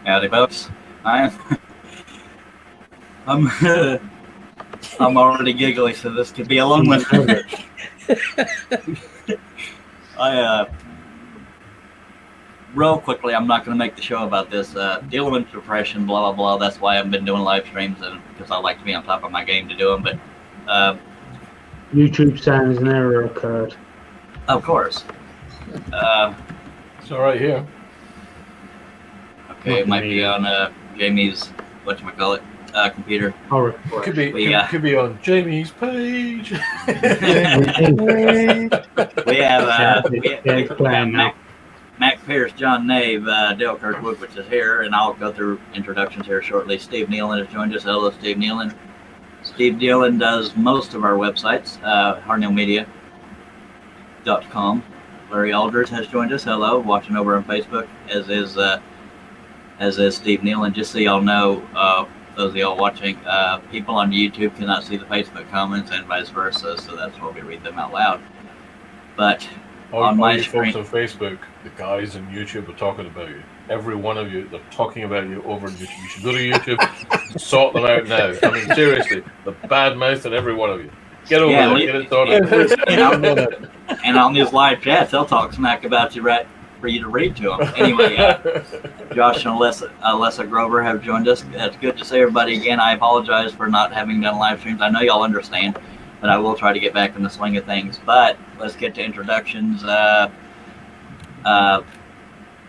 Howdy, folks. I'm I'm I'm already giggly, so this could be a long one. Real quickly, I'm not going to make the show about this. Dealing with depression, blah blah blah. That's why I've been doing live streams, and because I like to be on top of my game to do them. But YouTube sounds an error occurred. Of course. It's all right here. Okay, it might be on Jamie's whatchamacallit computer. Could be on Jamie's page. We have Mac Pierce, John Nave, Dale Kirkwood, which is here, and I'll go through introductions here shortly. Steve Nealon has joined us. Hello, Steve Nealon. Steve Nealon does most of our websites, harneilmedia.com. Larry Alders has joined us. Hello, watching over on Facebook, as is Steve Nealon. Just so y'all know, those of y'all watching, people on YouTube cannot see the Facebook comments and vice versa, so that's why we read them out loud. But on my screen, folks on Facebook, the guys on YouTube are talking about you. Every one of you, they're talking about you over on YouTube. You should go to YouTube, sort them out now. I mean, seriously, the bad mouth in every one of you. Get over there, get it sorted. And on these live chats, they'll talk smack about you right for you to read to them. Anyway, Josh and Alyssa Grover have joined us. It's good to see everybody again. I apologize for not having done live streams. I know y'all understand, but I will try to get back in the swing of things. But let's get to introductions.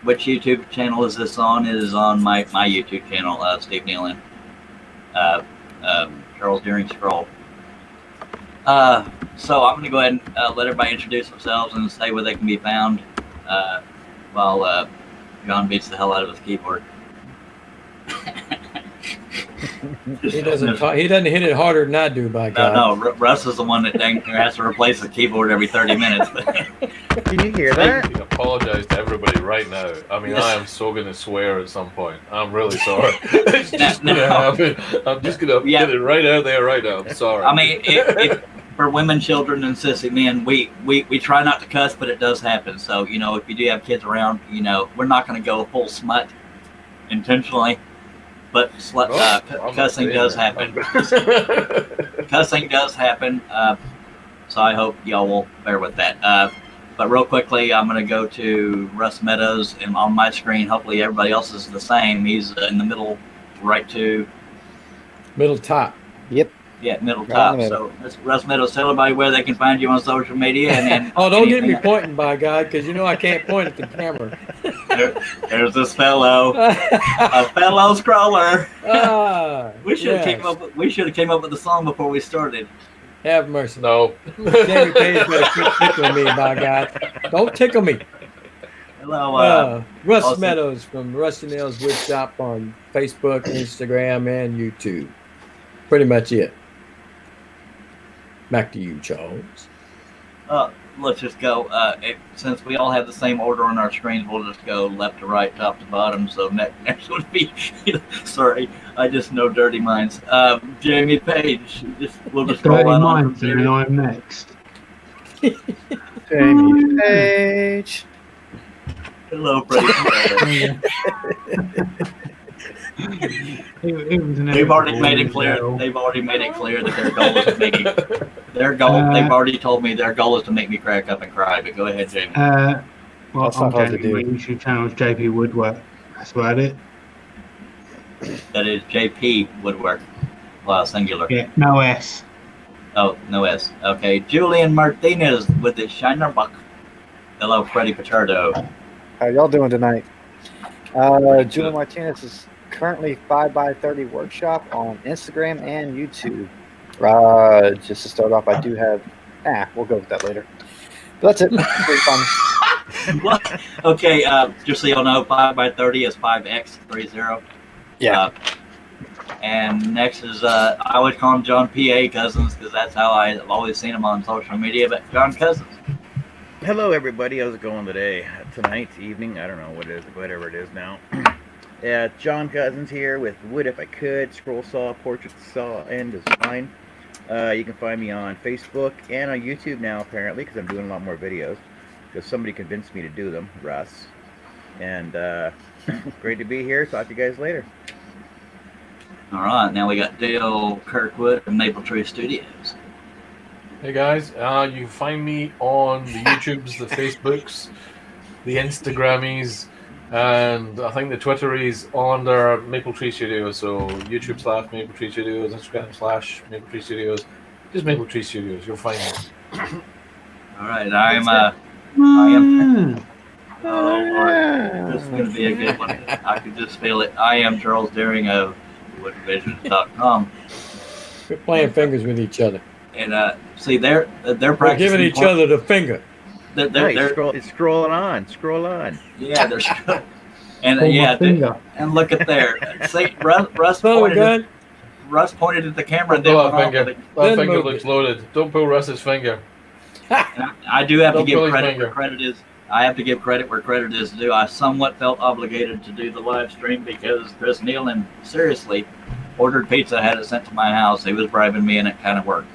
Which YouTube channel is this on? It is on my YouTube channel, Steve Nealon. Charles Deering Scroll. So I'm going to go ahead and let everybody introduce themselves and say where they can be found while John beats the hell out of his keyboard. He doesn't hit it harder than I do, by God. No, Russ is the one that has to replace the keyboard every 30 minutes. Can you hear that? I apologize to everybody right now. I mean, I am so going to swear at some point. I'm really sorry. I'm just going to get it right out there right now. I'm sorry. I mean, for women, children, and sissy men, we try not to cuss, but it does happen. So, if you do have kids around, we're not going to go full smut intentionally. But cussing does happen. Cussing does happen. So I hope y'all will bear with that. But real quickly, I'm going to go to Russ Meadows, and on my screen, hopefully everybody else is the same. He's in the middle, right to middle top. Yep. Yeah, middle top. So Russ Meadows, tell everybody where they can find you on social media. And don't get me pointing, by God, because I can't point at the camera. There's this fellow, a fellow scroller. We should have came up with the song before we started. Have mercy. No. Jamie Page better quit tickling me, by God. Don't tickle me. Hello, Russ Meadows from Rusty Nails Wood Shop on Facebook, Instagram, and YouTube. Pretty much it. Back to you, Charles. Let's just go. Since we all have the same order on our screens, we'll just go left to right, top to bottom. So next would be, sorry, I just know dirty minds. Jamie Page. We'll just roll Dirty on. minds, and I'm next. Jamie Page. Hello, Freddie. They've already made it clear. They've already made it clear that their goal is to make me. They've already told me their goal is to make me crack up and cry. But go ahead, Jamie. Well, That's I'm not hard to Jamie. My do. YouTube channel is JP Woodwork. That's about it. That is JP Woodwork. Wow, singular. Yeah, no S. Oh, no S. Okay, Julian Martinez with the Shiner Buck. Hello, Freddie Pichardo. How y'all doing tonight? Julian Martinez is currently 5x30 workshop on Instagram and YouTube. Just to start off, I do have. We'll go with that later. But that's it. Pretty fun. What? Okay, just so y'all know, 5x30 is 5x30. Yeah. And next is, I always call him John P.A. Cosens because that's how I've always seen him on social media, but John Cosens. Hello, everybody. How's it going today? Tonight, evening, I don't know what it is, whatever it is now. Yeah, John Cosens here with Wood If I Could, Scroll Saw, Portrait Saw, and Design. You can find me on Facebook and on YouTube now, apparently, because I'm doing a lot more videos. Because somebody convinced me to do them, Russ. And great to be here. Talk to you guys later. All right, now we got Dale Kirkwood of Maple Tree Studios. Hey guys, you can find me on the YouTubes, the Facebooks, the Instagrammies, and I think the Twitteries under Maple Tree Studios. So YouTube / Maple Tree Studios, Instagram / Maple Tree Studios, just Maple Tree Studios. You'll find me. All right, I am. Oh Lord, this is going to be a good one. I could just feel it. I am Charles Deering of woodvision.com. We're playing fingers with each other. And see, they're We're practicing. giving each other the finger. They're It's scrolling on. Scroll on. yeah, they're and Pull my yeah, finger. and look at there. See, Russ Son of a pointed. gun. Russ pointed at the camera. And Don't then pull went that off finger. with That Then finger move looks it. loaded. Don't pull Russ's finger. it. I do have to Don't give pull his credit finger. where credit is. I have to give credit where credit is due. I somewhat felt obligated to do the live stream because Chris Nealon seriously ordered pizza, had it sent to my house. He was bribing me, and it kind of worked.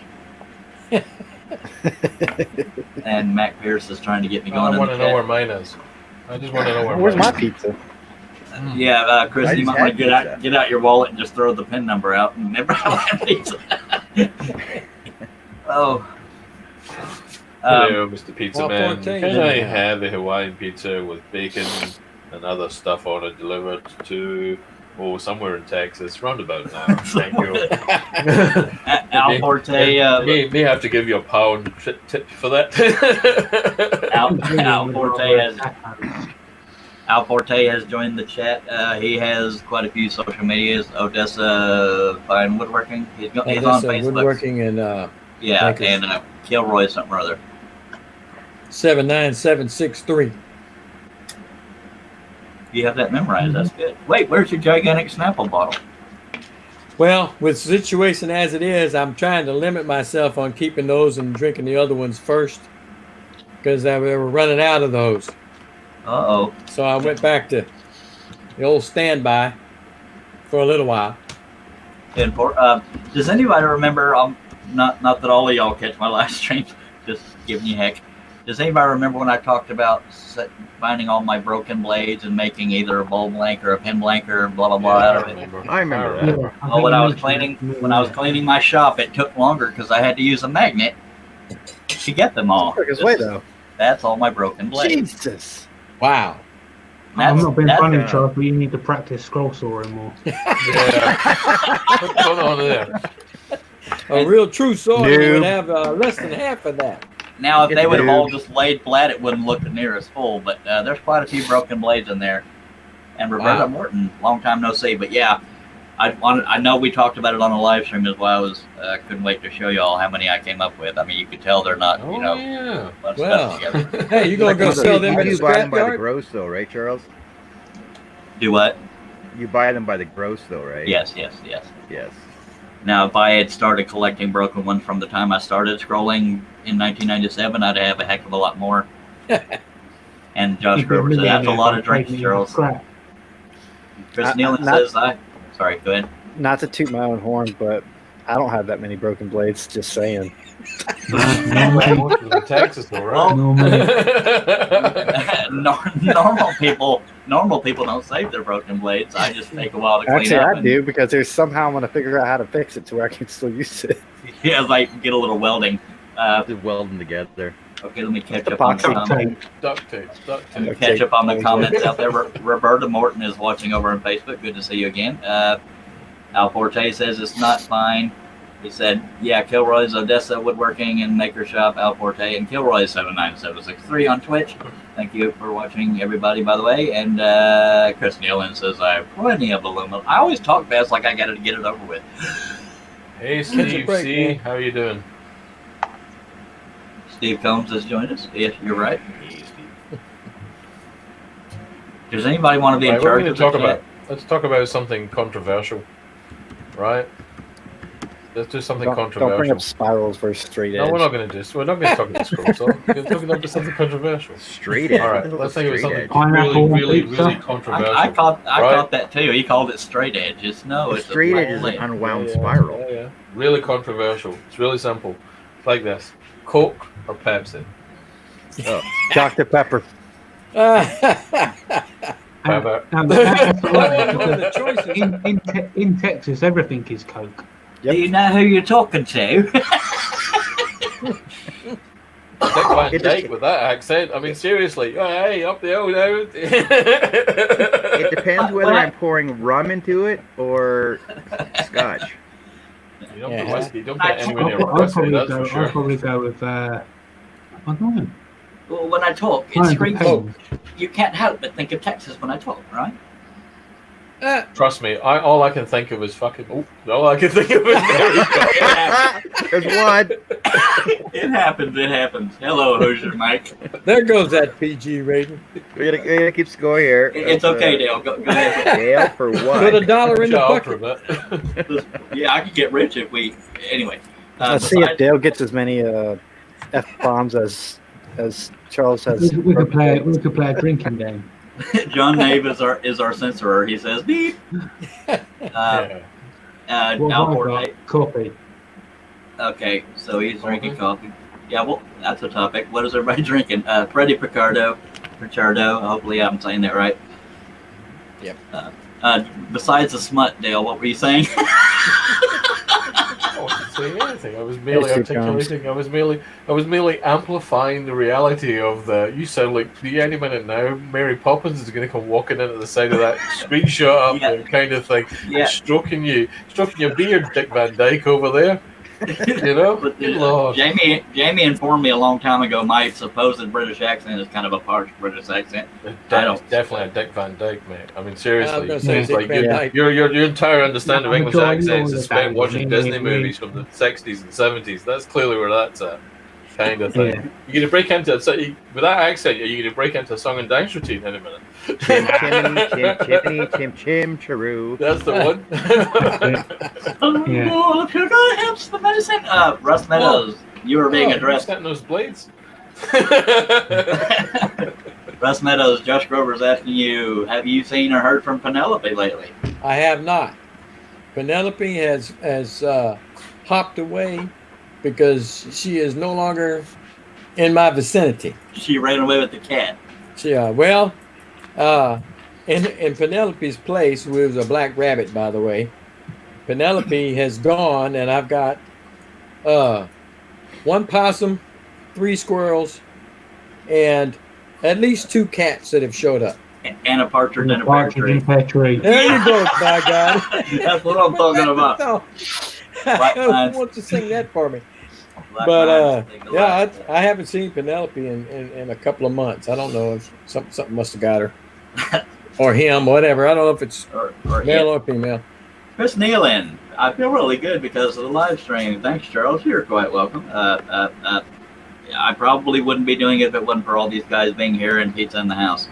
And Mac Pierce is trying to get me going. I in want the to know where chat. mine is. I just want to know where Where's mine my is. pizza? Yeah, Chris, I you just might want to had get out your wallet and just throw the PIN number out and never have pizza. Oh. Hello, Mr. Pizza Well, Man. Forte Can didn't I have- have a Hawaiian pizza with bacon and other stuff on it delivered to somewhere in Texas? Roundabout now. Thank you. Al Forte, May have to give you a pound tip for that. Al Forte has joined the chat. He has quite a few social medias. Odessa Fine Woodworking. He's on Odessa Facebook. Woodworking and Yeah, Lakers. and Kilroy something or other. 79763. You have that memorized. That's good. Wait, where's your gigantic Snapple bottle? Well, with the situation as it is, I'm trying to limit myself on keeping those and drinking the other ones first because they were running out of those. Uh-oh. So I went back to the old standby for a little while. And does anybody remember? Not that all of y'all catch my live streams. Just giving you heck. Does anybody remember when I talked about finding all my broken blades and making either a bowl blank or a pin blank or blah blah blah out of it? I remember that. Well, when I was cleaning my shop, it took longer because I had to use a magnet to get them all. Quick as way though. That's all my broken blades. Jesus. Wow. I'm not being That's- funny, Charles, but you need to practice scroll sawing more. Yeah. What's going on there? A real true sword Nope. would have less than half of that. Now, if they would have all Dude. just laid flat, it wouldn't look near as full. But there's quite a few broken blades in there. And Roberta Wow. Morton, long time no see. But yeah, I know we talked about it on the live stream as well. I was couldn't wait to show y'all how many I came up with. I mean, you could tell they're not, Oh, a yeah. bunch of Well, stuff together. hey, you gonna go sell them in the You buy them by the scrapyard? gross though, right, Charles? Do what? You buy them by the gross though, right? Yes. Yes. Now, if I had started collecting broken ones from the time I started scrolling in 1997, I'd have a heck of a lot more. And Josh Grover said, that's a lot of drinks, Charles. Crap. Chris I- Nealon not- says, sorry, go ahead. Not to toot my own horn, but I don't have that many broken blades. Just saying. In Texas, though, right? No, man. Normal people don't save their broken blades. I just take a while to clean Actually, up. I do because there's somehow I'm gonna figure out how to fix it to where I can still use it. Yeah, like get a little welding. Just weld them together. Okay, let me catch The up on the boxing comments. Duct tape. Let me catch up on the comments out there. Roberta Morton is watching over on Facebook. Good to see you again. Al Forte says it's not fine. He said, yeah, Kilroy's Odessa Woodworking and Maker Shop, Al Forte, and Kilroy's 79763 on Twitch. Thank you for watching, everybody, by the way. And Chris Nealon says, I have plenty of aluminum. I always talk fast like I got to get it over with. Hey, Catch a Steve break, C. man. How you doing? Steve Combs has joined us. Yes, you're right. Does anybody want to be in Right, what are charge we of going the to talk chat? about? Let's talk about something controversial, right? Let's do something Don't bring controversial. up spirals versus straight edge. No, we're not going to do. We're not going to talk about scrolls. So we're going to talk about something controversial. Straight edge. All right, What the hell let's is think of straight something edge? Pineapple really pizza? controversial. I caught right? that too. He called it straight edge. It's no, A it's straight a edge is an flat unwound Yeah, spiral. yeah, yeah. Really controversial. It's really simple. It's like this: Coke or Pepsi? Oh, Dr. Pepper. That's all right, One of the because choices. in Texas, everything is Coke. Yep. Do you know who you're talking to? Dick Van It Dyke just- with that accent. I mean, seriously. Hey, up the old out. It depends whether What? I'm pouring rum into it or scotch. You don't Yeah. put whiskey. Don't put I- it anywhere near I'd whiskey, that's for I'd sure. probably go with. I don't know. Well, when I talk, it Kind of screams. depends. You can't help but think of Texas when I talk, right? Trust me, all I can think of is fucking. Oh, all I can think of is Mary Poppins. There's one. It happens. It happens. Hello, Hoosier Mike. There goes that PG rating. We gotta keep score here. It's okay, Dale. Go ahead. Dale for Put what? $1 in the Child for bucket. a bit. Yeah, I could get rich if we. Anyway. Let's see if Dale gets as many f bombs as Charles has. We could play a drinking game. John Nave is our censorer. He says beep. Yeah. What Al have I Forte. got? Coffee. Okay, so he's drinking coffee. Yeah, well, that's a topic. What is everybody drinking? Freddie Pichardo. Hopefully, I'm saying that right. Yep. Besides the smut, Dale, what were you saying? I wasn't saying anything. I was merely Yes, it articulating. I was merely amplifying the reality of the. You sound like any minute now. Mary Poppins is going to come walking into the side of that screenshot up Yeah. there, kind of thing, Yeah. stroking your beard, Dick Van Dyke over there. You know, But, good lord. Jamie informed me a long time ago my supposed British accent is kind of a harsh British accent. It's definitely a Dick Van Dyke, mate. I mean, seriously, gonna say it's Dick like Van Dyke. your entire understanding of I'm English sure you accents know is spent that. watching Yeah, Disney yeah. movies from the 60s and 70s. That's clearly where that's at, kind of thing. Yeah. You're going to break into with that accent. You're going to break into a song and dance routine in a minute. Chim chimney, chim chimney, chim chim chiroo. That's the one. Yeah. Oh, could I have some medicine? Russ Meadows, you were being addressed. Getting those blades. Russ Meadows, Josh Grover's asking you, have you seen or heard from Penelope lately? I have not. Penelope has hopped away because she is no longer in my vicinity. She ran away with the cat. In Penelope's place, who was a black rabbit, by the way, Penelope has gone, and I've got one possum, 3 squirrels, and at least 2 cats that have showed up. And a partridge in a pear Partridge tree. in a pear tree. There you go, by God. That's what I'm talking about. No. Black Who lines. wants to sing that for me? Black But lines, think yeah, alike. I haven't seen Penelope in a couple of months. I don't know if something must have got her, or him, whatever. I don't know if it's or male or female. Chris Nealon, I feel really good because of the live stream. Thanks, Charles. You're quite welcome. I probably wouldn't be doing it if it wasn't for all these guys being here and pizza in the house.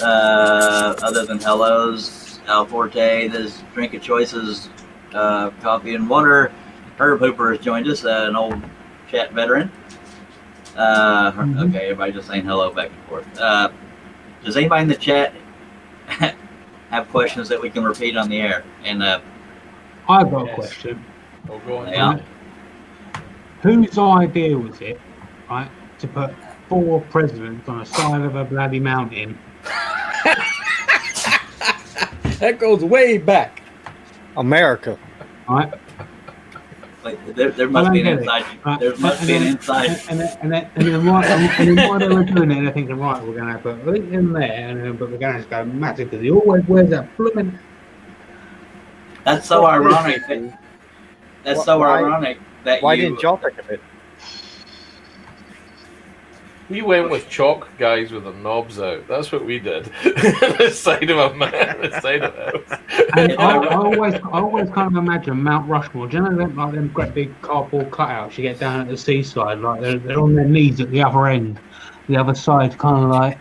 Other than hellos, Al Forte, there's drink of choices, coffee and water. Herb Hooper has joined us, an old chat veteran. Okay, everybody just saying hello back and forth. Does anybody in the chat have questions that we can repeat on the air? And I've got a Yes. question. Oh, go on. Yeah. Whose idea was it, right, to put 4 presidents on the side of a bloody mountain? That goes way back. America. Right? like, there must be an inside. Right. There must be an inside. And then while they were doing it, they're thinking, right, we're going to put it in there, but we're going to go massive because he always wears that blooming. That's so ironic. That's so Why- ironic that Why you. didn't y'all think of it? We went with chalk guys with their knobs out. That's what we did. The side of a man, the side of a house. And I always kind of imagine Mount Rushmore. Do you know them, like them great big cardboard cutouts you get down at the seaside? Like they're on their knees at the other end, the other side, kind of like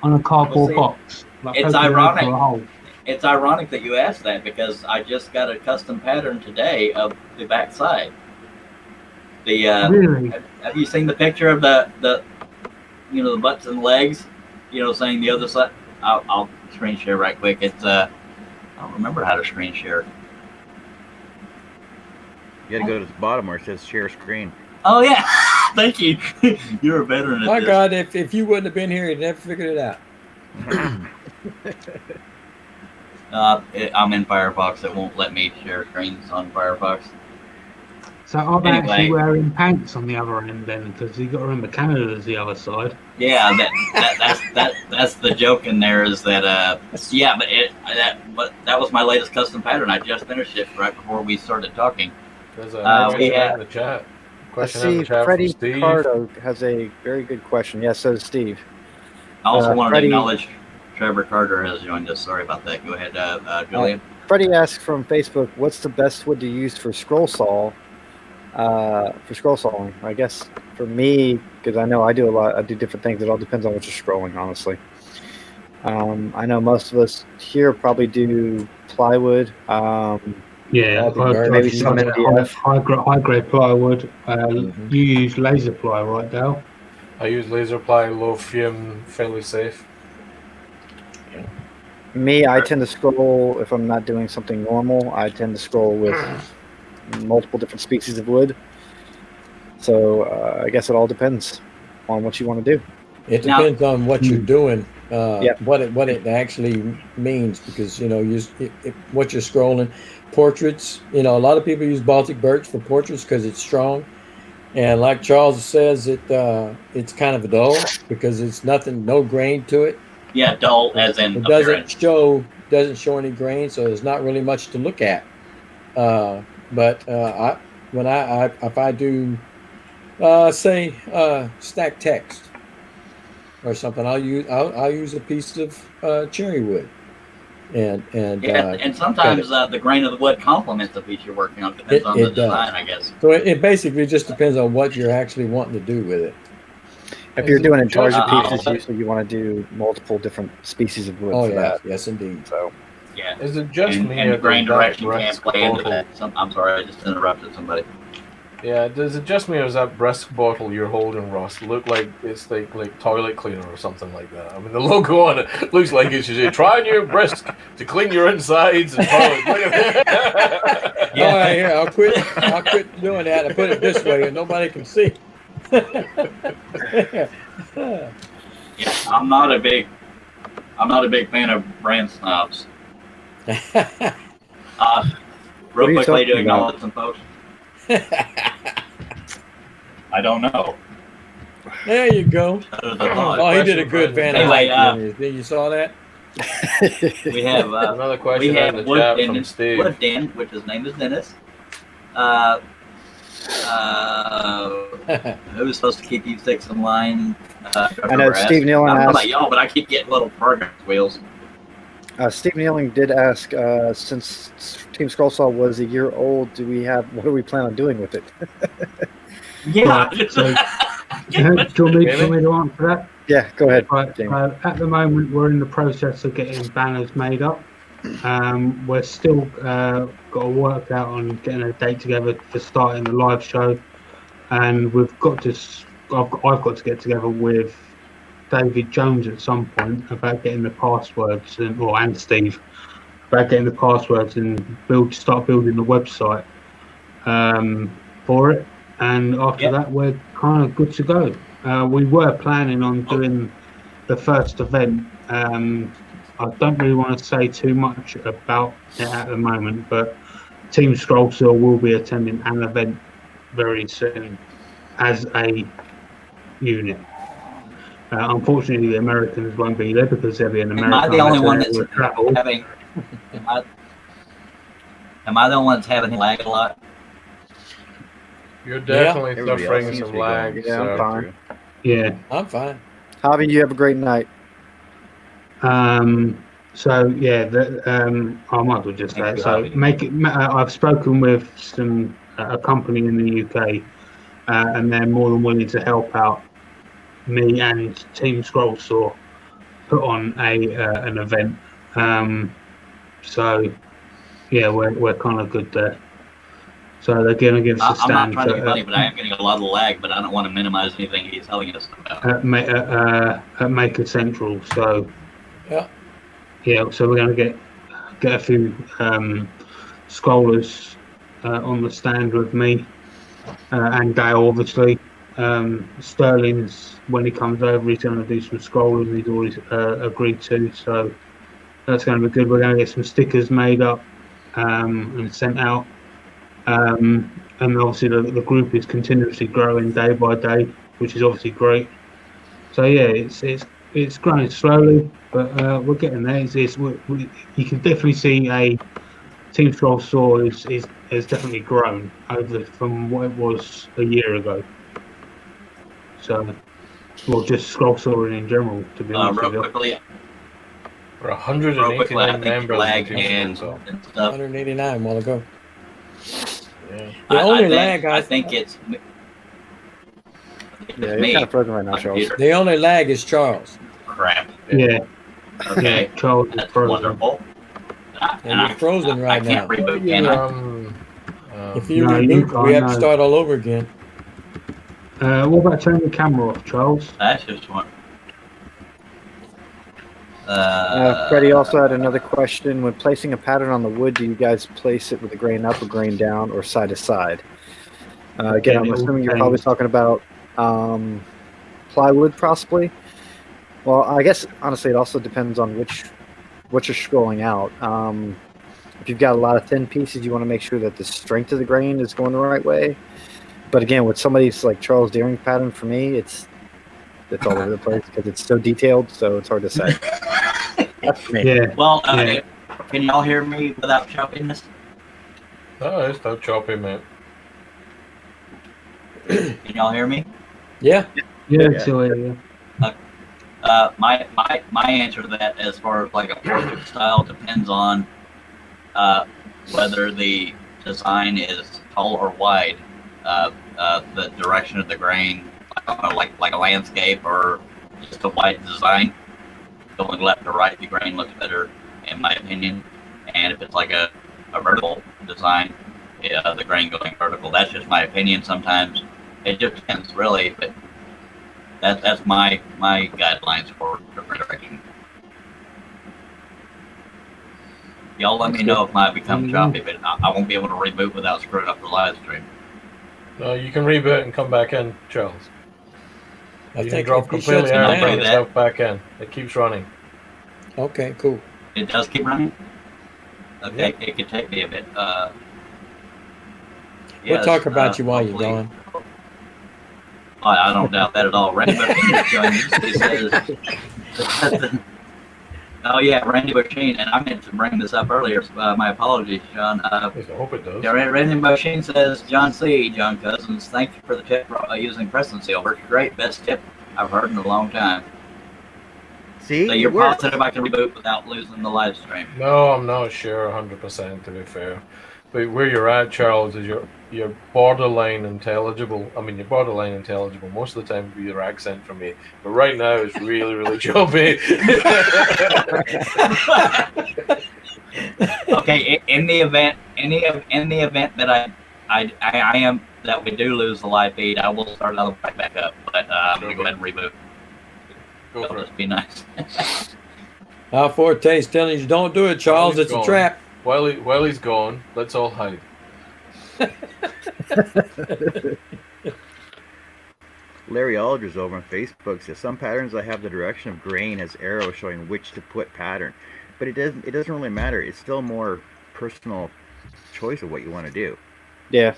on a cardboard Well, box. Like it's poking ironic. through a hole. It's ironic that you asked that because I just got a custom pattern today of the back side. The Really? have you seen the picture of the the butts and legs? Saying the other side. I'll screen share right quick. It's I don't remember how to screen share. You gotta go to the bottom where it says share screen. Oh yeah, Thank you. You're a veteran at My this. God, if you wouldn't have been here, you'd never figured it out. I'm in Firefox. It won't let me share screens on Firefox. So I'm Anyway. actually wearing pants on the other end then, because you got to remember Canada's the other side. Yeah, that's the joke in there is that yeah, but that was my latest custom pattern. I just finished it right before we started talking. There's a we question have- in the chat. I Question in see the chat from Freddie Steve. Picardo has a very good question. Yes, so does Steve. I also wanted Freddie- to acknowledge Trevor Carter has joined us. Sorry about that. Go ahead, Julian. Freddie asked from Facebook, "What's the best wood to use for scroll saw? For scroll sawing?" I guess for me, because I know I do different things. It all depends on what you're scrolling, honestly. I know most of us here probably do plywood. Yeah, maybe some MDF. high grade plywood. Mm-hmm. You use laser ply, right, Dale? I use laser ply, low fume, fairly safe. Me, I tend to scroll if I'm not doing something normal. I tend to scroll with multiple different species of wood. So I guess it all depends on what you want to do. It depends on what you're doing, Yep. what it actually means, because what you're scrolling. Portraits, a lot of people use Baltic birch for portraits because it's strong, and like Charles says, it's kind of dull because it's no grain to it. Yeah, dull as in It appearance. doesn't show any grain, so there's not really much to look at. But if I do say stack text or something, I'll use a piece of cherry wood, and sometimes the grain of the wood complements the piece you're working on. Depends on the design, I guess. so it basically just depends on what you're actually wanting to do with it. If you're doing intarsia Uh-oh. pieces, usually you want to do multiple different species of wood Oh for yeah, that. yes indeed. So Yeah. Is it just me And or grain does that direction breast can't play into bottle? that. I'm sorry, I just interrupted somebody. Yeah, does it just me or does that breast bottle you're holding, Russ, look like it's like toilet cleaner or something like that? I mean, the logo on it looks like it should say, "Try your breast to clean your insides and toilet." Yeah. Oh, right, here, I'll quit doing that and put it this way, and nobody can see. Yeah, I'm not a big fan of brand snobs. Real are you quickly to talking about? acknowledge some folks. I don't know. There you go. That is a thought. Oh, he did a good Van Anyway, Eyck. You saw that? We have Another we question in have the chat Wood, from and Steve. Wood Dan, which his name is Dennis. Who's supposed to keep you six in line? I know Steve Nealon I don't know about asked. y'all, but I keep getting little progress wheels. Steve Nealing did ask, since Team Scroll Saw was a year old, what do we plan on doing with it? Yeah. So, do you want me to answer that? Yeah, go ahead. Right, Jamie. so at the moment, we're in the process of getting banners made up. We're still got to work out on getting a date together for starting the live show, and we've got to. I've got to get together with David Jones at some point about getting the passwords, and Steve about getting the passwords and start building the website for it. And after that, we're kind of good to go. We were planning on doing the first event. I don't really want to say too much about it at the moment, but Team Scrollsaw will be attending an event very soon as a unit. Unfortunately, the Americans won't be there because they'll be in America. Am I the only one that's travel. having? Am I the one that's having lag a lot? You're definitely Everybody else suffering seems to some be lag. going. Yeah, I'm so- fine. Yeah. I'm fine. Javi, you have a great night. So yeah, I might as well just say Thank it. you, So Javi. I've spoken with a company in the UK, and they're more than willing to help out me and Team Scrollsaw put on an event. So yeah, we're kind of good there. So they're going to give us a I'm not stand trying to be funny, but I am getting a lot of lag. But I don't want to minimize anything he's telling us about. at Maker Central. So Yeah. so we're going to get a few scrollers on the stand with me and Dale, obviously. Sterling's, when he comes over, he's going to do some scrolling. He's always agreed to, so that's going to be good. We're going to get some stickers made up and sent out. And obviously the group is continuously growing day by day, which is obviously great. So yeah, it's growing slowly, but we're getting there. You can definitely see a Team Stroll Saw has definitely grown from what it was a year ago. So, well, just Scroll Sawing in general, to be honest with real you. quickly, We're real quickly, I 189 think members. lag in Team and Stroll. stuff. 189 while ago. Yeah. The only lag I think it's Yeah, me. you're kind of frozen right now, My Charles. computer. The only lag is Charles. Crap. Yeah, Okay, yeah, Charles is that's frozen. wonderful. And you're frozen I right can't now. reboot, can I? If you No, you reboot, we can't, have to no. start all over again. What about turning the camera off, Charles? That's just one. Freddie also had another question. When placing a pattern on the wood, do you guys place it with the grain up or grain down or side to side? Again, I'm assuming you're probably talking about plywood, possibly. Well, I guess honestly, it also depends on what you're scrolling out. If you've got a lot of thin pieces, you want to make sure that the strength of the grain is going the right way. But again, with somebody's like Charles Deering pattern, for me, it's all over the place because it's so detailed, so it's hard to say. That's for me. Yeah. Well, Yeah. can y'all hear me without chopping this? No, it's no chopping, mate. Can y'all hear me? Yeah. Yeah, so yeah. My answer to that, as far as like a portrait style, depends on whether the design is tall or wide. The direction of the grain, like a landscape or just a wide design, going left or right, the grain looks better, in my opinion. And if it's like a vertical design, the grain going vertical. That's just my opinion. Sometimes it just depends, really. But that's my guidelines for direction. Y'all let me know if mine become choppy, but I won't be able to reboot without screwing up the live stream. No, you can reboot and come back in, Charles. I You think can drop if he shuts completely it out down- and bring that. yourself back in. It keeps running. Okay, cool. It does keep running? Okay, it could take me a bit. We'll Yes, talk about you while you're hopefully- gone. I don't doubt that at all. Randy Bushine says, oh yeah, Randy Bushine, and I meant to bring this up earlier. My apologies, John. I hope it does. Yeah, Randy Bushine says, John C., John Cosens, thank you for the tip for using Preston Silver. Great, best tip I've heard in a long time. See, So you're it works. positive I can reboot without losing the live stream? No, I'm not sure 100%, to be fair. But where you're at, Charles, is you're borderline intelligible. I mean, you're borderline intelligible most of the time with your accent from me. But right now, it's really, really choppy. Okay, in the event that I am that we do lose the live feed, I will start another right back up. But I'm gonna go ahead and reboot. Go That'll for it. just be nice. Al Forte's telling you, don't do it, Charles. he's It's a gone. trap. While he's gone, let's all hide. Larry Aldridge over on Facebook says some patterns I have the direction of grain as arrows showing which to put pattern, but it doesn't really matter. It's still more personal choice of what you want to do. Yeah.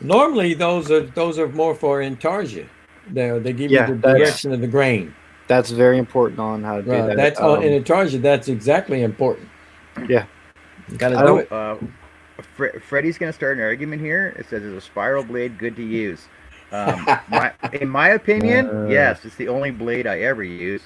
Normally, those are more for intarsia. They give Yeah, you the that's- direction of the grain. That's very important on how to do Right. that. That's on in intarsia. That's exactly important. Yeah. You gotta I do don't- it. Freddie's going to start an argument here. It says, is a spiral blade good to use? In my opinion, yes. It's the only blade I ever use.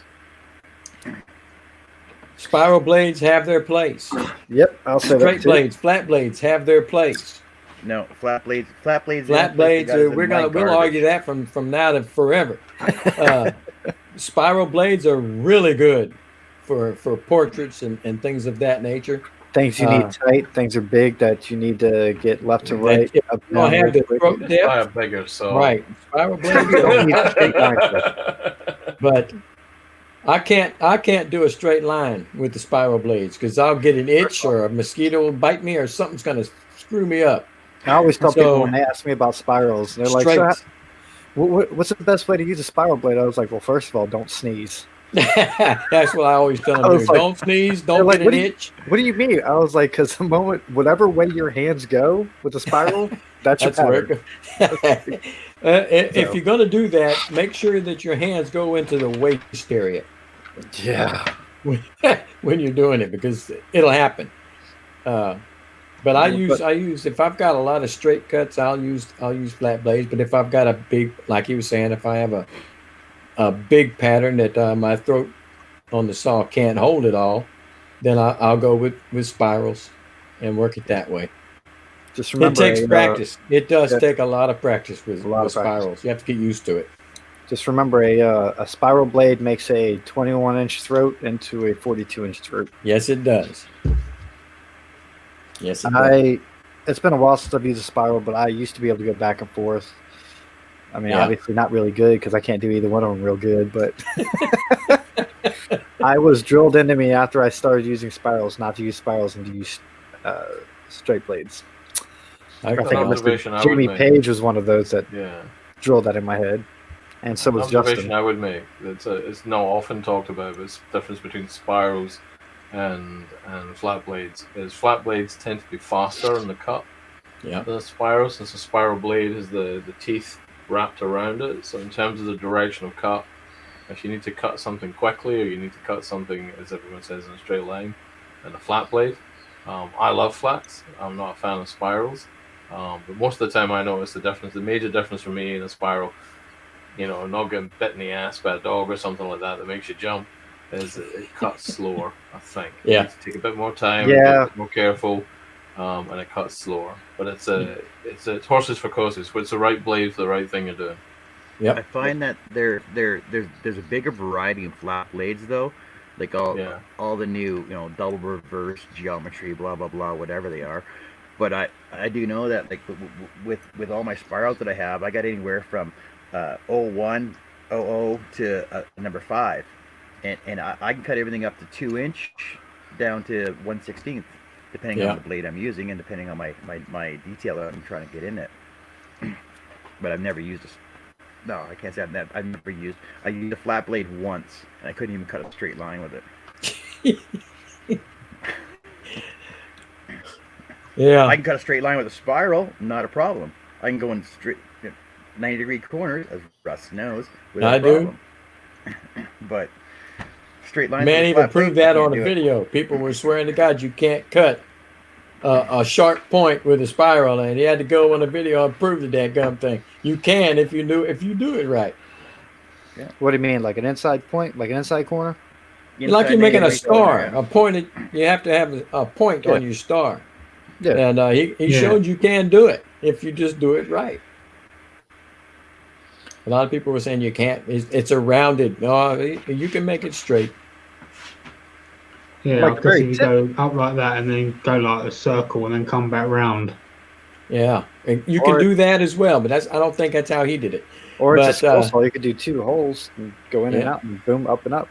Spiral blades have their place. Yep, I'll say that Straight too. blades, flat blades have their place. No, flat blades. Flat blades. Flat blades. We'll argue that from now to forever. Spiral blades are really good for portraits and things of that nature. Things you need tight, things are big that you need to get left to right. If up, you don't down, have the quick. stroke I depth, am bigger, so right? Spiral blades, You don't need are- straight lines with but I can't do a straight line with the spiral blades because I'll get an itch or a mosquito will bite me or something's gonna screw me up. I always tell So- people when they ask me about spirals, they're like, so Straight. What's the best way to use a spiral blade? I was like, well, first of all, don't sneeze. That's what I always tell them. I was like- Don't sneeze. Don't like, get an itch. What do you mean? I was like, because the moment, whatever way your hands go with the spiral, that's your That's where pattern. it goes. If you're going to do that, make sure that your hands go into the waist area Yeah. when you're doing it, because it'll happen. But I use if I've got a lot of straight cuts, I'll use flat blades. But if I've got a big, like he was saying, if I have a big pattern that my throat on the saw can't hold it all, then I'll go with spirals and work it that way. Just remember, It takes practice. It does yeah. take a lot of practice with practice. spirals. You have to get used to it. Just remember, a spiral blade makes a 21-inch throat into a 42-inch throat. Yes, it does. Yes, it does. It's been a while since I've used a spiral, but I used to be able to go back and forth. I mean, Yeah. obviously not really good because I can't do either one of them real good, but I was drilled into me after I started using spirals, not to use spirals and to use straight blades. I think it must observation I be would Jamie make. Page was one of those that Yeah. drilled that in my head, and so was Observation Justin. I would make. It's not often talked about, but it's the difference between spirals and flat blades is flat blades tend to be faster in the cut Yeah. than a spiral, since a spiral blade has the teeth wrapped around it. So in terms of the direction of cut, if you need to cut something quickly or you need to cut something, as everyone says, in a straight line, then a flat blade. I love flats. I'm not a fan of spirals. But most of the time I notice the major difference for me in a spiral, not getting bit in the ass by a dog or something like that makes you jump, is it cuts slower, I think. Yeah. You need to take a bit more time, Yeah. a bit more careful, and it cuts slower. But it's horses for courses. It's the right blade for the right thing you're doing. Yep. I find that there's a bigger variety in flat blades though, like all the new double reverse geometry, blah blah blah, whatever they are. But I do know that like with all my spirals that I have, I got anywhere from 01, 00 to number 5, and I can cut everything up to 2-inch down to 1/16, depending on the blade I'm using and depending on my detail that I'm trying to get in it. But I've never used No, I can't say I've never used. I used a flat blade once, and I couldn't even cut a straight line with it. Yeah. I can cut a straight line with a spiral, not a problem. I can go in straight 90-degree corners, as Russ knows, without I a do. problem. But straight lines. Man with a even flat proved blade, I that can't on a do it. video. People were swearing to God you can't cut a sharp point with a spiral, and he had to go on a video and prove the dadgum thing. You can if you do it right. What do you mean, like an inside point, like an inside corner? Like you're Inside making a 90-degree star, corner, a pointed. You have to have a point on your star. Yeah. And he showed you can do it if you just do it right. A lot of people were saying you can't. It's a rounded. No, you can make it straight. Yeah, Like because very if you go up like that and then go like a circle and then come back round. Yeah, and you Or- can do that as well, but I don't think that's how he did it. Or it's a But, skull saw. You could do 2 holes and go in and Yeah. out and boom, up and up.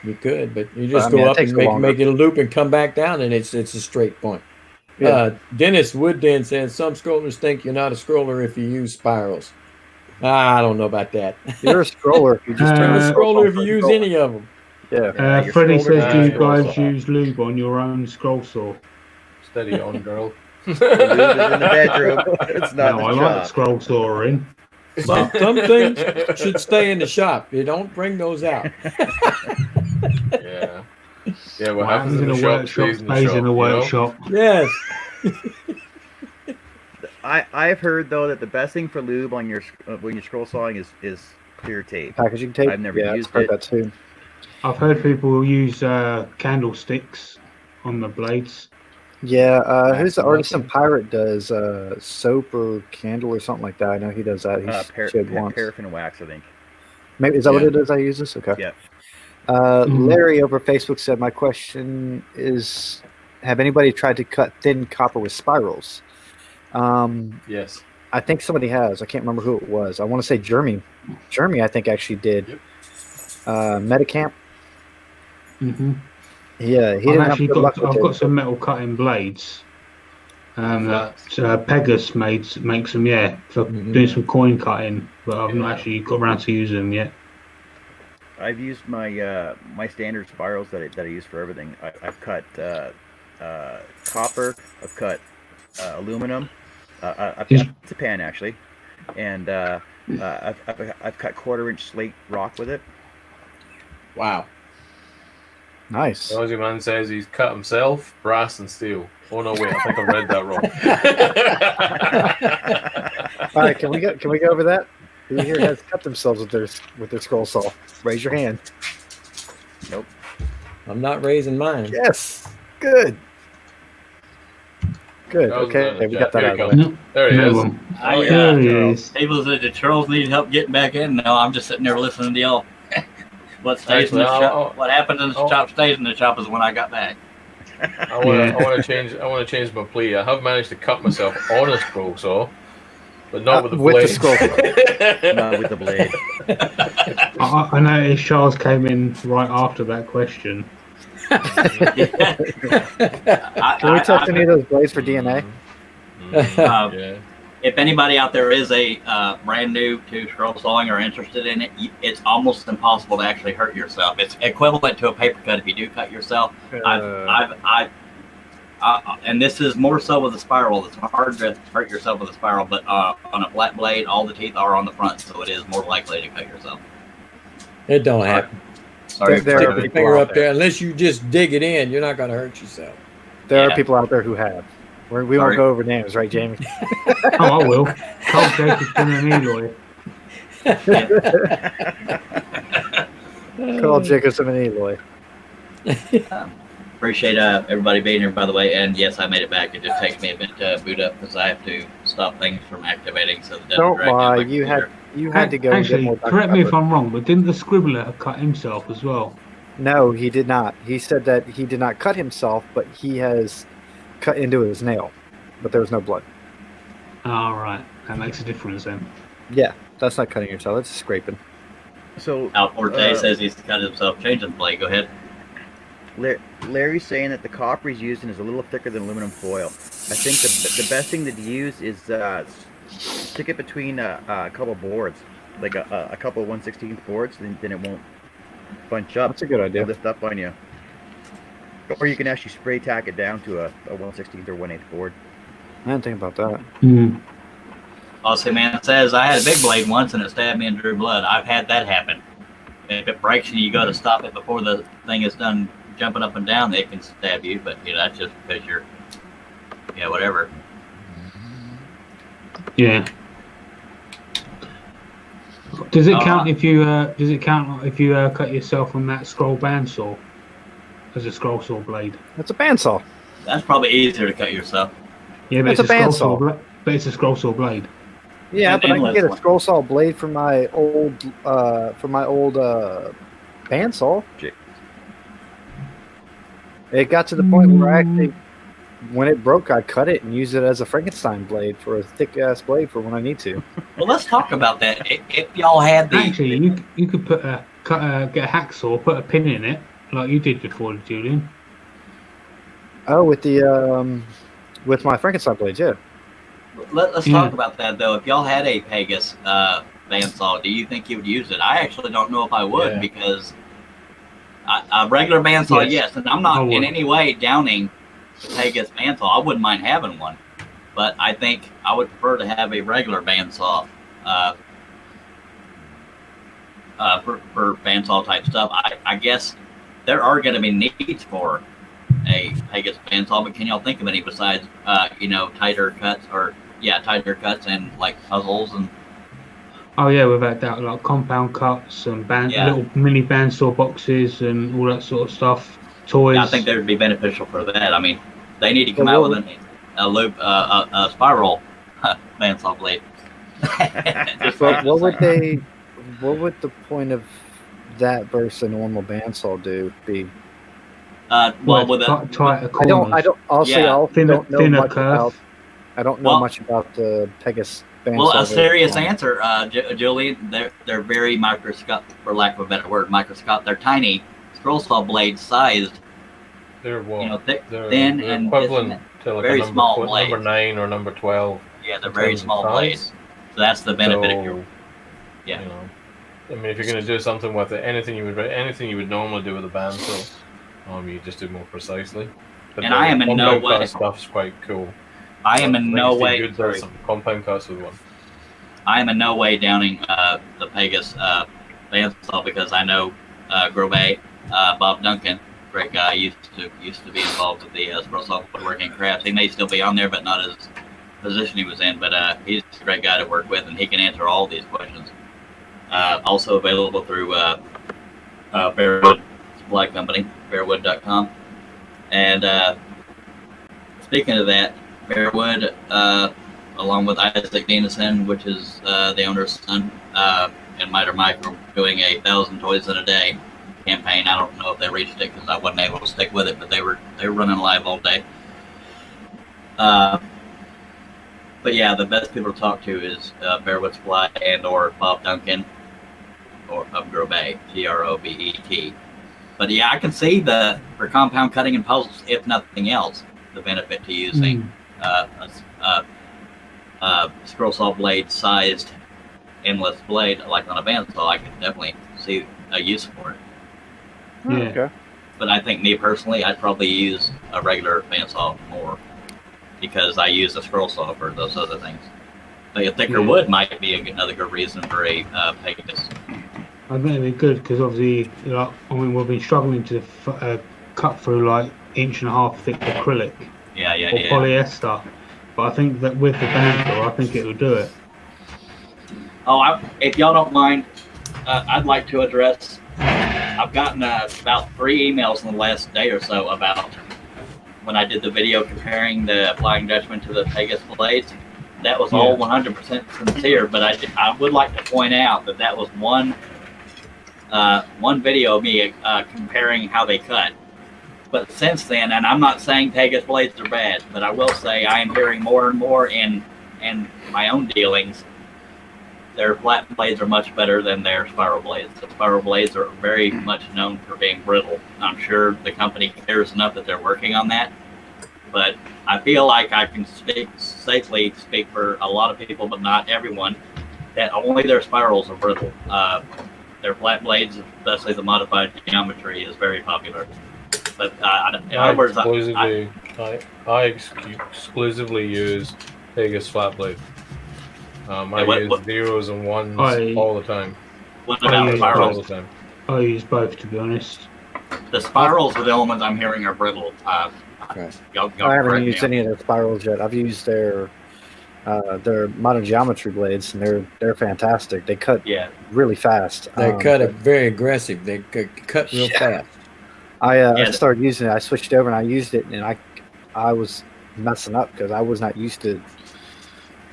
You could, but you just I mean, go it up takes and a longer. make it a loop and come back down, and it's a straight point. Yeah. Dennis Woodden says some scrollers think you're not a scroller if you use spirals. I don't know about that. You're a scroller if you just You're You're a a turn scroller if you scroll. use any of them. Yeah. your Freddie scroller says, down, do you scroll guys saw. use lube on your own scroll saw? Steady on, girl. The lube is in the bedroom. It's not No, I in the like the shop. scroll saw in. Some things should stay in the shop. You don't bring those out. Yeah. Yeah, what What happens in the shop stays in the shop. in the workshop. Yes. I've heard though that the best thing for lube on your when you're scroll sawing is clear tape. Packaging tape. I've never yeah, used I've heard it. that too. I've heard people use candlesticks on the blades. Yeah, who's the That's artisan awesome. pirate does soap or candle or something like that. I know he does that. He's showed once. Paraffin wax, I think. Maybe is that what Yeah. it is? I use this. Okay. Yeah. Mhm. Larry over Facebook said, "My question is, have anybody tried to cut thin copper with spirals?" Yes. I think somebody has. I can't remember who it was. I want to say Jeremy. Jeremy, I think actually did. Yep. Metacamp. Mm-hmm. Yeah, he I've didn't have actually good luck with I've it. got some metal cutting blades, Pegasus makes them, yeah, for doing some coin cutting, but I've not actually got around to using them yet. I've used my my standard spirals that I use for everything. I've cut copper. I've cut aluminum. I've cut Japan actually, and I've cut 1/4-inch slate rock with it. Wow. Nice. Nosy Man says he's cut himself, brass and steel. Oh no, wait, I think I read that wrong. All right, can we go over that? Who here has cut themselves with their scroll saw? Raise your hand. Nope. I'm not raising mine. Yes. Good. Good. Charles Okay, is in the we chat. got that Here out he of the way. goes. There he is. Oh, There he is. People said that Charles needed help getting back in. No, I'm just sitting there listening to y'all. What stays in the shop? What happens in the shop stays in the shop is when I got back. I want to change my plea. I have managed to cut myself on a scroll saw, but not with the blade. The scroll saw. Not with the blade. I noticed Charles came in right after that question. Can we test any of those blades for DNA? Yeah. If anybody out there is a brand new to scroll sawing or interested in it, it's almost impossible to actually hurt yourself. It's equivalent to a paper cut if you do cut yourself. And this is more so with a spiral. It's hard to hurt yourself with a spiral, but on a flat blade, all the teeth are on the front, so it is more likely to cut yourself. It don't happen. Sorry, There Stick are your people finger out up there. Unless you just dig it in, you're not going to hurt yourself. There Yeah. are people out there who have. We won't go over names, right, Jamie? Oh, I will. Carl Jacobson and Eloy. Carl Jacobson and Eloy. Appreciate everybody being here, by the way. And yes, I made it back. It just takes me a bit to boot up because I have to stop things from activating. So that doesn't Don't drag down lie. my You computer. had to go and get Actually, more Dr. correct me if Pepper. I'm wrong, but didn't the scribbler cut himself as well? No, he did not. He said that he did not cut himself, but he has cut into his nail, but there was no blood. All right, that makes a difference then. Yeah, that's not cutting yourself. That's scraping. So Al Forte says he's cut himself. Change the blade. Go ahead. Larry's saying that the copper he's using is a little thicker than aluminum foil. I think the best thing to use is stick it between a couple boards, like a couple of 1/16 boards, then it won't bunch up. That's a good idea. It'll lift up on you. Or you can actually spray tack it down to a 1/16 or 1/8 board. I didn't think about that. Also, man, it says I had a big blade once and it stabbed me and drew blood. I've had that happen. If it breaks and you go to stop it before the thing is done jumping up and down, it can stab you. But that's just because you're, whatever. Yeah. Does it count if you cut yourself on that scroll bandsaw as a scroll saw blade? That's a bandsaw. That's probably easier to cut yourself. Yeah, but It's a bandsaw. But it's a scroll saw blade. Yeah, And but I can get a endless one. scroll saw blade from my old bandsaw. It got to the point where I actually, when it broke, I cut it and used it as a Frankenstein blade for a thick ass blade for when I need to. Well, let's talk about that. If y'all had the Actually, you could get a hacksaw, put a pin in it, like you did before, Julian. Oh, with the with my Frankenstein blades, yeah. Let's talk about that though. If y'all had a Pegasus bandsaw, do you think you would use it? I actually don't know if I would because a regular bandsaw, yes, and I'm not in any way downing the Pegasus bandsaw. I wouldn't mind having one, but I think I would prefer to have a regular bandsaw for bandsaw type stuff. I guess there are going to be needs for a Pegasus bandsaw, but can y'all think of any besides tighter cuts and like puzzles and Oh yeah, without doubt, like compound cuts and little mini bandsaw boxes and all that sort of stuff. Toys. I think they would be beneficial for that. I mean, they need to come out with a loop, a spiral bandsaw blade. But what would the point of that versus a normal bandsaw be? With tighter I don't know thinner much curve. about. I don't know much about the Pegasus bandsaw. Well, a serious answer, Julian. They're very microscopic, for lack of a better word, microscopic. They're tiny scroll saw blades sized. They're what? Thick, they're thin, and equivalent. to like Very a small number, blades. number 9 or number 12. Yeah, they're in very terms of small size. blades. So that's the benefit of your. So, Yeah. You know, I mean, if you're going to do something with it, anything you would normally do with a bandsaw, you just do more precisely. But And I am in no compound way. cut stuff's quite cool. I am in no Steve way. Good Sorry. does some compound cuts with one. I am in no way downing the Pegasus bandsaw because I know Grobet, Bob Duncan, great guy, used to be involved with the Squirrel Saw Woodworking Crafts. He may still be on there, but not as position he was in. But he's a great guy to work with, and he can answer all these questions. Also available through Bearwood Supply Company, bearwood.com. And speaking of that, Bearwood, along with Isaac Denison, which is the owner's son, and Miter Mike are doing a 1,000 toys in a day campaign. I don't know if they reached it because I wasn't able to stick with it, but they were running live all day. But yeah, the best people to talk to is Bearwood Supply and or Bob Duncan or of Grobet, Grobet. But yeah, I can see for compound cutting and puzzles, if nothing else, the benefit to using scroll saw blade sized endless blade like on a bandsaw. I can definitely see a use for it. Oh, Yeah. okay. But I think me personally, I'd probably use a regular bandsaw more because I use a scroll saw for those other things. But a thicker wood might be another good reason for a Pegasus. I think it'd be good because obviously, like, I mean, we've been struggling to cut through like 1.5 inch thick acrylic Yeah, or polyester, but I think that with the bandsaw, I think it'll do it. Oh, if y'all don't mind, I'd like to address. I've gotten about 3 emails in the last day or so about when I did the video comparing the Flying Dutchman to the Pegasus blades. That was all 100% sincere, but I would like to point out that was one video of me comparing how they cut. But since then, and I'm not saying Pegasus blades are bad, but I will say I am hearing more and more in my own dealings, their flat blades are much better than their spiral blades. The spiral blades are very much known for being brittle. I'm sure the company cares enough that they're working on that, but I feel like I can safely speak for a lot of people, but not everyone, that only their spirals are brittle. Their flat blades, especially the modified geometry, is very popular. But in other words, I exclusively use Pegasus flat blade. I use zeros and ones all the time. What about spirals? All the time. I use both, to be honest. The spirals are the only ones I'm hearing are brittle. Y'all I haven't correct used me. any of their spirals yet. I've used their modern geometry blades, and they're fantastic. They cut really fast. They cut it very aggressive. They cut real fast. I started using it. I switched over and I used it, and I was messing up because I was not used to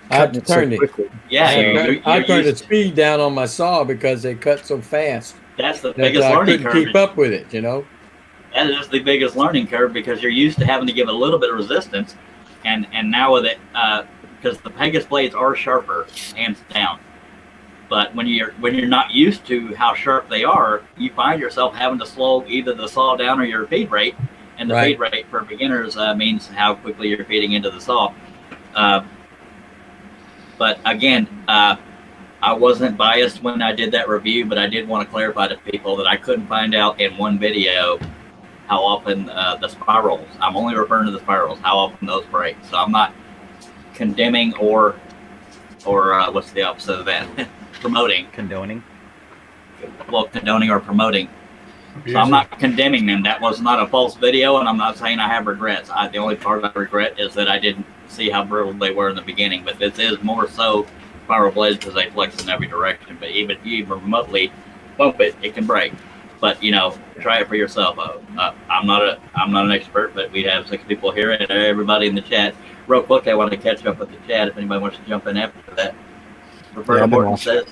cutting it so quickly. Yeah, I turned the speed down on my saw because they cut so fast. That's the biggest learning curve. I couldn't keep up with it, you know. That is the biggest learning curve because you're used to having to give a little bit of resistance, and now with it, because the Pegasus blades are sharper, hands down. But when you're not used to how sharp they are, you find yourself having to slow either the saw down or your feed rate, and the feed rate for beginners means how quickly you're feeding into the saw. But again, I wasn't biased when I did that review, but I did want to clarify to people that I couldn't find out in one video how often the spirals, I'm only referring to the spirals, how often those break. So I'm not condemning or what's the opposite of that? Promoting. Condoning. Well, condoning or promoting. So I'm not condemning them. That was not a false video, and I'm not saying I have regrets. The only part I regret is that I didn't see how brittle they were in the beginning. But this is more so spiral blades because they flex in every direction. But even if you remotely bump it, it can break. But try it for yourself. I'm not an expert, but we have 6 people here and everybody in the chat. Real quick, I want to catch up with the chat if anybody wants to jump in after that. Roberta Morton says.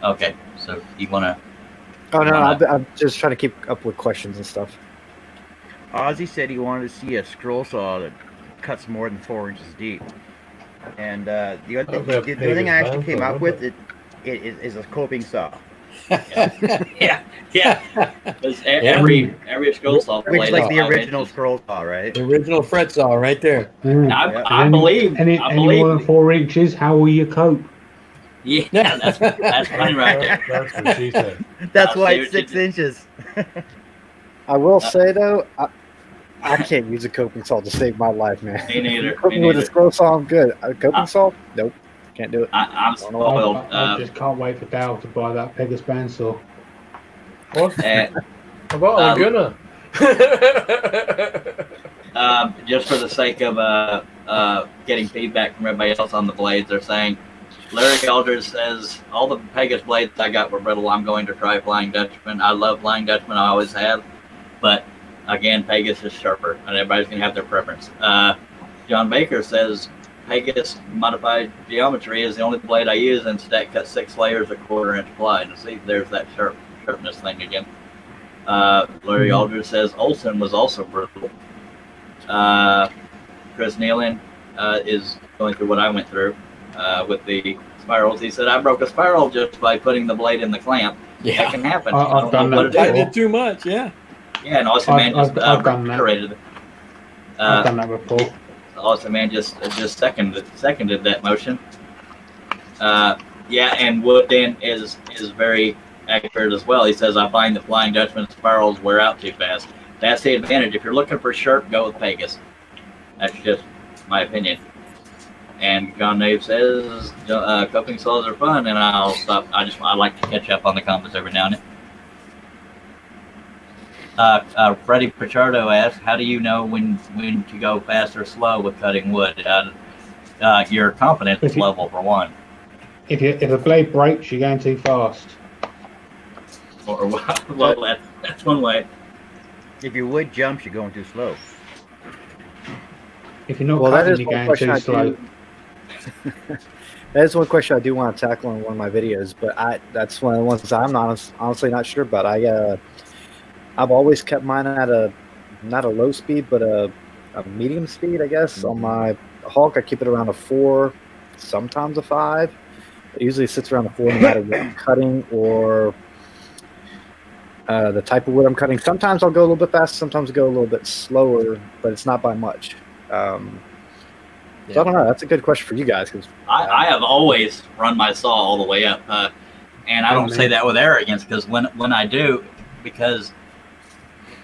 Okay, so you want to? Oh no, I'm just trying to keep up with questions and stuff. Ozzy said he wanted to see a scroll saw that cuts more than 4 inches deep. And the other thing I actually came up with is a coping saw. Yeah, yeah. Because every scroll saw Which blade like is the 5 original inches. scroll saw, right? The original fret saw right there. Yeah. Yeah. I believe. Any I more than believe. 4 inches, how will you cope? Yeah, that's funny right there. That's what she said. That's I'll why see it's what you 6 did. inches. I will say though, I can't use a coping saw to save my life, man. Me neither. Put Me me with a neither. scroll saw, I'm good. A coping saw? Nope. Can't do it. I'm Don't know why. spoiled. I just can't wait for Dale to buy that Pegasus bandsaw. What? And, About Laguna? just for the sake of getting feedback from everybody else on the blades, they're saying Larry Aldridge says all the Pegasus blades I got were brittle. I'm going to try Flying Dutchman. I love Flying Dutchman. I always have, but again, Pegasus is sharper, and everybody's gonna have their preference. John Baker says Pegasus modified geometry is the only blade I use, and stack cut 6 layers a 1/4 inch ply. And see, there's that sharpness thing again. Larry Aldridge says Olson was also brittle. Chris Nealon is going through what I went through with the spirals. He said I broke a spiral just by putting the blade in the clamp. That can happen. I've I don't done know what that it I is. did too much, yeah. Yeah, and Austin Man just I've done that. reiterated it. I've done that before. Austin Man just seconded that motion. Yeah, and Wood Dan is very accurate as well. He says I find that Flying Dutchman spirals wear out too fast. That's the advantage. If you're looking for sharp, go with Pegasus. That's just my opinion. And John Nave says coping saws are fun, and I'll stop. I like to catch up on the comments every now and then. Freddie Pichardo asks, "How do you know when to go fast or slow with cutting wood?" Your confidence level for one. If a blade breaks, you're going too fast. Or well, that's one way. If your wood jumps, you're going too slow. If you're not Well, that cutting, is you're one going question too I slow. do. That is one question I do want to tackle in one of my videos, but that's one of the ones I'm honestly not sure about. I've always kept mine at not a low speed, but a medium speed, I guess. Mm-hmm. On my Hawk, I keep it around a 4, sometimes a 5. It usually sits around a 4 no matter what I'm cutting or the type of wood I'm cutting. Sometimes I'll go a little bit faster, sometimes I'll go a little bit slower, but it's not by much. So I don't know. That's a good question for you guys. Cause, I have always run my saw all the way up, and I don't say that with arrogance because when I do, because,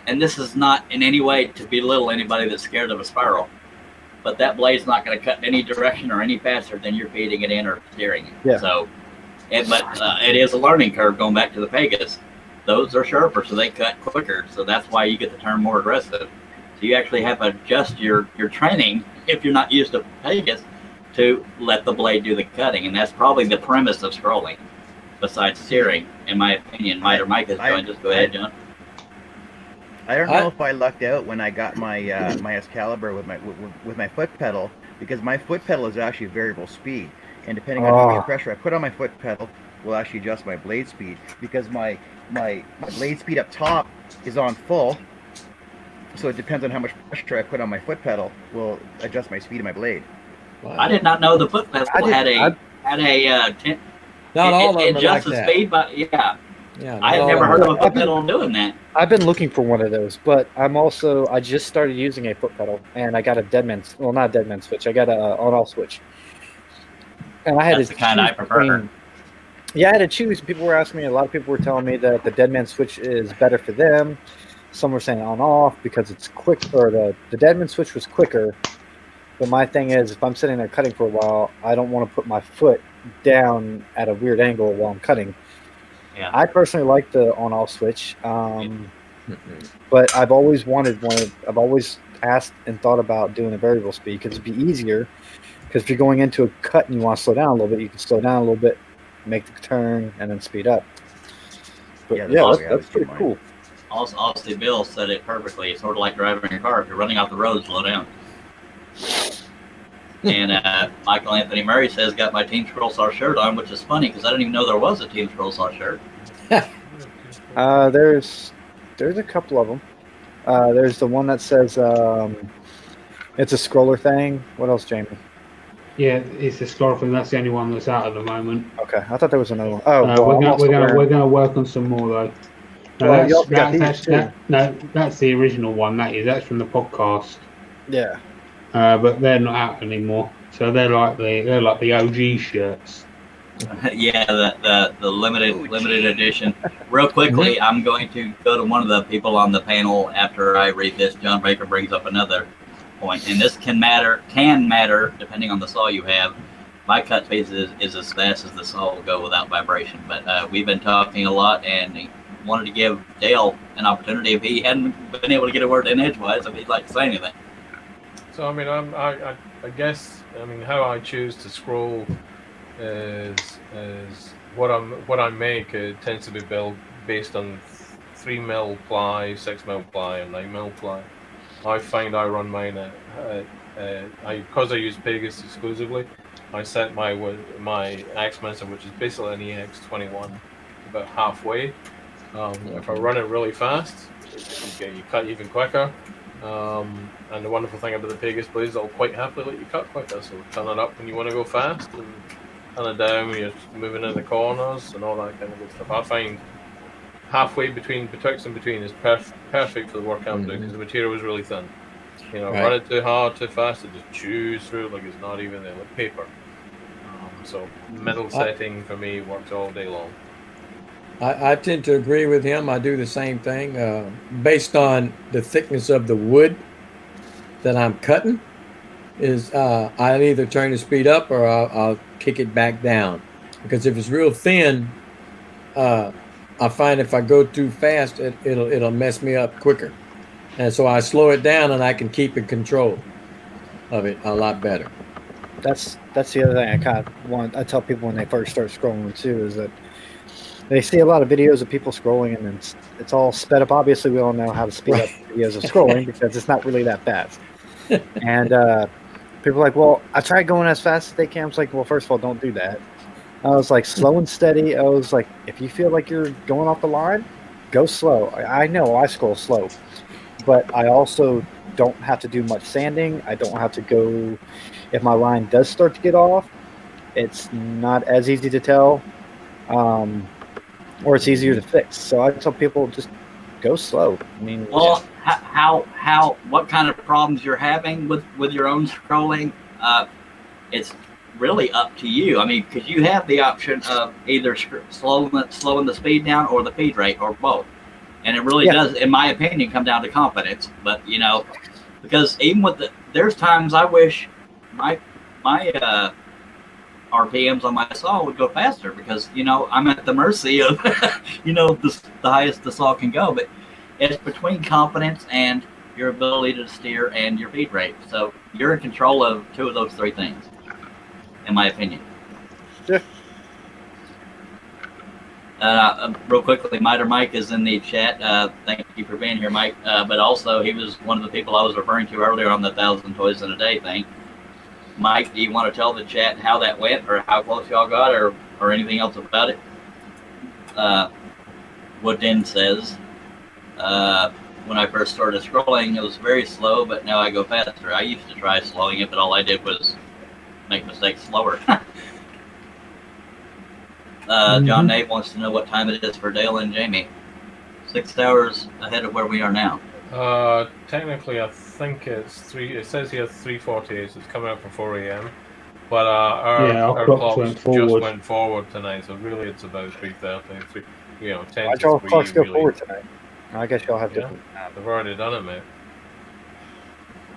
and this is not in any way to belittle anybody that's scared of a spiral, but that blade's not going to cut in any direction or any faster than you're feeding it in or steering it. Yeah. So, it is a learning curve going back to the Pegasus. Those are sharper, so they cut quicker. So that's why you get the term more aggressive. So you actually have to adjust your training if you're not used to Pegasus to let the blade do the cutting, and that's probably the premise of scrolling. Besides steering, in my opinion, Mike has joined. Just go ahead, John. I don't know if I lucked out when I got my my Excalibur with my foot pedal, because my foot pedal is actually variable speed, and depending on how much pressure I put on my foot pedal will actually adjust my blade speed, because my blade speed up top is on full, so it depends on how much pressure I put on my foot pedal will adjust my speed of my blade. Wow. I did not know the foot pedal had a Not all of them it are adjusts like the that. speed, but yeah, Yeah, I have never heard of a foot pedal doing that. I've been looking for one of those, but I just started using a foot pedal, and I got a not a dead man switch. I got a on-off switch, and I had That's to the kind I choose prefer. between- Yeah, I had to choose. People were asking me. A lot of people were telling me that the dead man switch is better for them. Some were saying on-off because it's quick, or the dead man switch was quicker. But my thing is, if I'm sitting there cutting for a while, I don't want to put my foot down at a weird angle while I'm cutting. Yeah. I personally like the on-off switch, but I've always wanted one. I've always asked and thought about doing a variable speed because it'd be easier. Because if you're going into a cut and you want to slow down a little bit, you can slow down a little bit, make the turn, and then speed up. But Yeah, yeah, that's the way I that's would do pretty mine. cool. Also, Bill said it perfectly. It's sort of like driving your car. If you're running off the road, slow down. And Michael Anthony Murray says, got my Team Scroll Saw shirt on, which is funny because I didn't even know there was a Team Scroll Saw shirt. There's a couple of them. There's the one that says it's a scroller thing. What else, Jamie? Yeah, it's the sclerophene. That's the only one that's out at the moment. Okay, I thought there was another one. Oh, well, we're I'm gonna also we're gonna wearing- we're gonna work on some more though. No, Well, you also got these too. that's the original one. That's from the podcast. Yeah. But they're not out anymore. So they're like the OG shirts. Yeah, the limited edition. Real quickly, I'm going to go to one of the people on the panel after I read this. John Baker brings up another point, and this can matter depending on the saw you have. My cut speed is as fast as the saw will go without vibration. But we've been talking a lot, and he wanted to give Dale an opportunity if he hadn't been able to get a word in edgewise, if he'd like to say anything. So I mean, I guess how I choose to scroll is what I make. It tends to be built based on 3mm ply, 6mm ply, and 9mm ply. I find I run mine because I use Pegasus exclusively. I set my Axminster, which is basically an EX21, about halfway. If I run it really fast, you cut even quicker. And the wonderful thing about the Pegasus blades, they'll quite happily let you cut quicker. So turn it up when you want to go fast, and turn it down when you're moving in the corners and all that kind of good stuff. I find halfway betwixt and between is perfect for the work I'm doing because the material is really thin. Run it too hard, too fast, it just chews through it like it's not even there, like paper. So middle setting for me works all day long. I tend to agree with him. I do the same thing. Based on the thickness of the wood that I'm cutting, I'll either turn the speed up or I'll kick it back down. Because if it's real thin, I find if I go too fast, it'll mess me up quicker. And so I slow it down and I can keep in control of it a lot better. That's the other thing I tell people when they first start scrolling too, is that they see a lot of videos of people scrolling and then it's all sped up. Obviously, we all know how to speed up videos of scrolling because it's not really that fast. And people are like, well, I tried going as fast as they can. I was like, well, first of all, don't do that. I was like, slow and steady. I was like, if you feel like you're going off the line, go slow. I know I scroll slow, but I also don't have to do much sanding. I don't have to go, if my line does start to get off, it's not as easy to tell. Or it's easier to fix. So I tell people just go slow. I mean, well, what kind of problems you're having with your own scrolling? It's really up to you. I mean, because you have the option of either slowing the speed down or the feed rate or both, and it really does, in my opinion, come down to confidence. But because even with there's times I wish my RPMs on my saw would go faster because I'm at the mercy of the highest the saw can go, but it's between confidence and your ability to steer and your feed rate. So you're in control of two of those three things, in my opinion. Yeah. Real quickly, Miter Mike is in the chat. Thank you for being here, Mike. But also, he was one of the people I was referring to earlier on the 1,000 Toys in a Day thing. Mike, do you want to tell the chat how that went or how close y'all got or anything else about it? Woodin says, when I first started scrolling, it was very slow, but now I go faster. I used to try slowing it, but all I did was make mistakes slower. John Nate wants to know what time it is for Dale and Jamie. 6 hours ahead of where we are now. Technically, I think it's 3. It says here 3:48, so it's coming up for 4 a.m. But our clocks just went forward tonight, so really it's about 3:30. 10 Why'd to y'all 3. clocks go really. forward tonight? I guess y'all have different. They've already done it, mate.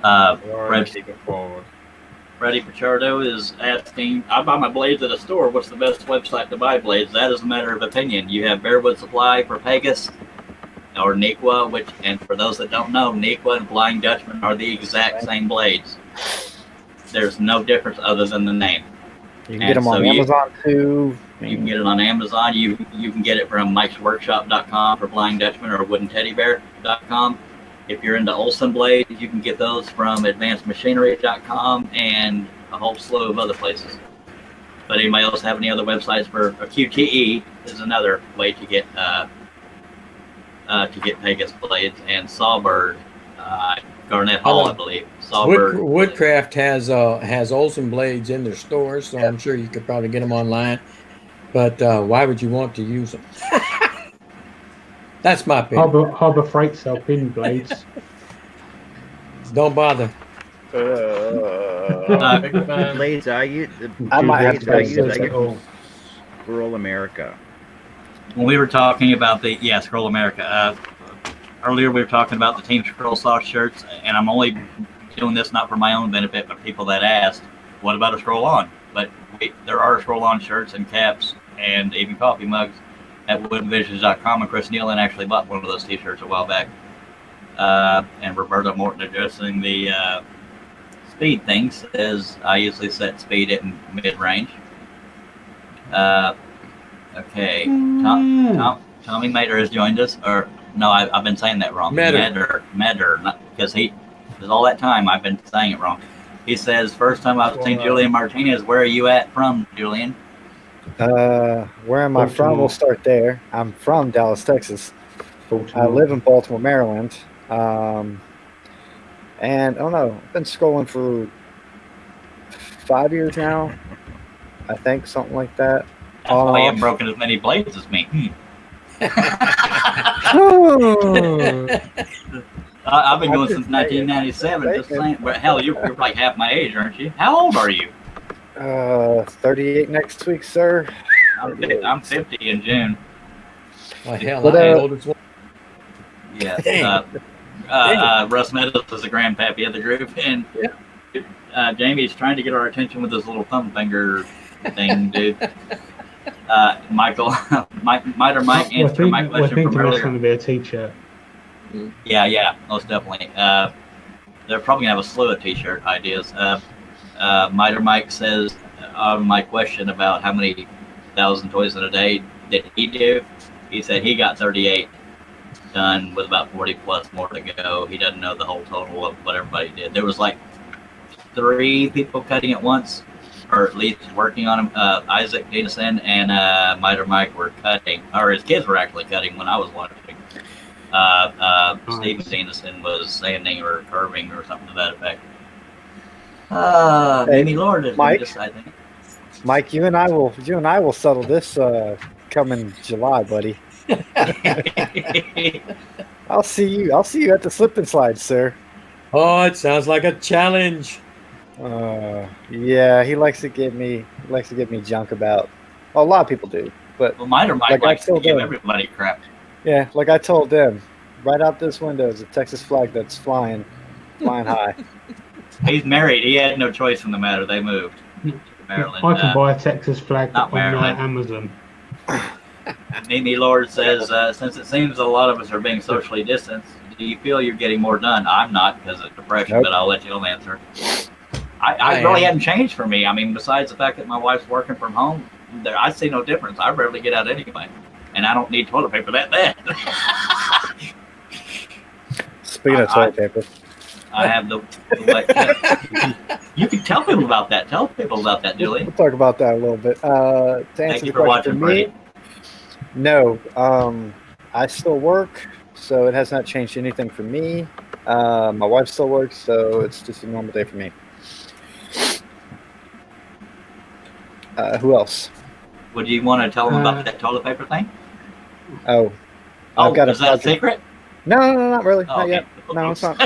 They've already taken forward. Freddie Pichardo is asking, I buy my blades at a store. What's the best website to buy blades? That is a matter of opinion. You have Bearwood Supply for Pegasus or Nequa, and for those that don't know, Nequa and Flying Dutchman are the exact same blades. There's no difference other than the name. You can get them on Amazon too. You can get it on Amazon. You can get it from mikesworkshop.com for Flying Dutchman or woodandteddybear.com. If you're into Olsen blades, you can get those from advancedmachinery.com and a whole slew of other places. But anybody else have any other websites for a QTE is another way to get Pegasus blades, and Sawbird. I Garnet Hall, I believe. Salzburg. Woodcraft has Olsen blades in their stores, so I'm sure you could probably get them online. But why would you want to use them? That's my opinion. Harbor Freight sell pin blades. Don't bother. Big fan. Blades I use. The I might have blades to I go use. I see get from Rural America. When we were talking about Scroll America, earlier we were talking about the Team Scroll Soft shirts, and I'm only doing this not for my own benefit, but people that asked, what about a Scroll On? But there are Scroll On shirts and caps and even coffee mugs at woodvisions.com, and Chris Nealon actually bought one of those t-shirts a while back. And Roberta Morton addressing the speed thing says, I usually set speed at mid-range. Okay, Tommy Mater has joined us, or no, I've been saying that wrong. Mater, because all that time I've been saying it wrong. He says, first time I've seen Julian Martinez. Where are you at from, Julian? Where am I from? We'll start there. I'm from Dallas, Texas. I live in Baltimore, Maryland. And I don't know, I've been scrolling for 5 years now. I think something like that. That's why you haven't broken as many blades as me. I've been going since 1997. Just saying. Well, hell, you're like half my age, aren't you? How old are you? 38 next week, sir. I'm 50 in June. Well, hell, I'm the oldest one. Yeah. Russ Meadows is the grandpappy of the group, and Jamie's trying to get our attention with his little thumb finger thing, dude. Mike answered my question from I think earlier. that's going to be a t-shirt. Yeah, most definitely. They're probably going to have a slew of t-shirt ideas. Miter Mike says, on my question about how many thousand toys in a day did he do, he said he got 38 done with about 40 plus more to go. He doesn't know the whole total of what everybody did. There was like 3 people cutting at once, or at least working on them. Isaac Denison and Miter Mike were cutting, or his kids were actually cutting when I was watching. Stephen Denison was sanding or curving or something to that effect. Amy Lord is Mike, I think. Mike, you and I will settle this coming July, buddy. I'll see you at the slip and slide, sir. Oh, it sounds like a challenge. Yeah, he likes to give me junk about. Well, a lot of people do, but Miter Mike likes to give everybody crap. Yeah, like I told them, right out this window is a Texas flag that's flying high. He's married. He had no choice in the matter. They moved to Maryland. I can buy a Texas flag not on Maryland. Amazon. Mimi Lord says, since it seems a lot of us are being socially distanced, do you feel you're getting more done? I'm not because of depression, Nope. but I'll let you answer. I really haven't changed for me. I mean, besides the fact that my wife's working from home, I see no difference. I rarely get out anyway. And I don't need toilet paper that bad. Speaking of toilet paper, I have the you can tell people about that. Tell people about that, Julie. we'll talk about that a little bit. To Thank answer you the for question watching, for me, Freddie. no. I still work, so it has not changed anything for me. My wife still works, so it's just a normal day for me. Who else? Would you want to tell them about that toilet paper thing? Oh, I've got is that a secret? No, not really. Oh, Not okay. yet. No, it's not.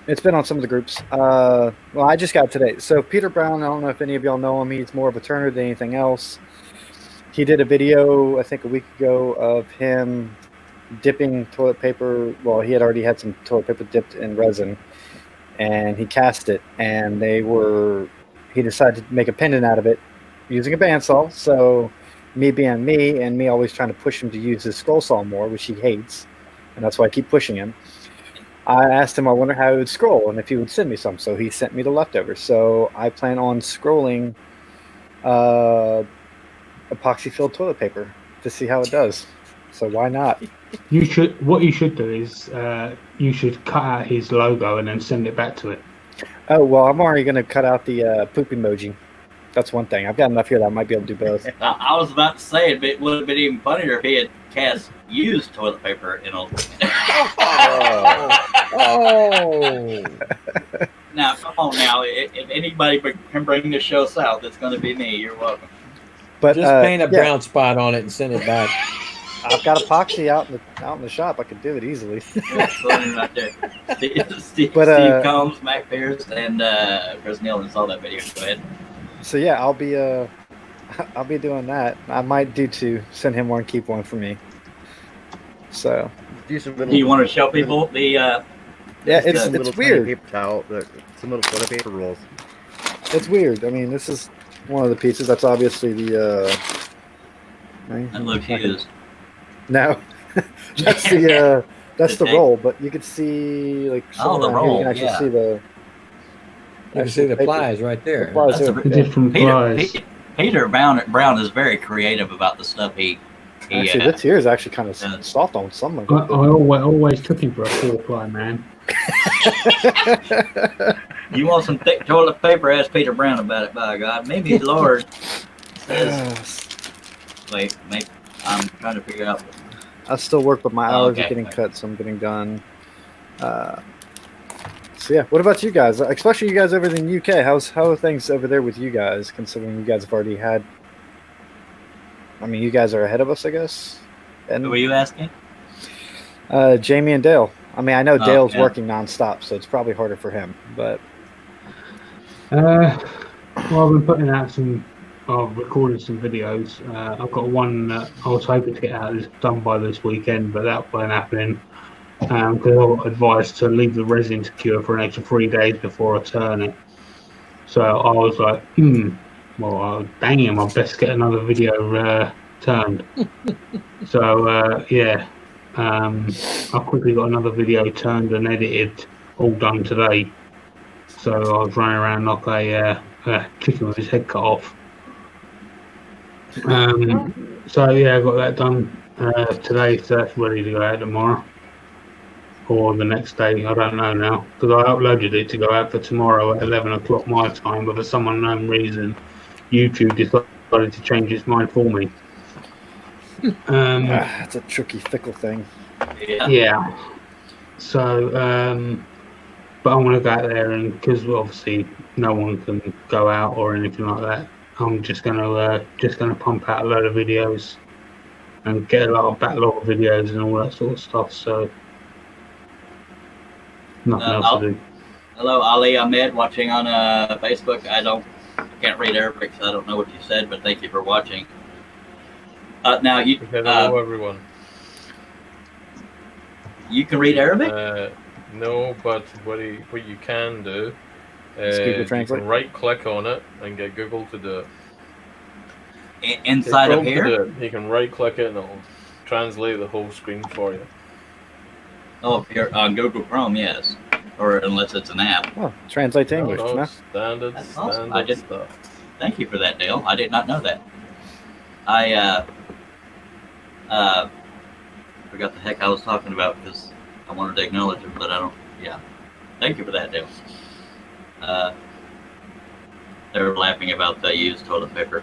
It's been on some of the groups. Well, I just got it today. So Peter Brown, I don't know if any of y'all know him. He's more of a turner than anything else. He did a video, I think a week ago, of him dipping toilet paper. Well, he had already had some toilet paper dipped in resin, and he cast it. And he decided to make a pendant out of it using a bandsaw. So me being me, and me always trying to push him to use his scroll saw more, which he hates, and that's why I keep pushing him. I asked him, I wonder how he would scroll and if he would send me some. So he sent me the leftovers. So I plan on scrolling epoxy-filled toilet paper to see how it does. So why not? What you should do is you should cut out his logo and then send it back to it. Oh, well, I'm already going to cut out the poop emoji. That's one thing. I've got enough here that I might be able to do both. I was about to say it would have been even funnier if he had cast used toilet paper in a. Oh, Now, come on now. If anybody can bring the show south, it's going to be me. You're welcome. But just paint a yeah, brown spot on it and send it back. I've got epoxy out in the shop. I could do it easily. That's funny right there. Steve But, Combs, Mac Pierce, and Chris Nealon saw that video. Go ahead. So yeah, I'll be doing that. I might do to send him one, keep one for me. So Do some Do you little, want to show people the? yeah, just some it's little tiny weird. paper towel, some little toilet paper rolls. It's weird. I mean, this is one of the pieces. That's obviously the. That looks used. No, that's the that's The the tape? roll. But you could see like Oh, the somewhere around here, you roll, can actually yeah. see the. You can see the paper. plies right there. The plies That's there. a- The different plies. Peter Brown is very creative about the stuff he Actually, this here is actually kind of Yeah. soft on some of I it. always took him for a 4-ply man. You want some thick toilet paper? Ask Peter Brown about it. By God, maybe Lord says. Wait, maybe I'm trying to figure out. I still work, but my hours Okay. are getting cut, so I'm getting done. So yeah, what about you guys? Especially you guys over in the UK. How are things over there with you guys? Considering you guys have already had. I mean, you guys are ahead of us, I guess. And Who were you asking? Jamie and Dale. I mean, I know Oh, Dale's yeah. working nonstop, so it's probably harder for him. But Well, I've been putting out recording some videos. I've got one that I was hoping to get done by this weekend, but that won't happen because I got advised to leave the resin to cure for an extra 3 days before I turn it. So I was like, well, damn, I best get another video turned. So yeah, I quickly got another video turned and edited, all done today. So I was running around like a chicken with his head cut off. So yeah, I got that done today, so that's ready to go out tomorrow. Or the next day, I don't know now, because I uploaded it to go out for tomorrow at 11 o'clock my time, but for some unknown reason, YouTube decided to change its mind for me. it's a tricky, fickle thing. Yeah. Yeah. So, but I'm gonna go out there, and because obviously no one can go out or anything like that, I'm just gonna pump out a load of videos and get a lot of backlog of videos and all that sort of stuff. So nothing else to do. Hello, Ali Ahmed, watching on Facebook. Can't read Arabic, so I don't know what you said, but thank you for watching. Now you Hello, everyone. you can read Arabic. No, but what you can do Just Google is you Translate. can right-click on it and get Google to do it. Inside Get of Chrome to here. do it. You can right-click it and it'll translate the whole screen for you. Oh, if you're on Google Chrome, yes, or unless it's an app. Oh, translate to English. No, No? standard, That's awesome. standard I did- stuff. Thank you for that, Dale. I did not know that. I forgot the heck I was talking about because I wanted to acknowledge him, but I don't. Yeah, thank you for that, Dale. They were laughing about the used toilet paper.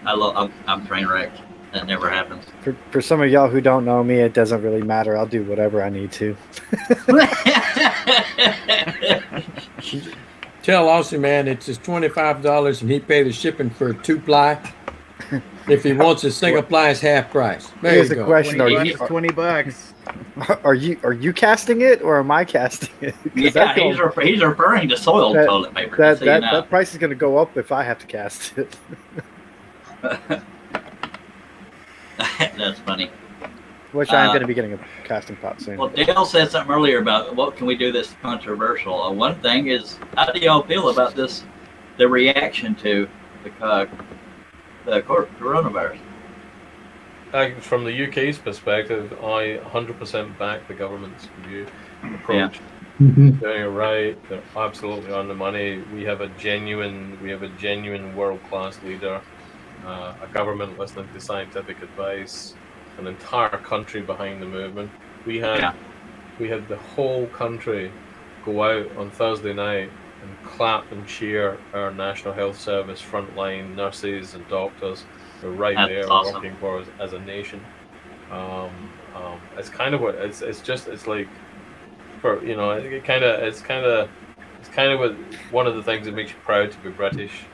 I'm train wrecked. That never happens. For some of y'all who don't know me, it doesn't really matter. I'll do whatever I need to. Tell Austin, man, it's just $25 and he paid the shipping for a 2-ply. If he wants a single ply, it's half price. There Here's you the go. question: $20. Are you casting it or am I casting it? 'Cause Yeah, that he's, don't- he's referring to soiled that- toilet paper. that, just so you that, know. that price is going to go up if I have to cast it. That's funny. Which I am going to be getting a casting pot soon. Well, Dale said something earlier about what can we do that's controversial. One thing is, how do y'all feel about this? The reaction to the coronavirus. From the UK's perspective, I 100% back the government's view approach. Mhm. Doing it right, they're absolutely on the money. We have a genuine world-class leader, a government listening to scientific advice, an entire country behind the movement. We had the whole country go out on Thursday night and clap and cheer our National Health Service frontline nurses and doctors. They're right That's there awesome. working for us as a nation. It's kind of what it's like for it's kind of one of the things that makes you proud to be British,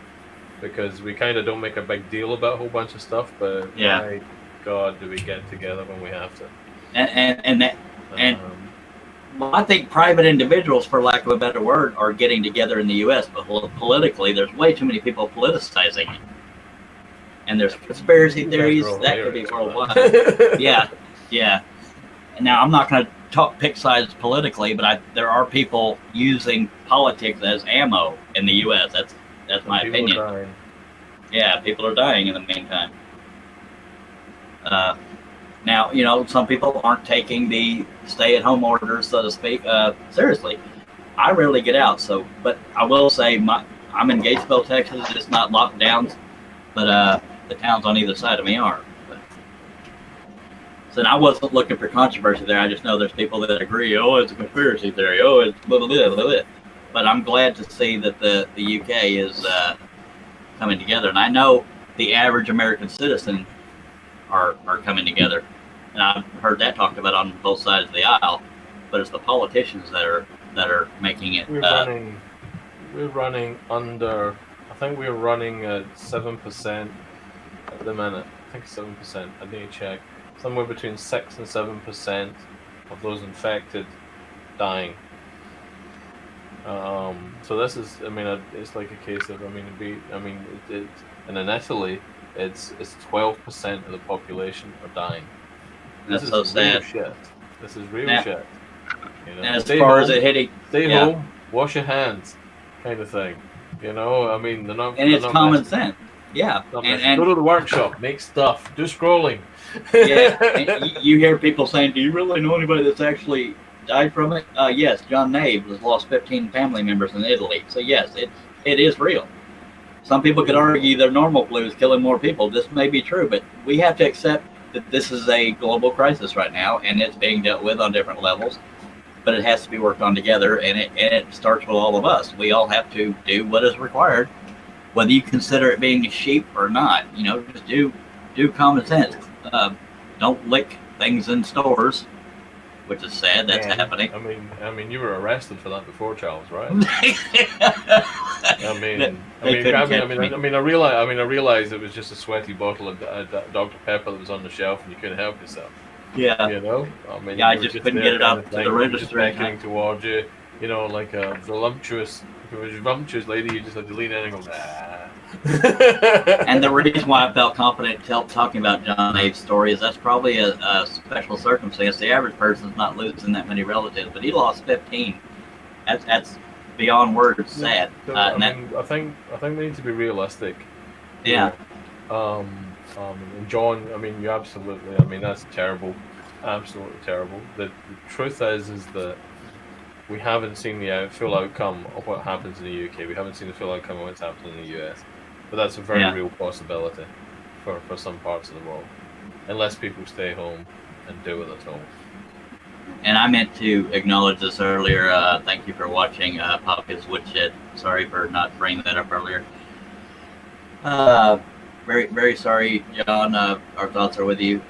because we kind of don't make a big deal about a whole bunch of stuff, but my God, do we get together when we have to? Well, I think private individuals, for lack of a better word, are getting together in the U.S., but politically, there's way too many people politicizing it. And there's conspiracy theories that could be worldwide. Yeah. Now, I'm not going to pick sides politically, but there are people using politics as ammo in the U.S. That's my opinion. Yeah, people are dying in the meantime. Now, some people aren't taking the stay-at-home orders, so to speak, seriously. I rarely get out, but I will say I'm in Gatesville, Texas. It's not locked down, but the towns on either side of me are. So I wasn't looking for controversy there. I just know there's people that agree, oh, it's a conspiracy theory, oh, it's blah, blah, blah, blah, blah. But I'm glad to see that the UK is coming together. And I know the average American citizen are coming together. And I've heard that talked about on both sides of the aisle, but it's the politicians that are making it. We're running under. I think we're running at 7% at the minute. I think 7%. I need to check. Somewhere between 6 and 7% of those infected dying. So this is. I mean, it's like a case of. And in Italy, it's 12% of the population are dying. That's so sad. Shit. This is real shit. And as far as it hitting, stay home, wash your hands, kind of thing. They're not. And it's common sense. Yeah. And go to the workshop, make stuff, do scrolling. Yeah. And you hear people saying, "Do you really know anybody that's actually died from it?" Yes, John Nave has lost 15 family members in Italy. So yes, it is real. Some people could argue their normal flu is killing more people. This may be true, but we have to accept that this is a global crisis right now, and it's being dealt with on different levels. But it has to be worked on together, and it starts with all of us. We all have to do what is required, whether you consider it being a sheep or not. Just do common sense. Don't lick things in stores, which is sad. That's happening. I mean, you were arrested for that before, Charles, right? I realized it was just a sweaty bottle of Dr. Pepper that was on the shelf, and you couldn't help yourself. Yeah. I just couldn't get it out to the register. Beckoning towards you, like a voluptuous lady. You just have to lean in and go, nah. And the reason why I felt confident talking about John Nave's story is that's probably a special circumstance. The average person's not losing that many relatives, but he lost 15. That's beyond words sad. I think we need to be realistic. Yeah. And John, you absolutely. That's terrible, absolutely terrible. The truth is that we haven't seen the full outcome of what happens in the UK. We haven't seen the full outcome of what's happening in the US. But that's a very real possibility for some parts of the world, unless people stay home and do it at home. And I meant to acknowledge this earlier. Thank you for watching Poppy's Woodshed. Sorry for not bringing that up earlier. Very, very sorry, John. Our thoughts are with you.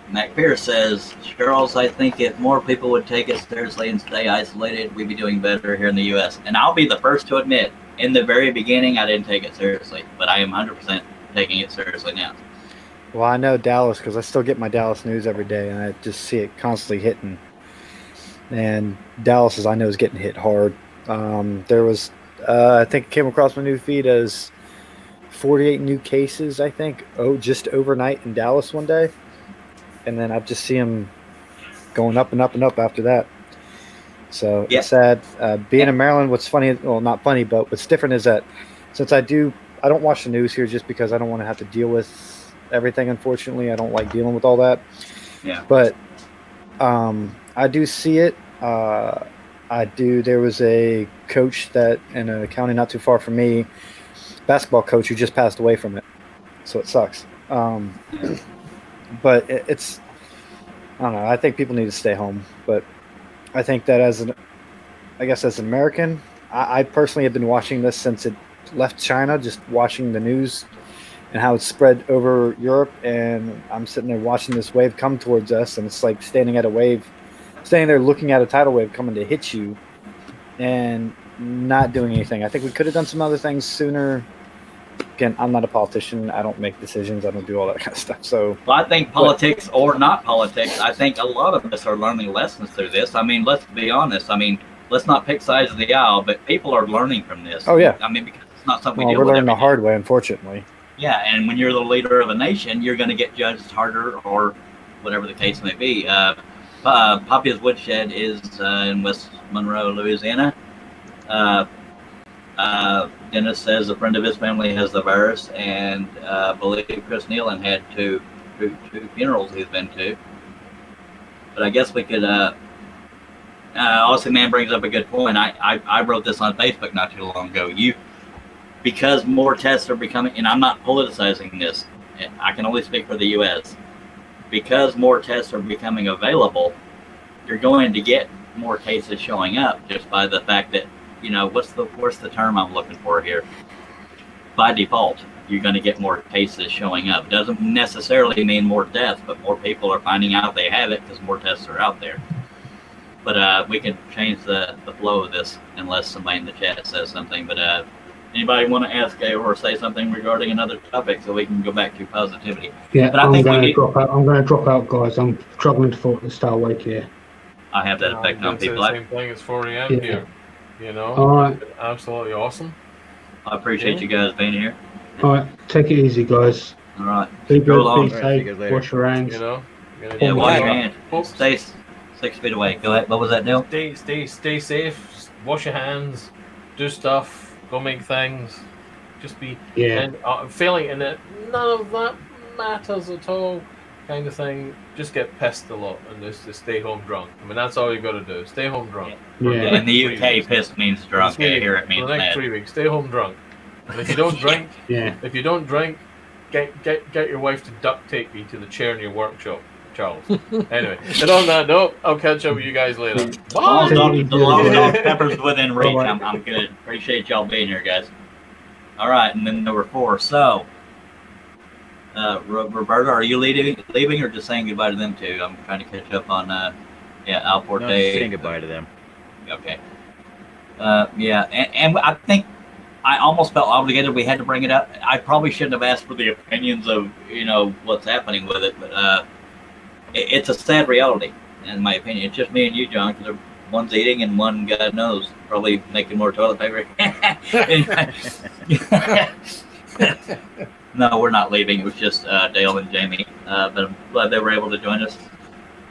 Mac Pierce says, Charles, I think if more people would take it seriously and stay isolated, we'd be doing better here in the U.S. And I'll be the first to admit, in the very beginning, I didn't take it seriously, but I am 100% taking it seriously now. Well, I know Dallas because I still get my Dallas news every day, and I just see it constantly hitting. And Dallas, as I know, is getting hit hard. There was, I think, it came across my new feed as 48 new cases, I think, just overnight in Dallas one day. And then I just see them going up and up and up after that. So it's sad. Being in Maryland, what's funny, well, not funny, but what's different is that since I don't watch the news here just because I don't want to have to deal with everything, unfortunately. I don't like dealing with all that. Yeah. But I do see it. There was a coach that in a county not too far from me, basketball coach who just passed away from it. So it sucks. But it's, I don't know. I think people need to stay home. But I think that as an American, I personally have been watching this since it left China, just watching the news and how it's spread over Europe. And I'm sitting there watching this wave come towards us, and it's like standing at a wave standing there looking at a tidal wave coming to hit you and not doing anything. I think we could have done some other things sooner. Again, I'm not a politician. I don't make decisions. I don't do all that kind of stuff. So, Well, I think politics or not politics, I think a lot of us are learning lessons through this. I mean, let's be honest. I mean, let's not pick sides of the aisle, but people are learning from this. Oh, yeah. I mean, because it's not something well, we deal we're with learning the every day. hard way, unfortunately. Yeah, and when you're the leader of a nation, you're going to get judged harder or whatever the case may be. Papia's Woodshed is in West Monroe, Louisiana. Dennis says a friend of his family has the virus, and I believe Chris Nealon had two funerals he's been to. But I guess we could. Aussie Man brings up a good point. I wrote this on Facebook not too long ago. Because more tests are becoming, and I'm not politicizing this. I can only speak for the U.S. Because more tests are becoming available, you're going to get more cases showing up just by the fact that, what's the term I'm looking for here? By default, you're going to get more cases showing up. Doesn't necessarily mean more deaths, but more people are finding out they have it because more tests are out there. But we can change the flow of this unless somebody in the chat says something. But anybody want to ask or say something regarding another topic so we can go back to positivity? Yeah, but I I'm think going to drop out. I'm going to drop out, guys. I'm struggling to stay awake here. I have that effect on people. The same thing. It's 4 a.m. here. All right. Absolutely awesome. I appreciate you guys being here. All right, take it easy, guys. All right. Be Go good, along. be All right, see you safe, guys later. wash your hands. Yeah, wash your hands. hands. Stay 6 feet away. Go ahead. What was that, Neil? Stay safe. Wash your hands. Do stuff. Go make things. Just be and failing in it. None of that matters at all. Kind of thing. Just get pissed a lot and just stay home drunk. I mean, that's all you got to do. Stay home drunk. Yeah. In the UK, pissed means drunk. Here it means for the next mad. 3 weeks, stay home drunk. And if you don't drink, get your wife to duct tape you to the chair in your workshop, Charles. Anyway, and on that note, I'll catch up with you guys later. Bye. The long dog peppers within reach. I'm good. Appreciate y'all being here, guys. All right, and then number 4. So, Roberta, are you leaving or just saying goodbye to them too? I'm trying to catch up on Alporte. No, just saying goodbye to them. Okay. And I think I almost felt obligated. We had to bring it up. I probably shouldn't have asked for the opinions of what's happening with it, but it's a sad reality, in my opinion. It's just me and you, John, because one's eating and one, God knows, probably making more toilet paper. No, we're not leaving. It was just Dale and Jamie, but I'm glad they were able to join us.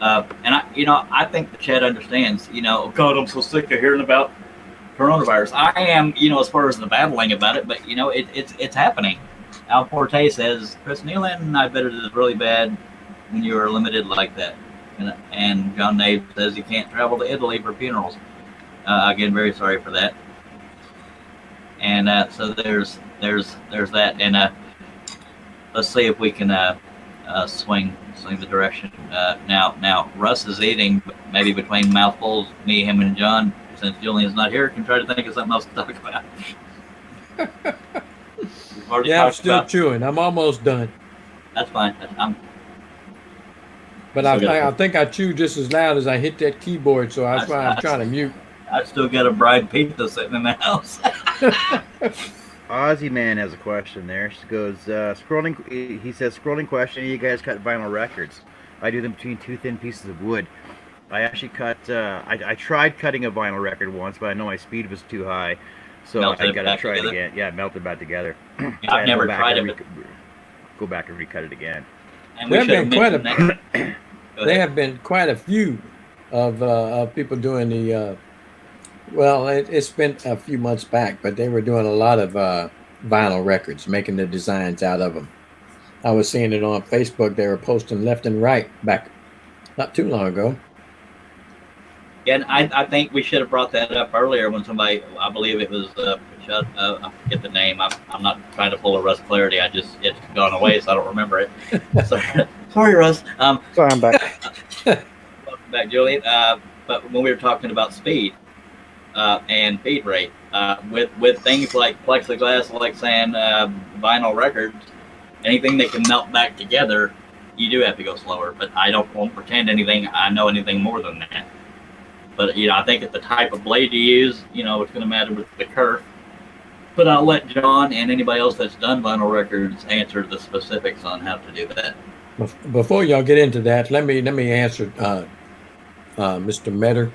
And I think the chat understands. God, I'm so sick of hearing about coronavirus. I am, as far as the babbling about it, but it's happening. Alporte says Chris Nealon, I bet it is really bad when you are limited like that. And John Nave says he can't travel to Italy for funerals. Again, very sorry for that. And so there's that. And let's see if we can swing the direction. Now Russ is eating, maybe between mouthfuls. Me, him, and John, since Julian's not here, can try to think of something else to talk about. I'm still chewing. I'm almost done. That's fine. But I think I chew just as loud as I hit that keyboard, so that's why I'm trying to mute. I still got a bride pizza sitting in the house. Aussie Man has a question there. She goes, scrolling. He says, scrolling question. You guys cut vinyl records. I do them between 2 thin pieces of wood. I actually cut. I tried cutting a vinyl record once, but I know my speed was too high, so I got to try it again. Yeah, melt it back together. I've never tried it. Go back and recut it again. And there have been quite a few of people doing the. Well, it's been a few months back, but they were doing a lot of vinyl records, making the designs out of them. I was seeing it on Facebook. They were posting left and right back not too long ago. Yeah, and I think we should have brought that up earlier when somebody, I believe it was, I forget the name. I'm not trying to pull a Russ clarity. It's gone away, so I don't remember it. Sorry, Russ. Sorry, I'm back. Welcome back, Julian. But when we were talking about speed and feed rate, with things like plexiglass, like saying vinyl records, anything that can melt back together, you do have to go slower. But I won't pretend I know anything more than that. But I think the type of blade you use, it's going to matter with the kerf. But I'll let John and anybody else that's done vinyl records answer the specifics on how to do that. Before y'all get into that, let me answer Mr. Metter.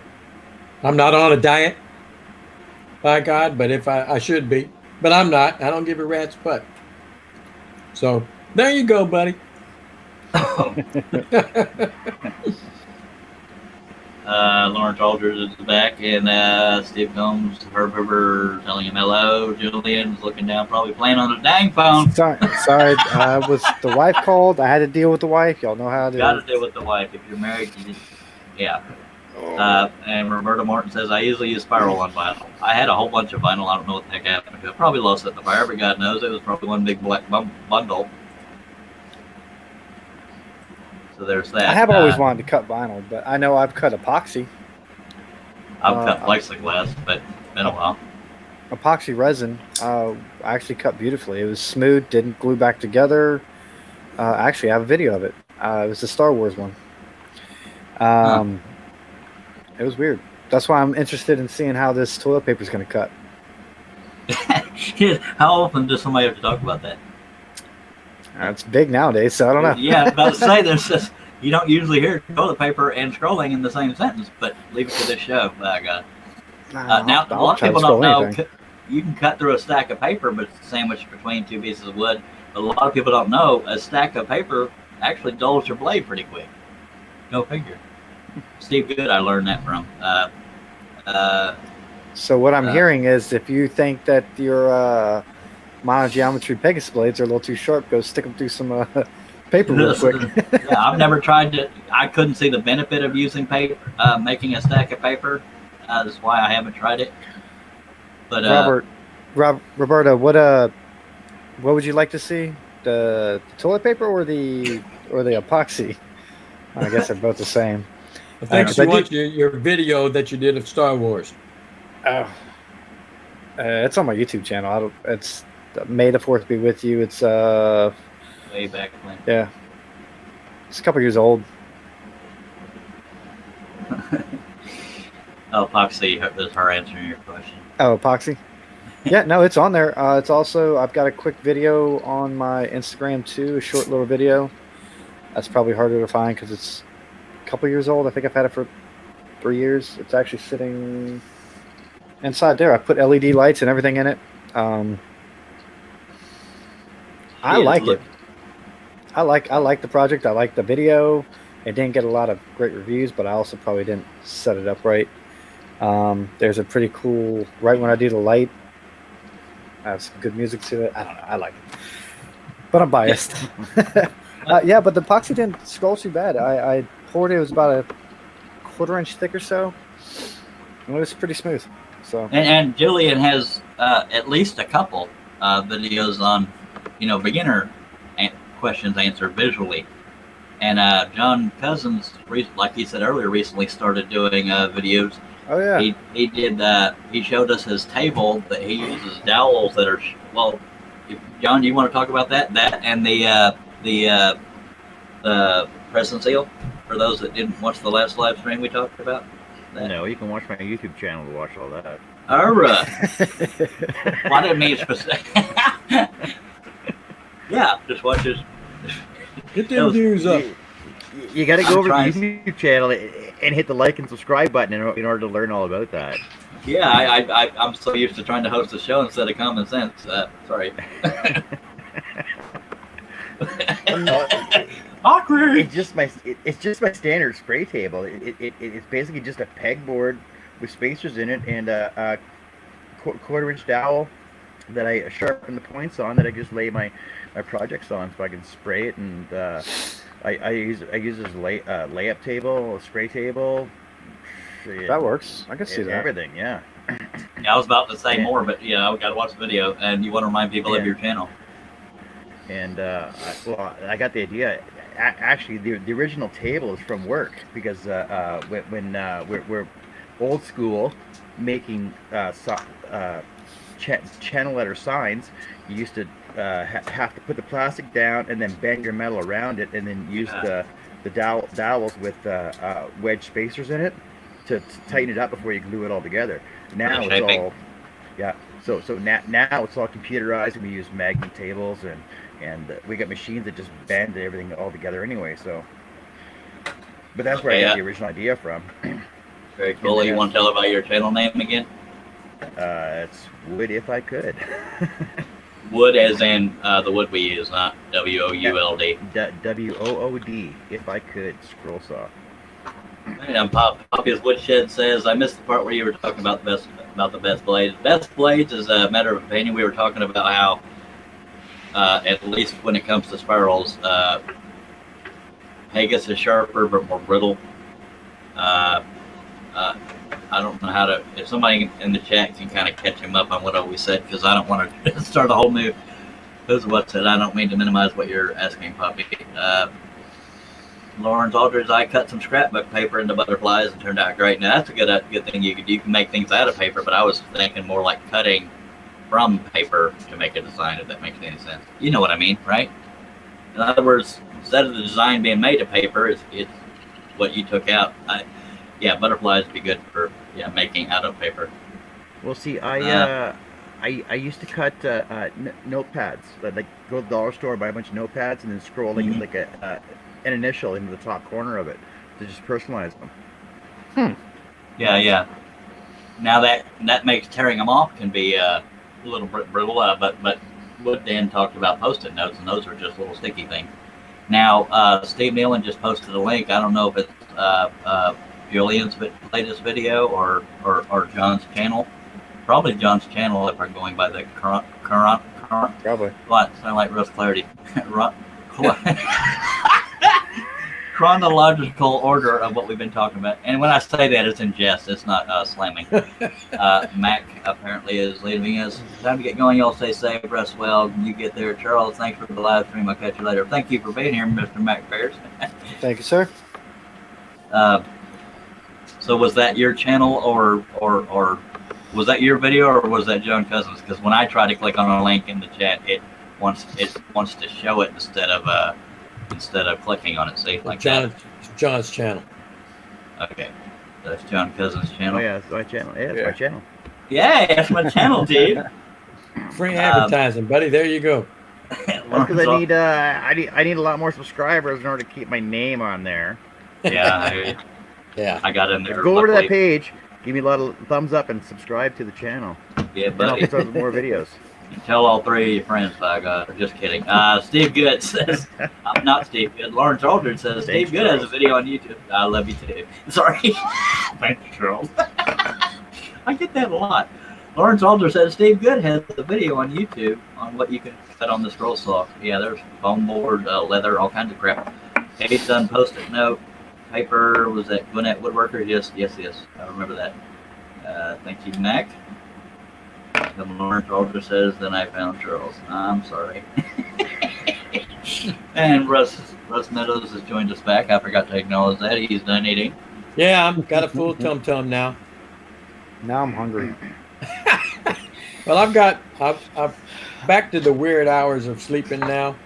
I'm not on a diet, by God, but if I should be, but I'm not. I don't give a rat's butt. So there you go, buddy. Lawrence Aldridge is back, and Steve Combs, Herb River telling him hello. Julian's looking down, probably playing on the dang phone. Sorry. Was the wife called? I had to deal with the wife. Y'all know how it is. Got to deal with the wife. If you're married, yeah. And Roberta Martin says, I usually use spiral on vinyl. I had a whole bunch of vinyl. I don't know what the heck happened to it. Probably lost it in the fire, but God knows it was probably one big black bundle. So there's that. I have always wanted to cut vinyl, but I know I've cut epoxy. I've cut plexiglass, but it's been a while. Epoxy resin, I actually cut beautifully. It was smooth, didn't glue back together. Actually, I have a video of it. It was the Star Wars one. It was weird. That's why I'm interested in seeing how this toilet paper is going to cut. How often does somebody have to talk about that? It's big nowadays, so I don't know. Yeah, I was about to say this. You don't usually hear toilet paper and scrolling in the same sentence, but leave it to this show. My God. Now, a lot of people don't know you can cut through a stack of paper, but it's sandwiched between two pieces of wood. But a lot of people don't know a stack of paper actually dulls your blade pretty quick. Go figure. Steve Good, I learned that from. So what I'm hearing is if you think that your monogeometry Pegasus blades are a little too sharp, go stick them through some paper real quick. Yeah, I've never tried to. I couldn't see the benefit of using paper, making a stack of paper. That's why I haven't tried it. But Roberta, what would you like to see? The toilet paper or the epoxy? I guess they're both the same. I think you want your video that you did of Star Wars. It's on my YouTube channel. It's May the 4th be with you. It's way back when. Yeah, it's a couple years old. Epoxy is her answering your question. Oh, epoxy. Yeah, no, it's on there. It's also I've got a quick video on my Instagram too, a short little video. That's probably harder to find because it's a couple years old. I think I've had it for 3 years. It's actually sitting inside there. I put LED lights and everything in it. I like it. I like the project. I like the video. It didn't get a lot of great reviews, but I also probably didn't set it up right. There's a pretty cool, right when I do the light, I have some good music to it. I don't know. I like it. But I'm biased. Yeah, but the epoxy didn't scroll too bad. I poured it. It was about a 1/4 inch thick or so. And it was pretty smooth. So. And Jillian has at least a couple videos on, beginner questions answered visually. And John Cosens, like he said earlier, recently started doing videos. Oh yeah. He did that. He showed us his table that he uses dowels that are John, you want to talk about that? That and the present seal for those that didn't watch the last live stream we talked about. That. No, you can watch my YouTube channel to watch all that. All right. Well, I didn't mean specific. Yeah, just watch his. Get them views up. You got to go over to the YouTube channel and hit the like and subscribe button in order to learn all about that. Yeah, I'm so used to trying to host a show instead of common sense. Sorry. Awkward. It's just my standard spray table. It's basically just a pegboard with spacers in it and a 1/4 inch dowel that I sharpen the points on that I just lay my projects on so I can spray it, and I use this layup table, a spray table. That works. I can see that. Everything, yeah. Yeah, I was about to say more, but we got to watch the video, and you want to remind people of your channel. And I got the idea. Actually, the original table is from work because when we're old school making channel letter signs, you used to have to put the plastic down and then bend your metal around it, and then use the dowels with wedge spacers in it to tighten it up before you glue it all together. Now it's Shaping. all, yeah. So now it's all computerized, and we use magnet tables, and we got machines that just bend everything all together anyway. So, but that's where I got the original idea from. Very cool. You want to tell about your channel name again? It's Wood If I Could. Wood as in the wood we use, not WOULD. WOOD, If I Could, scroll saw. And Poppy's Woodshed says, I missed the part where you were talking about the best blades. Best blades is a matter of opinion. We were talking about how, at least when it comes to spirals, Pegasus is sharper but more brittle. I don't know how to. If somebody in the chat can kind of catch him up on what we said, because I don't want to start a whole new. Who's what said? I don't mean to minimize what you're asking, Poppy. Lawrence Aldridge, I cut some scrapbook paper into butterflies and turned out great. Now that's a good thing you could do. You can make things out of paper, but I was thinking more like cutting from paper to make a design, if that makes any sense. You know what I mean, right? In other words, instead of the design being made of paper, it's what you took out. Butterflies would be good for making out of paper. Well, see, I used to cut notepads. Like go to the dollar store, buy a bunch of notepads, and then scroll like an initial into the top corner of it to just personalize them. Yeah. Now that makes tearing them off can be a little brittle, but what Dan talked about Post-it notes, and those are just little sticky things. Now, Steve Nealon just posted a link. I don't know if it's Julian's latest video or John's channel. Probably John's channel if I'm going by the current. Probably. What? Sound like Russ Clarity. Chronological order of what we've been talking about. And when I say that, it's in jest. It's not slamming. Mac apparently is leaving us. Time to get going. Y'all stay safe. Rest well. You get there. Charles, thanks for the live stream. I'll catch you later. Thank you for being here, Mr. Mac Bears. Thank you, sir. So was that your channel or was that your video or was that John Cosens? Because when I try to click on a link in the chat, it wants to show it instead of clicking on it. See, like that. John's channel. Okay, that's John Cosens' channel. Oh yeah, it's my channel. Yeah, it's my channel. Yeah, that's my channel, dude. Free advertising, buddy. There you go. That's because I need a lot more subscribers in order to keep my name on there. Yeah, I got in there. Go over to that page, give me a lot of thumbs up, and subscribe to the channel. Yeah, buddy. I'll put more videos. Tell all three of your friends, by God. Just kidding. Steve Good says, not Steve Good. Lawrence Aldridge says, Steve Good has a video on YouTube. I love you too. Sorry. Thank you, Charles. I get that a lot. Lawrence Aldridge says, Steve Good has a video on YouTube on what you can cut on the scroll saw. Yeah, there's foam board, leather, all kinds of crap. Case done, Post-it note, paper. Was that Gwinnett Woodworker? Yes. I remember that. Thank you, Mac. And Lawrence Aldridge says, then I found Charles. I'm sorry. And Russ Meadows has joined us back. I forgot to acknowledge that. He's done eating. Yeah, I've got a full tum-tum now. Now I'm hungry. Well, I've back to the weird hours of sleeping now.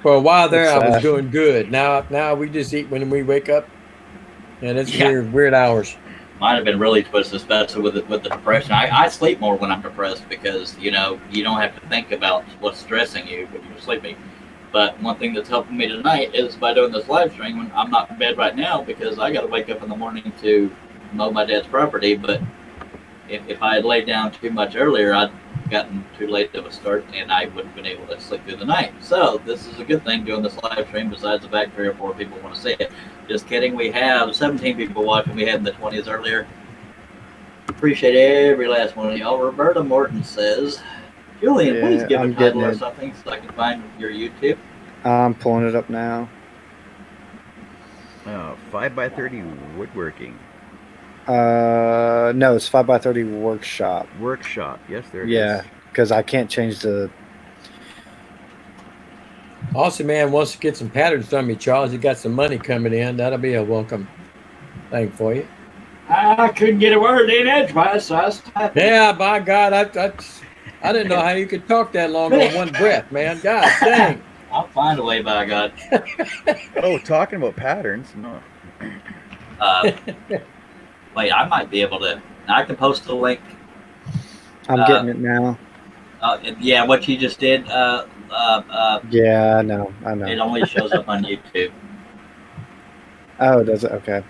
For a while there, I was doing good. Now we just eat when we wake up, and it's weird hours. Might have been really twisted, especially with the depression. I sleep more when I'm depressed because you don't have to think about what's stressing you when you're sleeping. But one thing that's helping me tonight is by doing this live stream when I'm not in bed right now because I got to wake up in the morning to mow my dad's property. But if I had laid down too much earlier, I'd gotten too late of a start and I wouldn't have been able to sleep through the night. So this is a good thing doing this live stream besides the fact 3 or 4 people want to see it. Just kidding. We have 17 people watching. We had in the 20s earlier. Appreciate every last one of y'all. Roberta Morton says, Julian, please give a title or something so I can find your YouTube. I'm pulling it up now. 5x30 woodworking. No, it's 5x30 workshop. Workshop. Yes, there it is. Yeah, because I can't change the. Austin man wants to get some patterns from me, Charles. You got some money coming in. That'll be a welcome thing for you. I couldn't get a word in edgewise, so I was typing. Yeah, by God, I didn't know how you could talk that long on one breath, man. God dang. I'll find a way, by God. Oh, talking about patterns. No. Wait, I might be able to. I can post the link. I'm getting it now. Yeah, what you just did. Yeah, I know. It only shows up on YouTube. Oh, does it? Okay.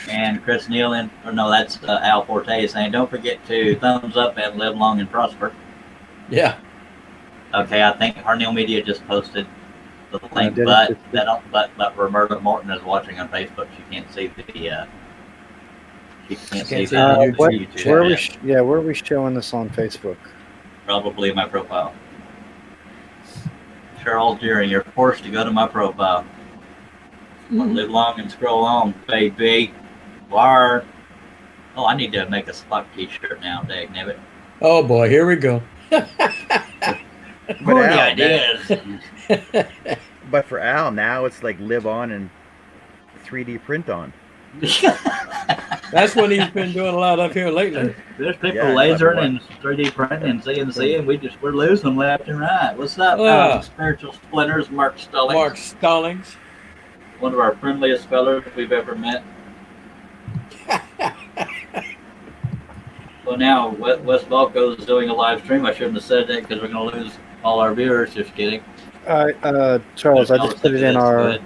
And Chris Nealon, or no, that's Al Forte saying, don't forget to thumbs up and live long and prosper. Yeah. Okay, I think Harnell Media just posted the link, did but it. but Roberta Morton is watching on Facebook. She can't see the she can't see see the the YouTube. Where are chat. we? Where are we showing this on Facebook? Probably my profile. Charles Deering, you're forced to go to my profile. Live long and scroll on, baby. War. Oh, I need to make a Spock t-shirt now, dang nabbit. Oh boy, here we go. More Al, ideas. But for Al, now it's like live on and 3D print on. That's what he's been doing a lot of here lately. There's people Yeah, lasering and 3D printing and CNC, and we're losing them left and right. What's up, Spiritual Splinters? Mark Stallings. Mark Stallings. One of our friendliest spellers we've ever met. Well, now West Balco is doing a live stream. I shouldn't have said that because we're going to lose all our viewers. Just kidding. Charles, I just put it in our. Good.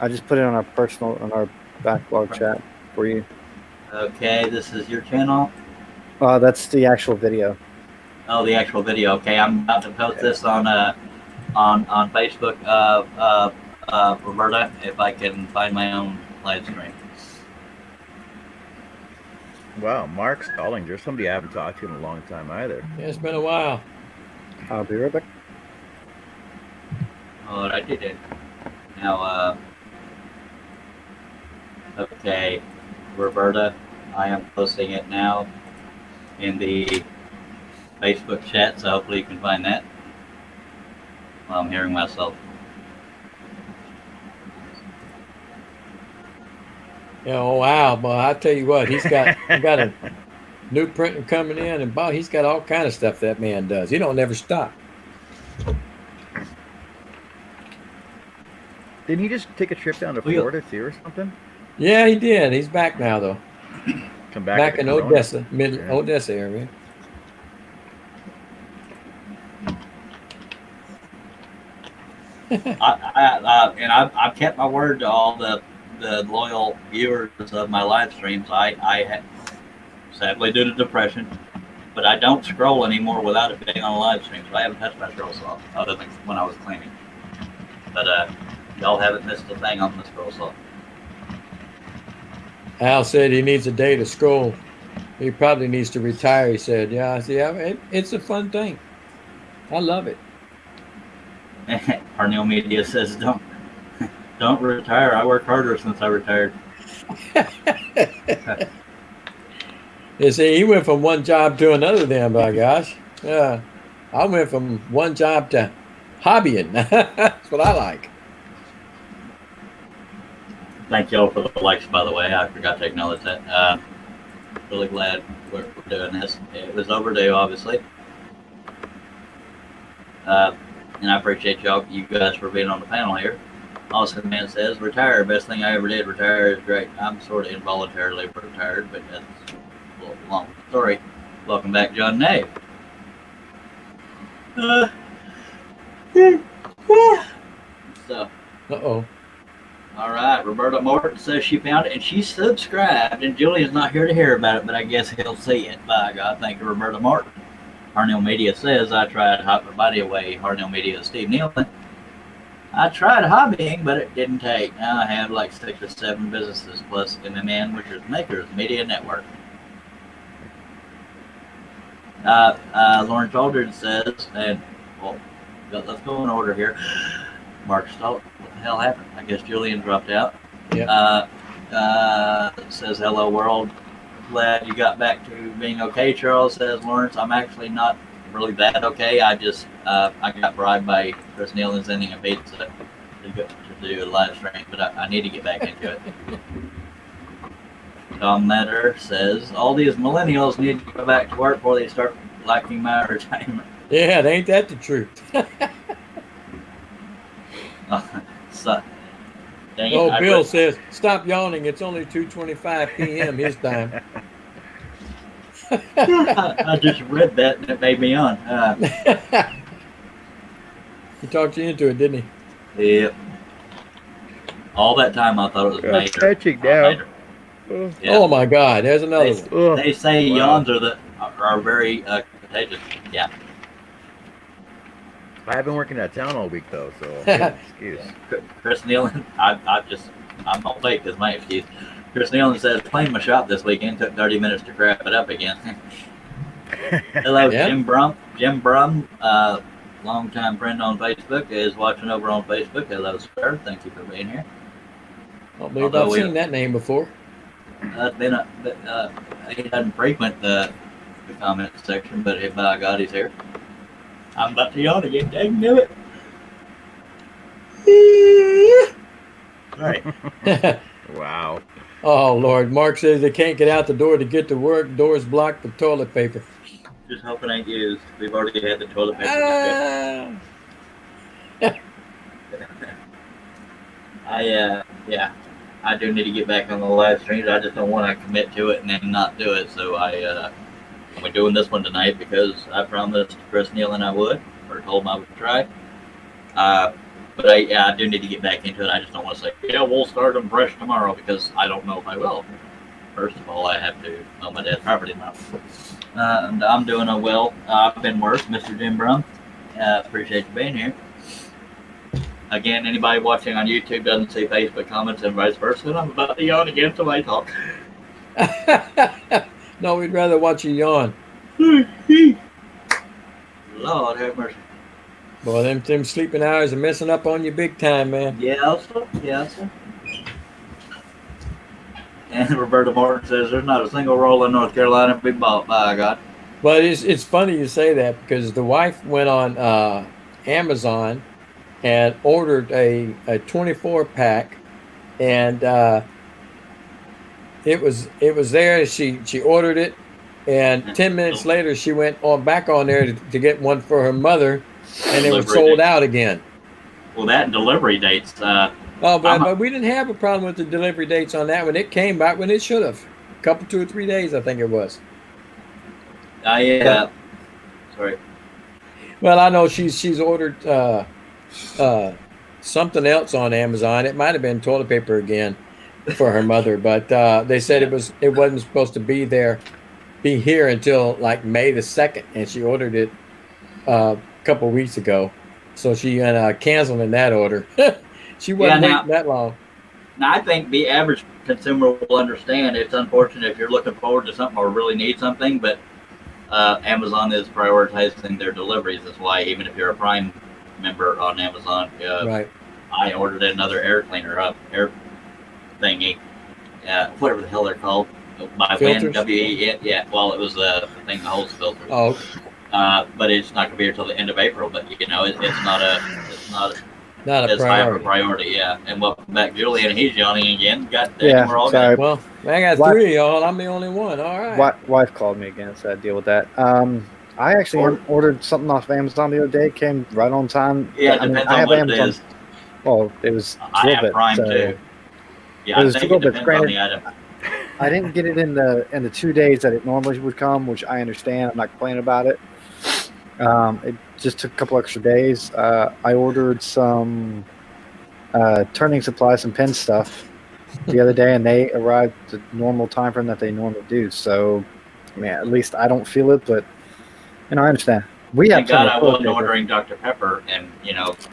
I just put it on our personal, on our backlog chat for you. Okay, this is your channel. That's the actual video. Oh, the actual video. Okay, I'm about to post this on Facebook. Roberta, if I can find my own live stream. Wow, Mark Stallings. There's somebody I haven't talked to in a long time either. Yeah, it's been a while. I'll be right back. Oh, I did it. Now, okay, Roberta, I am posting it now in the Facebook chat, so hopefully you can find that while I'm hearing myself. Yeah, oh wow, boy, I tell you what, he got a new printer coming in, and boy, he's got all kind of stuff that man does. He don't never stop. Didn't he just take a trip down to Florida too, or something? Yeah, he did. He's back now, though. Come Back in Corona. Odessa, Yeah. Odessa area. I've kept my word to all the loyal viewers of my live streams. I sadly due to depression, but I don't scroll anymore without it being on a live stream. So I haven't touched my scroll saw other than when I was cleaning. But y'all haven't missed a thing on the scroll saw. Al said he needs a day to scroll. He probably needs to retire. He said, "Yeah, I see. It's a fun thing. I love it." Harnell Media says don't retire. I worked harder since I retired. You see, he went from one job to another. Then, by gosh, yeah, I went from one job to hobbying. That's what I like. Thank y'all for the likes, by the way. I forgot to acknowledge that. Really glad we're doing this. It was overdue, obviously. And I appreciate you guys for being on the panel here. Awesome Man says, retire. Best thing I ever did. Retire is great. I'm sort of involuntarily retired, but that's a little long story. Welcome back, John Nave. So. Uh-oh. All right, Roberta Morton says she found it and she subscribed, and Julian's not here to hear about it, but I guess he'll see it. By God, thank you, Roberta Morton. Harnell Media says, I tried to hop my body away. Harnell Media, Steve Nealon. I tried hobbying, but it didn't take. Now I have like 6 or 7 businesses plus MMN, which is Makers Media Network. Lawrence Aldridge says, and well, let's go in order here. Mark Stolt, what the hell happened? I guess Julian dropped out. Yeah. Says, hello world. Glad you got back to being okay. Charles says, Lawrence, I'm actually not really that okay. I just I got bribed by Chris Nealon sending a pizza to do a live stream, but I need to get back into it. Tom Metter says, all these millennials need to go back to work before they start liking my retirement. Yeah, ain't that the truth? Dang it, Oh, I Bill read- says, "Stop yawning. It's only 2:25 p.m. his time." I just read that and it made me on. He talked you into it, didn't he? Yep. All that time I thought it was I'm Mater. touching now. Mater. Yeah. Oh my God! There's another They, one. they say Wow. yawns are very contagious. Yeah. I have been working out of town all week though, so good excuse. Chris Nealon, I'm not fake. That's my excuse. Chris Nealon says cleaned my shop this weekend. Took 30 minutes to crap it up again. Hello, Yeah. Jim Brum. Jim Brum, longtime friend on Facebook, is watching over on Facebook. Hello, sir. Thank you for being here. I don't believe Although I've we- seen that name before. It's been he doesn't frequent the comment section, but by God, he's here. I'm about to yawn again. Dang it. Right. Wow. Oh Lord, Mark says they can't get out the door to get to work. Doors blocked with toilet paper. Just hoping ain't used. We've already had the toilet paper. I do need to get back on the live streams. I just don't want to commit to it and then not do it. So we're doing this one tonight because I promised Chris Nealon I would, or told him I would try. But I do need to get back into it. I just don't want to say, yeah, we'll start them fresh tomorrow because I don't know if I will. First of all, I have to know my dad's property now. And I'm doing well. I've been worse, Mr. Jim Brum. Appreciate you being here. Again, anybody watching on YouTube doesn't see Facebook comments and vice versa. And I'm about to yawn again, so I talk. No, we'd rather watch you yawn. Lord have mercy. Boy, them sleeping hours are messing up on you big time, man. Yeah, sir. And Roberta Martin says there's not a single roll in North Carolina to be bought, by God. But it's funny you say that because the wife went on Amazon and ordered a 24-pack, and it was there. She ordered it, and 10 minutes later she went back on there to get one for her mother, and it was Delivery sold date. out again. Well, that and delivery dates. But we didn't have a problem with the delivery dates on that one. It came back when it should have. A couple, 2 or 3 days, I think it was. Sorry. Well, I know she's ordered something else on Amazon. It might have been toilet paper again for her mother, but they said it wasn't supposed to be here until like May the 2nd, and she ordered it a couple weeks ago. So she canceling that order. She wasn't waiting that long. Now, I think the average consumer will understand it's unfortunate if you're looking forward to something or really need something, but Amazon is prioritizing their deliveries. That's why even if you're a Prime member on Amazon, Right. I ordered another air cleaner air thingy, whatever the hell they're called. By Filters? Win, W-E-N, yeah. Well, it was the thing that holds the filters. Oh, But it's not going to be here till the end of April. But it's not a not a as high of a priority. priority, yeah. And welcome back, Julian. He's yawning again. Yeah, We're all sorry. good. Well, I got Wife- 3 of y'all. I'm the only one. All right. Wife called me again, so I had to deal with that. I actually ordered something off of Amazon the other day. It came right on time. Yeah, it depends on what it is. Well, it was I have Dribbit, Prime so too. Yeah, It I was think Dribbit, it depends on granted- the item. I didn't get it in the 2 days that it normally would come, which I understand. I'm not complaining about it. It just took a couple extra days. I ordered some turning supplies, some pen stuff the other day, and they arrived the normal time frame that they normally do. So, I mean, at least I don't feel it, but I understand. We have Thank God plenty I of toilet wasn't paper. ordering Dr. Pepper and,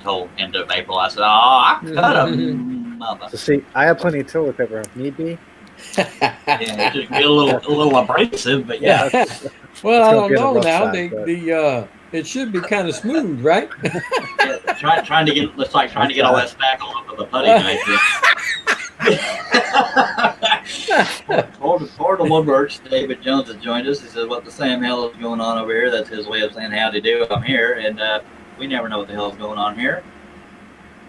till end of April. I said, I cut him. So see, I have plenty of toilet paper if need be. Yeah, it just be a little abrasive, but yeah. Well, I gonna don't be the know rough now. side, but- It should be kind of smooth, right? Trying to get all that spackle off of the putty knife. Portable works. David Jones has joined us. He says, "What the Sam hell is going on over here?" That's his way of saying howdy do. I'm here, and we never know what the hell is going on here.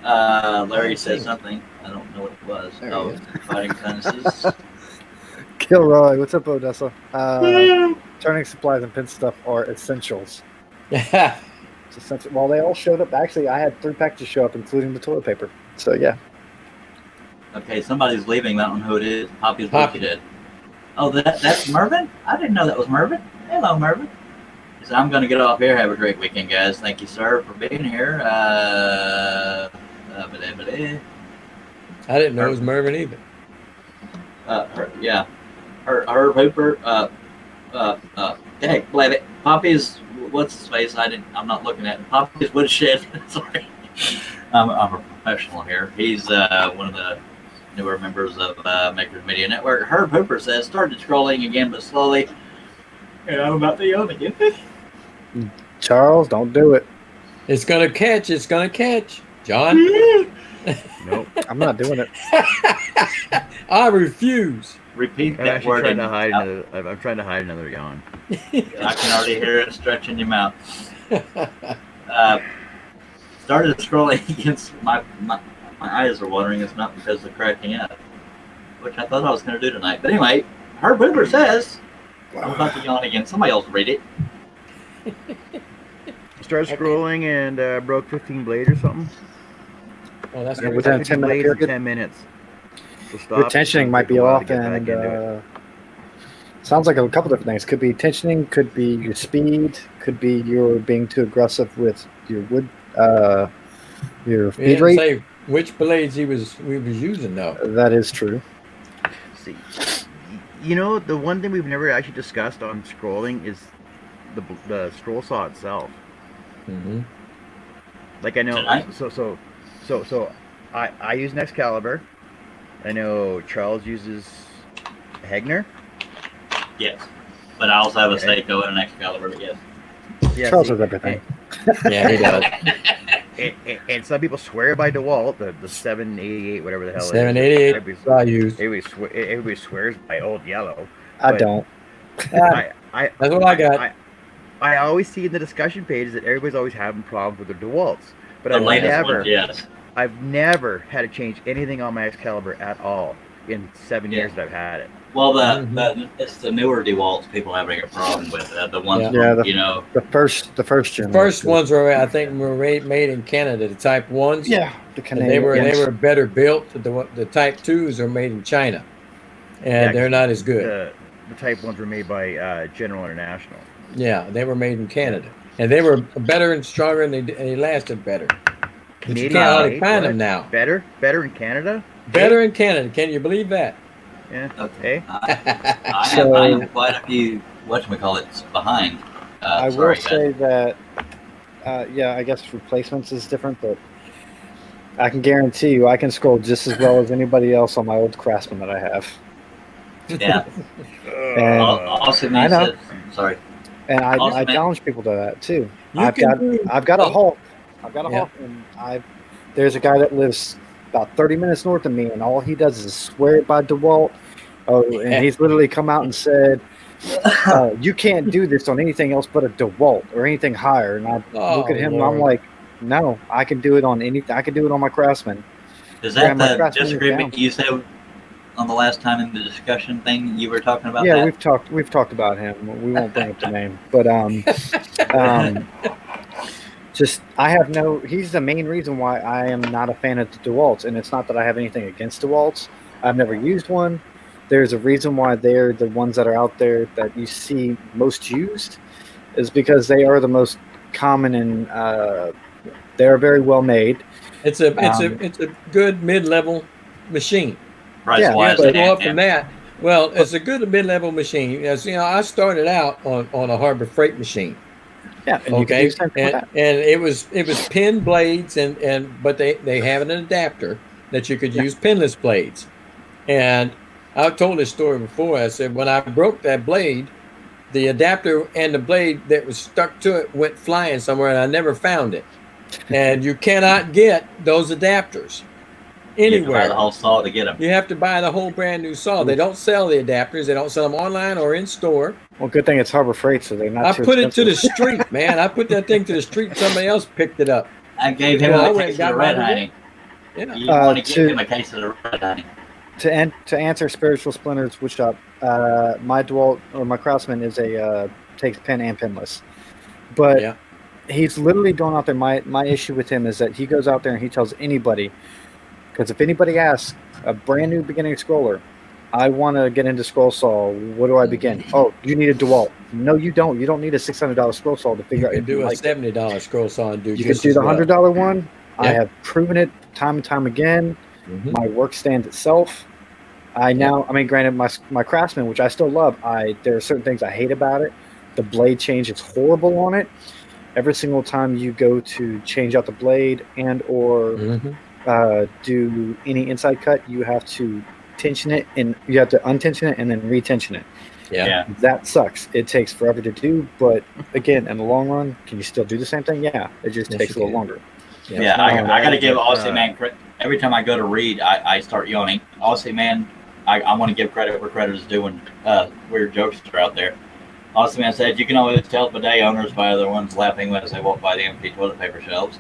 Larry said something. I don't know what it was. There he Oh, is. fighting fences. Kilroy, what's up, Odessa? Turning supplies and pen stuff are essentials. It's essential. Well, they all showed up. Actually, I had 3 packages show up, including the toilet paper. So yeah. Okay, somebody's leaving. I don't know who it is. Poppy's Poppy. dead. Oh, that's Mervin? I didn't know that was Mervin. Hello, Mervin. He said, I'm going to get off here. Have a great weekend, guys. Thank you, sir, for being here. I didn't know it was Mervin either. Herb Hooper. Heck, blab it. Poppy's, what's his face? I'm not looking at it. Poppy's Woodshed. Sorry. I'm a professional here. He's one of the newer members of Makers Media Network. Herb Hooper says, started scrolling again, but slowly. And I'm about to yawn again. Charles, don't do it. It's gonna catch. It's gonna catch. John. Nope. I'm not doing it. I refuse. Repeat I'm that actually word. trying to hide another. I'm trying to hide another yawn. I can already hear it stretching your mouth. Started scrolling against my eyes are watering. It's not because of cracking up, which I thought I was going to do tonight. But anyway, Herb Hoover says, I'm about to yawn again. Somebody else read it. Started scrolling and broke 15 blades or something. Oh, that's Yeah, good. within a 15 10-minute blades in period. 10 minutes. So stop. Your tensioning might be Take a while off, to get back and into it. sounds like a couple different things. Could be tensioning, could be your speed, could be you're being too aggressive with your wood, your We feed didn't rate. say which blades we was using though. That is true. See, you know, the one thing we've never actually discussed on scrolling is the scroll saw itself. Mm-hmm. Like I know, Tonight? so I use an Excalibur. I know Charles uses Hegner. Yes. But I also have a Seiko and an Excalibur, but yes. Yeah, Charles see, has everything. Yeah, he does. and some people swear by DeWalt, the 788, whatever the hell it is. 788 Everybody- I used. Everybody swears by Old Yellow. I but- don't. That's what I got. I always see in the discussion pages that everybody's always having problems with their DeWalts, but The latest one, I've yes. never had to change anything on my Excalibur at all in 7 Yeah. years that I've had it. Well, it's the newer DeWalts people having a problem with. The ones, Yeah, from, you know. The first generation. First ones were, I think, were made in Canada. The Type 1s. Yeah, the And Canadian. they were better built. The Type 2s are made in China, and Yeah, they're not as good. The Type 1s were made by General International. Yeah, they were made in Canada, and they were better and stronger, and they lasted better. But you Canadian can't hardly made, find what? them now. Better in Canada? Better in Canada. Can you believe that? Yeah. Okay. Hey. I So- am quite a few, whatchamacallits, behind. I Sorry, will guys. say that, yeah, I guess replacements is different, but I can guarantee you I can scroll just as well as anybody else on my old Craftsman that I have. Yeah. And, Austin I know. said, sorry. and I Awesome, man. challenge people to that too. You I've can got do- I've got a Oh. Hulk. I've got a Yeah. Hulk, and there's a guy that lives about 30 minutes north of me, and all he does is swear by DeWalt. Oh, and he's literally come out and said, "You can't do this on anything else but a DeWalt or anything higher." And I look at him, and I'm Lord. like, "No, I can do it on anything. I can do it on my Craftsman." Is Yeah, that my the Craftsman is disagreement down. you said on the last time in the discussion thing you were talking about? Yeah, that? we've talked about him. We won't bring up the name, but just I have no. He's the main reason why I am not a fan of the DeWalts, and it's not that I have anything against DeWalts. I've never used one. There's a reason why they're the ones that are out there that you see most used, is because they are the most common and they are very well made. It's a good mid-level machine. Price Yeah, wise, To and- go up and- from that, well, it's a good mid-level machine. As you know, I started out on a Harbor Freight machine. Yeah, and you can Okay, use them for and that. it was pin blades, but they have an adapter that you could use pinless blades. And I've told this story before. I said when I broke that blade, the adapter and the blade that was stuck to it went flying somewhere, and I never found it. And you cannot get those adapters you have to buy anywhere. the whole saw to get them. You have to buy the whole brand new saw. They don't sell the adapters. They don't sell them online or in store. Well, good thing it's Harbor Freight, so they're not. I too put it to the expensive. street, man. I put that thing to the street. Somebody else picked it up. I gave him Well, I a went case and of the got red mine honey. Yeah. You want to to- give him a case of the red honey. To answer Spiritual Splinters Woodshop, my DeWalt or my Craftsman is a takes pin and pinless, but Yeah. he's literally going out there. My issue with him is that he goes out there and he tells anybody, Because if anybody asks a brand new beginning scroller, I want to get into scroll saw. Where do I begin? Oh, you need a DeWalt. No, you don't. You don't need a $600 scroll saw to figure You out can if you do a like it. $70 scroll saw and do You can just do as the well. $100 one. I Yep. have proven it time and time again. Mhm. My work stands itself. Granted, my Craftsman, which I still love, there are certain things I hate about it. The blade change is horrible on it. Every single time you go to change out the blade and or Mhm. do any inside cut, you have to tension it, and you have to untension it and then retension it. Yeah. That sucks. It takes forever to do, but again, in the long run, can you still do the same thing? Yeah, it just Yes, takes a you little can. longer. Yeah, Oh, I got to that give is, Aussie Man credit. Every time I go to read, I start yawning. Aussie Man, I want to give credit where credit is due when weird jokes are out there. Aussie Man said, you can always tell bidet owners by other ones laughing as they walk by the empty toilet paper shelves.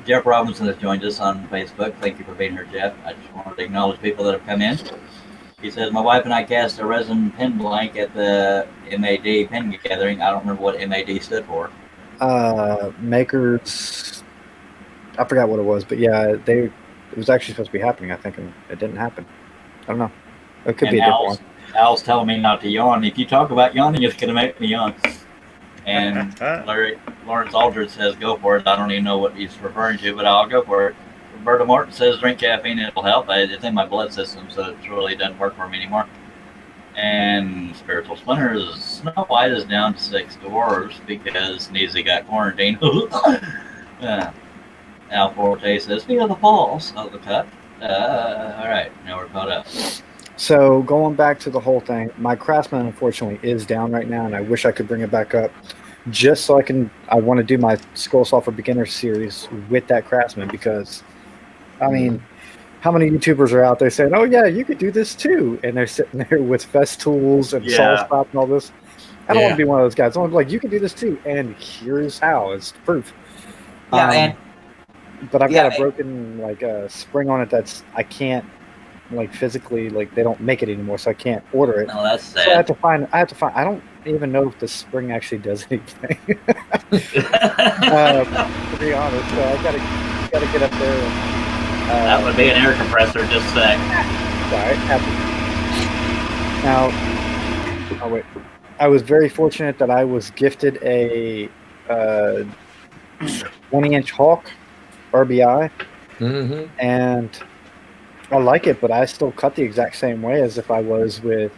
Jeff Robinson has joined us on Facebook. Thank you for being here, Jeff. I just wanted to acknowledge people that have come in. He says, my wife and I cast a resin pen blank at the MAD pen gathering. I don't remember what MAD stood for. Makers, I forgot what it was, but yeah, it was actually supposed to be happening, I think, and it didn't happen. I don't know. It could be a different one. Al's telling me not to yawn. If you talk about yawning, it's going to make me yawn. And Lawrence Aldridge says, go for it. I don't even know what he's referring to, but I'll go for it. Roberta Martin says, drink caffeine and it'll help. It's in my blood system, so it really doesn't work for me anymore. And Spiritual Splinters, Snow White is down to 6 dwarves because Neezy got quarantined. Al Forte says, feel the pulse of the cut. All right, now we're caught up. So going back to the whole thing, my Craftsman unfortunately is down right now, and I wish I could bring it back up just so I want to do my Scroll Saw for Beginner series with that Craftsman because, I mean, how many YouTubers are out there saying, oh yeah, you could do this too, and they're sitting there with Fest tools and Saw Stop and all this. I don't want to be one of those guys. I want to be like, you can do this too, and here's how. It's proof. But I've got a broken spring on it I can't physically they don't make it anymore, so I can't order it. No, that's sad. So I have to find. I don't even know if the spring actually does anything. To be honest, so I gotta get up there. That would be an air compressor, just say. Sorry, happy. Now, I was very fortunate that I was gifted a 20-inch Hawk RBI, and I like it, but I still cut the exact same way as if I was with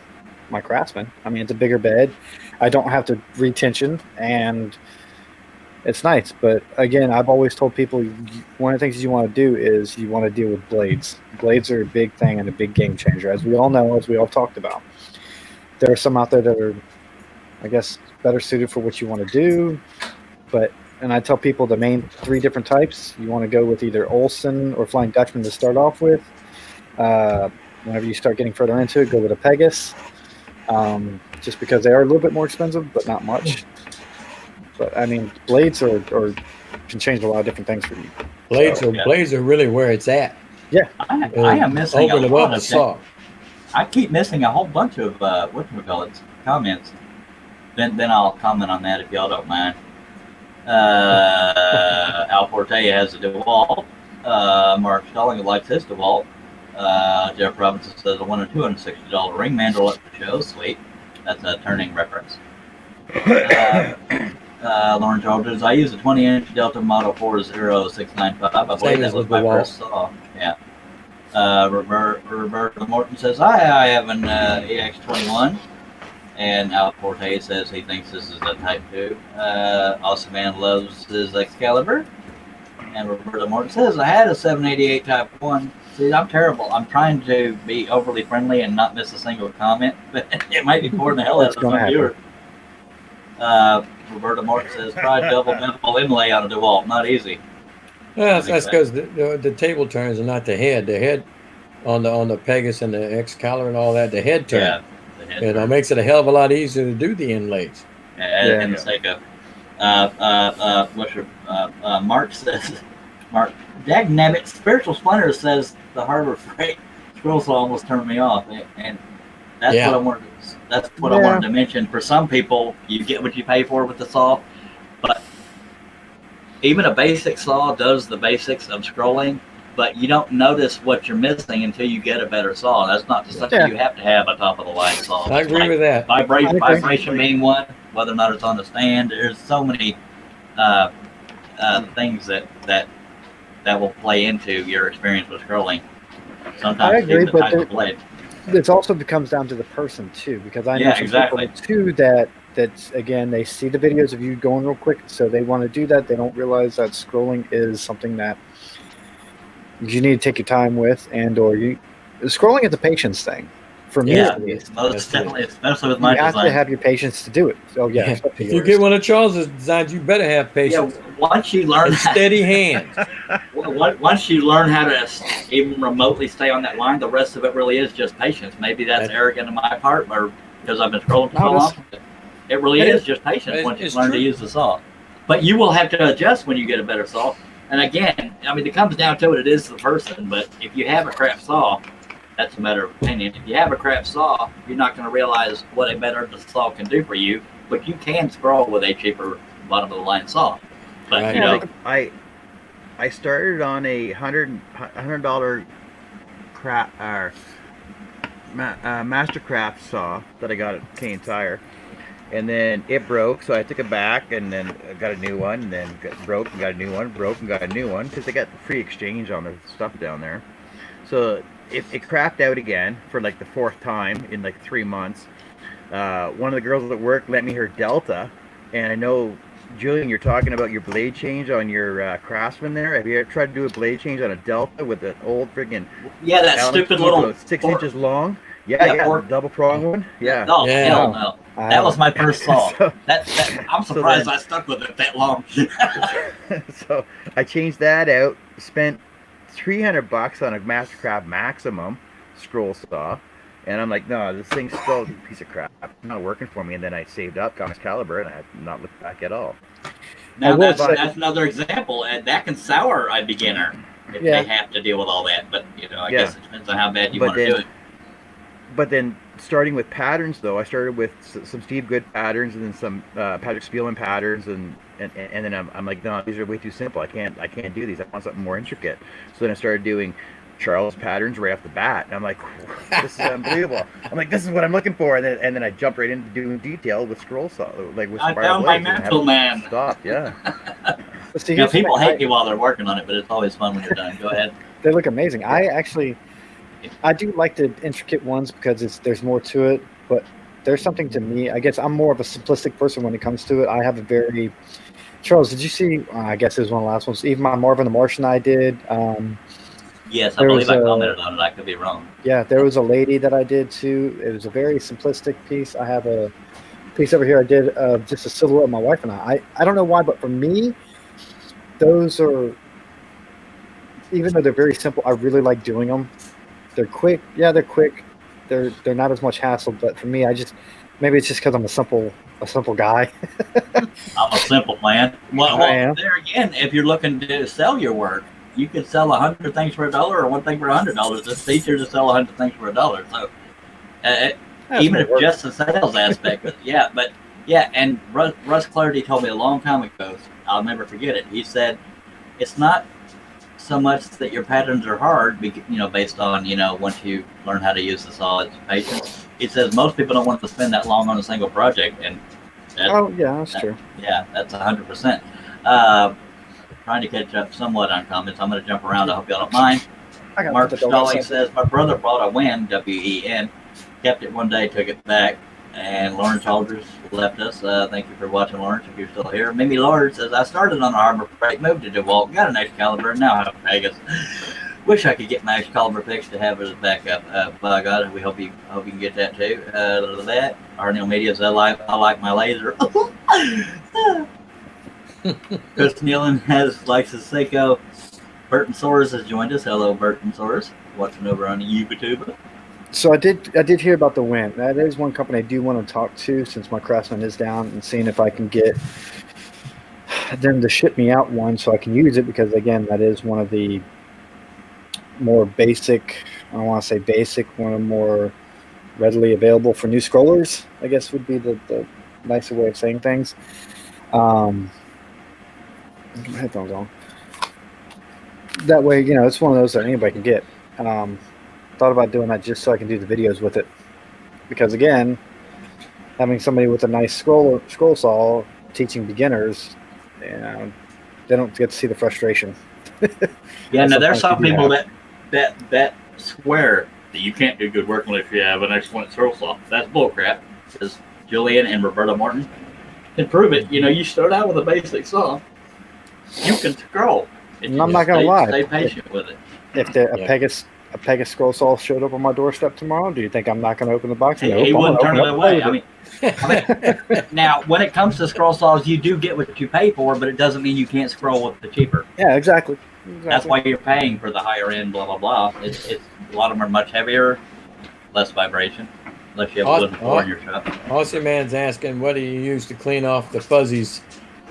my Craftsman. I mean, it's a bigger bed. I don't have to retension, and it's nice. But again, I've always told people one of the things you want to do is you want to deal with blades. Blades are a big thing and a big game changer, as we all know, as we all talked about. There are some out there that are, I guess, better suited for what you want to do. And I tell people the main 3 different types. You want to go with either Olsen or Flying Dutchman to start off with. Whenever you start getting further into it, go with a Pegasus, just because they are a little bit more expensive, but not much. But I mean, blades can change a lot of different things for you. Blades are really where it's at. Yeah, I am missing over and a above lot the of saw. I keep missing a whole bunch of comments. Then I'll comment on that if y'all don't mind. Al Forte has a DeWalt. Mark Stalling likes his DeWalt. Jeff Robinson says I want a $260 ring mandrel at the show. Sweet. That's a turning reference. Lauren Childers, I use a 20-inch Delta Model 40695. I believe that was my first saw. Yeah. Roberta Morton says, I have an EX21. And Al Forte says he thinks this is a Type 2. Awesome Man loves his Excalibur. And Roberta Morton says, I had a 788 Type 1. See, I'm terrible. I'm trying to be overly friendly and not miss a single comment, but it might be boring the hell out of some viewers. Roberta Morton says, try double bevel inlay on a DeWalt. Not easy. Yeah, that's because the table turns and not the head. The head on the Pegasus and the Excalibur and all that, the head turn. Yeah. It makes it a hell of a lot easier to do the inlays. And the sake of Mark says, Dagnabbit, Spiritual Splinter says the Harbor Freight scroll saw almost turned me off, and that's what I wanted. That's what I wanted to mention. For some people, you get what you pay for with the saw, but even a basic saw does the basics of scrolling, but you don't notice what you're missing until you get a better saw. That's not to say you have to have a top of the line saw. I agree with that. Vibration being one, whether or not it's on the stand. There's so many things that will play into your experience with scrolling. Sometimes I agree, even the type of blade. It also comes down to the person too, because I know some people too that's again, they see the videos of you going real quick, so they want to do that. They don't realize that scrolling is something that you need to take your time with, scrolling is a patience thing. For me, most definitely, especially with my design. You design. have to have your patience to do it. So yeah. If you get one of Charles's designs, you better have patience. Yeah, once you learn steady hands. Once you learn how to even remotely stay on that line, the rest of it really is just patience. Maybe that's arrogant on my part, or because I've been scrolling for so long. It really is just patience once you learn to use the saw. But you will have to adjust when you get a better saw. And again, I mean, it comes down to it is the person. But if you have a crap saw, that's a matter of opinion. If you have a crap saw, you're not going to realize what a better saw can do for you. But you can scroll with a cheaper bottom of the line saw. But you know, I started on a $100 Mastercraft saw that I got at Cane Tire, and then it broke, so I took it back, and then I got a new one, and then broke and got a new one, broke and got a new one, because they got free exchange on the stuff down there. So it crapped out again for like the 4th time in like 3 months. One of the girls at work lent me her Delta, and I know, Julian, you're talking about your blade change on your Craftsman there. Have you ever tried to do a blade change on a Delta with an old friggin' that stupid little 6 inches long? Yeah, double prong one. Yeah. No, hell no. That was my first saw. I'm surprised I stuck with it that long. So I changed that out. Spent $300 on a Mastercraft Maximum scroll saw, and I'm like, no, this thing's still a piece of crap. It's not working for me. And then I saved up, got Excalibur, and I have not looked back at all. Now that's another example, and that can sour a beginner if they have to deal with all that. But you know, I guess it depends on how bad you want to do it. But then, starting with patterns, though, I started with some Steve Good patterns, and then some Patrick Spielman patterns, and then I'm like, no, these are way too simple. I can't do these. I want something more intricate. So then I started doing Charles patterns right off the bat, and I'm like, this is unbelievable. I'm like, this is what I'm looking for, and then I jumped right into doing detail with scroll saw, like with I found my mental man. Stop, yeah. See, people hate me while they're working on it, but it's always fun when you're done. Go ahead. They look amazing. I do like the intricate ones because there's more to it, but there's something to me. I guess I'm more of a simplistic person when it comes to it. I have a very Charles. Did you see? I guess it was one of the last ones. Even my Marvin the Martian I did. Yes, I believe I commented on it. I could be wrong. Yeah, there was a lady that I did too. It was a very simplistic piece. I have a piece over here I did of just a silhouette of my wife and I. I don't know why, but for me, those are, even though they're very simple, I really like doing them. They're quick. Yeah, they're quick. They're not as much hassle. But for me, maybe it's just because I'm a simple guy. I'm a simple man. Well, there again, if you're looking to sell your work, you could sell 100 things for $1 or one thing for $100. It's easier to sell 100 things for $1. So even if just the sales aspect, and Russ Clarity told me a long time ago, I'll never forget it. He said, it's not so much that your patterns are hard, based on, once you learn how to use the saw, it's patience. He says most people don't want to spend that long on a single project, and that's true. Yeah, that's 100%. Trying to catch up somewhat on comments. I'm going to jump around. I hope y'all don't mind. Mark Stalling says, my brother brought a WEN, W-E-N, kept it one day, took it back, and Lawrence Aldridge left us. Thank you for watching, Lawrence, if you're still here. Mimi Lord says, I started on Harbor Freight, moved to DeWalt, got an Excalibur, and now I have a Pegasus. Wish I could get my Excalibur fixed to have it as backup. By God, we hope you can get that too. That Arnell Media says, I like my laser. Chris Nealon likes his Seiko. Burton Soares has joined us. Hello, Burton Soares, watching over on YouTube. So I did hear about the WEN. That is one company I do want to talk to since my Craftsman is down, and seeing if I can get them to ship me out one so I can use it, because again, that is one of the more basic. I don't want to say basic, one of the more readily available for new scrollers, I guess would be the nicer way of saying things. my headphones on. That way, it's one of those that anybody can get. Thought about doing that just so I can do the videos with it, because again, having somebody with a nice scroll saw teaching beginners, they don't get to see the frustration. Yeah, now there's some Sometimes you people that swear that you can't do good work unless you have an excellent scroll saw. That's bullcrap. Because Julian and Roberta Martin can prove it. You start out with a basic saw, you can scroll. And I'm not gonna lie. Stay patient with it. If a Pegasus scroll saw showed up on my doorstep tomorrow, do you think I'm not going to open the box? He wouldn't turn it away. I mean, now when it comes to scroll saws, you do get what you pay for, but it doesn't mean you can't scroll with the cheaper. Yeah, exactly. That's why you're paying for the higher end. Blah blah blah. It's a lot of them are much heavier, less vibration, unless you have a wooden floor in your shop. Aussie Man's asking, what do you use to clean off the fuzzies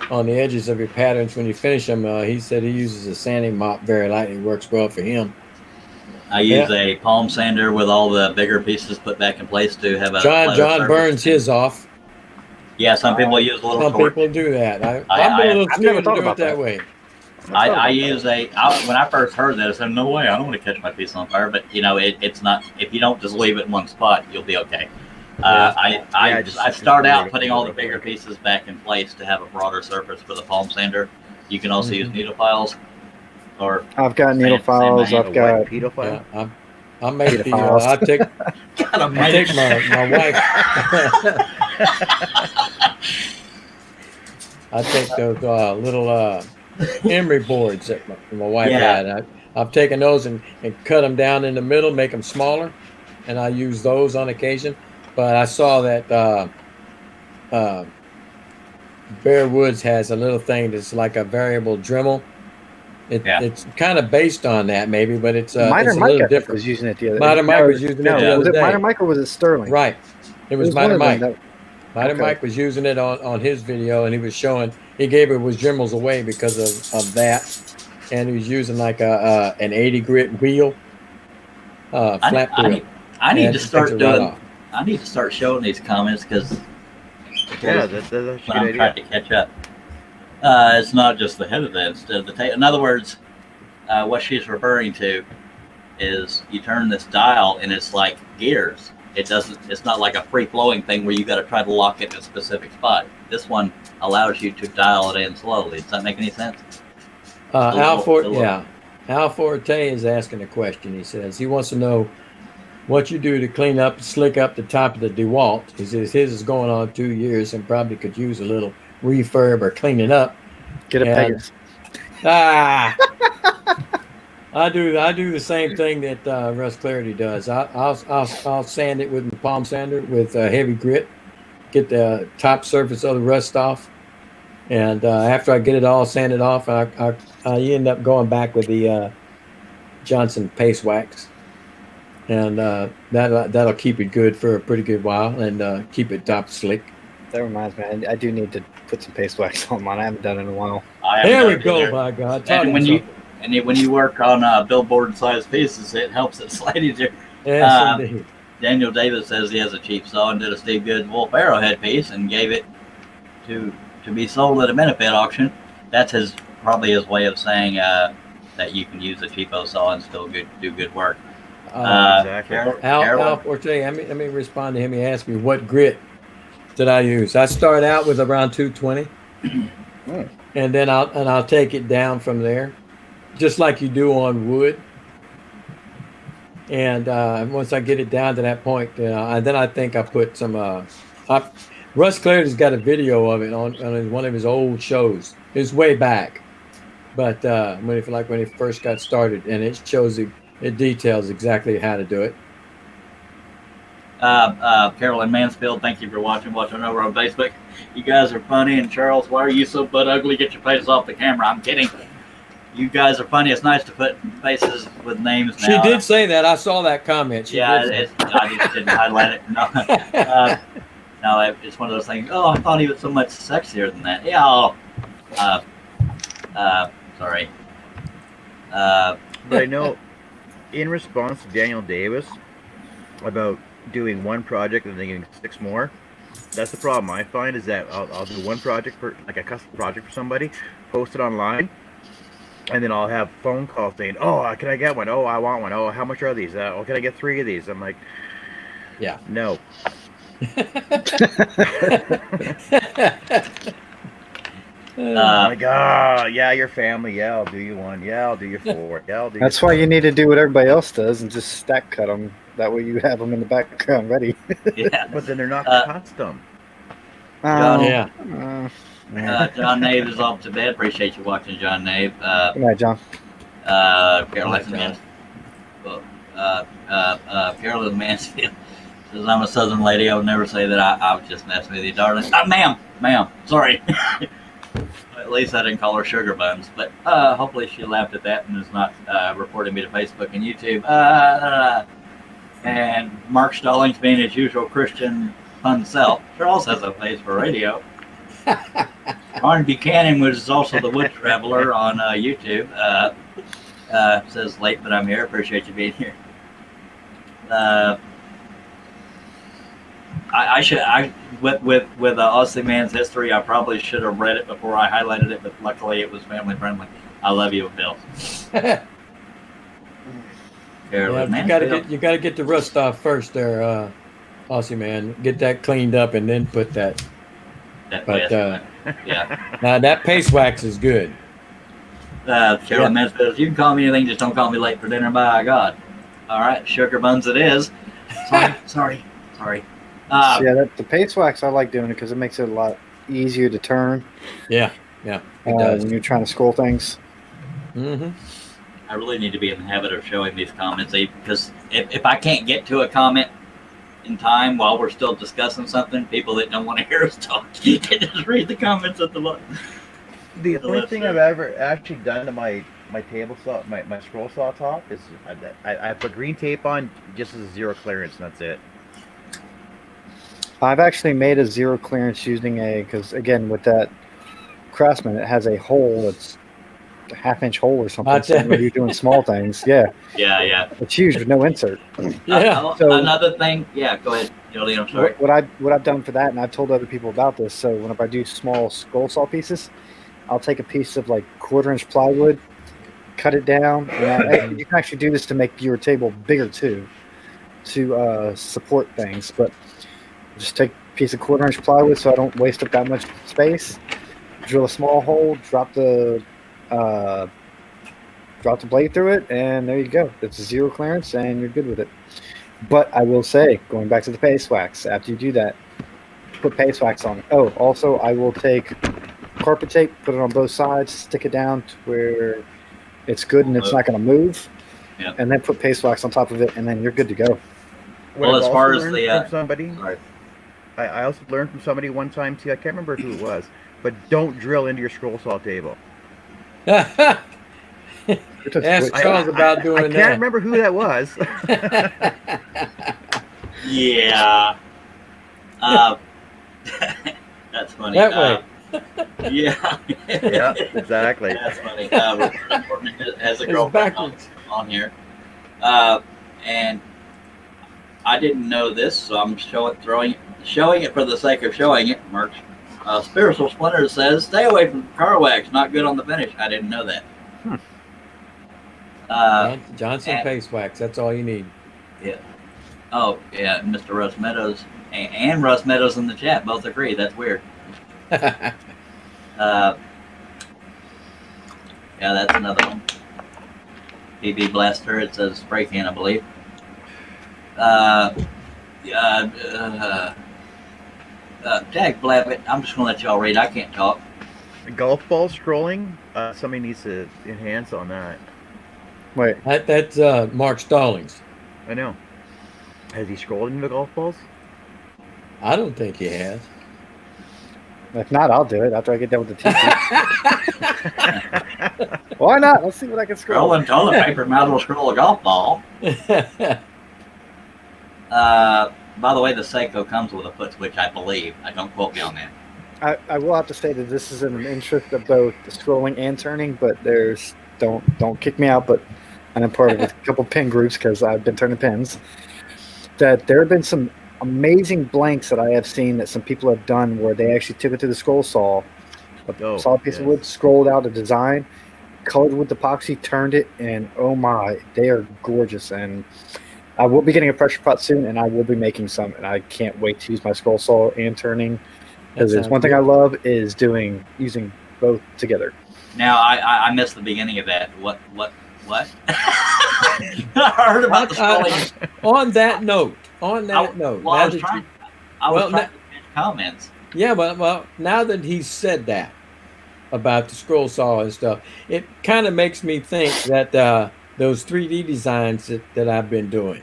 on the edges of your patterns when you finish them? He said he uses a sanding mop very lightly. Works well for him. I use a palm sander with all the bigger pieces put back in place to have a John burns his off. Yeah, some people use a little Some torch. people do that. I'm a little scared to do it that way. I use when I first heard that, I said, no way, I don't want to catch my piece on fire. But it's not, if you don't just leave it in one spot, you'll be okay. I start out putting all the bigger pieces back in place to have a broader surface for the palm sander. You can also use needle files. Or I've got needle files. I've got pedo file. Yeah, I make the. I take my wife. I take those little emery boards that my wife had. I've taken those and cut them down in the middle, make them smaller, and I use those on occasion. But I saw that Bear Woods has a little thing that's like a variable Dremel. It's kind of based on that, maybe, but it's a little different. Was using it the other. Miter Mike was using it the other day. Miter Mike or was it Sterling? Right, it was Miter Mike. Miter Okay. Mike was using it on his video, and he was showing. He gave it with Dremels away because of that, and he was using like an 80 grit wheel, flat wheel. I need to start doing. I need to start showing these comments because That's a when good I'm idea. trying to catch up. It's not just the head of it, instead of the tail. In other words, what she's referring to is you turn this dial and it's like gears. It's not like a free flowing thing where you got to try to lock it in a specific spot. This one allows you to dial it in slowly. Does that make any sense? Al Forte is asking a question. He says he wants to know what you do to clean up, slick up the top of the DeWalt. He says his is going on 2 years and probably could use a little refurb or cleaning up. Get a Pegasus. I do the same thing that Russ Clarity does. I'll sand it with the palm sander with heavy grit, get the top surface of the rust off, and after I get it all sanded off, I end up going back with the Johnson paste wax, and that'll keep it good for a pretty good while and keep it top slick. That reminds me, I do need to put some paste wax on mine. I haven't done it in a while. There we go, by God. And when you work on billboard-sized pieces, it helps it slide easier. Yes, indeed. Daniel Davis says he has a cheap saw and did a Steve Goods Wolf Arrowhead piece and gave it to be sold at a Minifed auction. That's probably his way of saying that you can use a cheapo saw and still do good work. Exactly. Al Forte, let me respond to him. He asked me what grit did I use. I start out with around 220, and then I'll take it down from there, just like you do on wood. And once I get it down to that point, then I think I put some. Russ Clarity's got a video of it on one of his old shows. It's way back, but when he first got started, and it shows it details exactly how to do it. Carolyn Mansfield, thank you for watching over on Facebook. You guys are funny. And Charles, why are you so butt ugly? Get your faces off the camera. I'm kidding. You guys are funny. It's nice to put faces with names now. She did say that. I saw that comment. I just didn't highlight it. No, it's one of those things. Oh, I thought he was so much sexier than that. Yeah. Sorry. But I know, in response to Daniel Davis about doing one project and then getting 6 more, that's the problem I find is that I'll do one project for like a custom project for somebody, post it online, and then I'll have phone calls saying, "Oh, can I get one? Oh, I want one. Oh, how much are these? Oh, can I get 3 of these?" I'm like, Yeah. no. I'm like, yeah, your family. Yeah, I'll do you one. Yeah, I'll do you 4. Yeah, I'll do. That's why you need to do what everybody else does and just stack cut them. That way you have them in the background ready. Yeah. But then they're not custom. John, Yeah. John Nave is off to bed. Appreciate you watching, John Nave. Good night, John. Carolyn Mansfield says, "I'm a Southern lady. I would never say that I was just messing with you, darling." Ma'am. Sorry. At least I didn't call her sugar buns, but hopefully she laughed at that and is not reporting me to Facebook and YouTube. And Mark Stallings, being his usual Christian fun self, Charles has a face for radio. Arn Buchanan, which is also the Wood Traveler on YouTube, says, "Late, but I'm here. Appreciate you being here." With Aussie Man's History, I probably should have read it before I highlighted it, but luckily it was family friendly. I love you, Bill. Carolyn Mansfield. You gotta get the rust off first there, Aussie man. Get that cleaned up and then put that. But yeah. That paste wax is good. Carolyn Mansfield, you can call me anything, just don't call me late for dinner, by God. All right, sugar buns it is. Sorry. Yeah, the paste wax, I like doing it because it makes it a lot easier to turn. Yeah, it does. When you're trying to scroll things. Mm-hmm. I really need to be in the habit of showing these comments, because if I can't get to a comment in time while we're still discussing something, people that don't want to hear us talk can just read the comments at the bottom. The only thing I've ever actually done to my table saw, my scroll saw top, is I put green tape on just as a zero clearance, and that's it. I've actually made a zero clearance using because again, with that Craftsman, it has a hole that's a half-inch hole or something. So when you're doing small things, yeah. It's huge with no insert. Yeah. So another thing, go ahead, Julie. I'm sorry. What I've done for that, and I've told other people about this. So whenever I do small scroll saw pieces, I'll take a piece of like 1/4-inch plywood, cut it down, and you can actually do this to make your table bigger too, to support things. But just take a piece of 1/4-inch plywood so I don't waste up that much space. Drill a small hole, drop the blade through it, and there you go. It's a zero clearance, and you're good with it. But I will say, going back to the paste wax, after you do that, put paste wax on it. Oh, also, I will take carpet tape, put it on both sides, stick it down to where it's good and it's not going to move, and then put paste wax on top of it, and then you're good to go. Well, as far as I also learned from somebody one time too. I can't remember who it was, but don't drill into your scroll saw table. Ask Charles about doing that. I can't remember who that was. Yeah. That's funny. That way. Yeah. Yeah, exactly. That's funny. As a It's girlfriend backwards. on here. And I didn't know this, so I'm showing it for the sake of showing it. Merch. Spiritual Splinter says, "Stay away from car wax. Not good on the finish." I didn't know that. Johnson paste wax. That's all you need. Yeah. Oh, yeah. Mr. Russ Meadows and Russ Meadows in the chat both agree. That's weird. Yeah, that's another one. PB Blaster. It says spray can, I believe. Tag Blabbit. I'm just gonna let y'all read. I can't talk. Golf ball scrolling. Somebody needs to enhance on that. Wait. That's Mark Stallings. I know. Has he scrolled into golf balls? I don't think he has. If not, I'll do it after I get done with the TV. Why not? Let's see what I can scroll. Scrolling toilet paper, might as well scroll a golf ball. By the way, the Seiko comes with a foot switch, I believe. Don't quote me on that. I will have to say that this is in the interest of both the scrolling and turning, but don't kick me out, but I'm part of a couple pin groups because I've been turning pins. That there have been some amazing blanks that I have seen that some people have done where they actually took it to the scroll saw a solid piece of wood, scrolled out a design, colored with epoxy, turned it, and oh my, they are gorgeous. And I will be getting a pressure pot soon, and I will be making some, and I can't wait to use my scroll saw and turning, because there's one thing I love is using both together. Now I missed the beginning of that. What? I heard about the scrolling. On that note, Well, I was trying to catch comments. Yeah, well, now that he's said that about the scroll saw and stuff, it kind of makes me think that those 3D designs that I've been doing,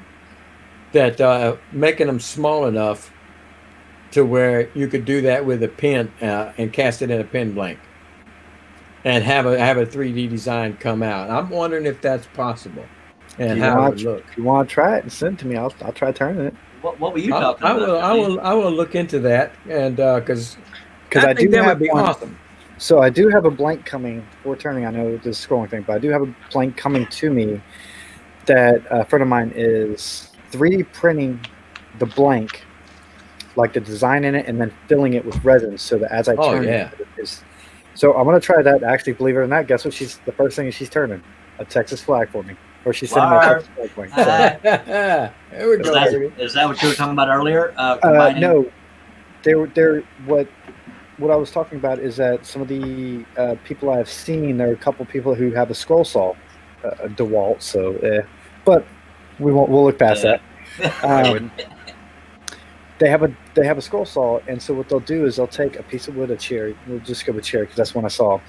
that making them small enough to where you could do that with a pen and cast it in a pen blank and have a 3D design come out. I'm wondering if that's possible and how it would look. If you want to try it and send it to me, I'll try turning it. What were you talking about? I will look into that, and because I think do that have would be one. awesome. So I do have a blank coming for turning. I know this is a scrolling thing, but I do have a blank coming to me that a friend of mine is 3D printing the blank, like the design in it, and then filling it with resin so that as I turn it is. So I'm gonna try that. Actually, believe it or not, guess what? The first thing she's turning a Texas flag for me, or she's sending me a Texas flag for me. So. There we go. Is that what you were talking about earlier? No, they're what I was talking about is that some of the people I've seen, there are a couple people who have a scroll saw, DeWalt. So, but we'll look past that. They have a scroll saw, and so what they'll do is they'll take a piece of wood, a cherry. We'll just go with cherry because that's one I saw.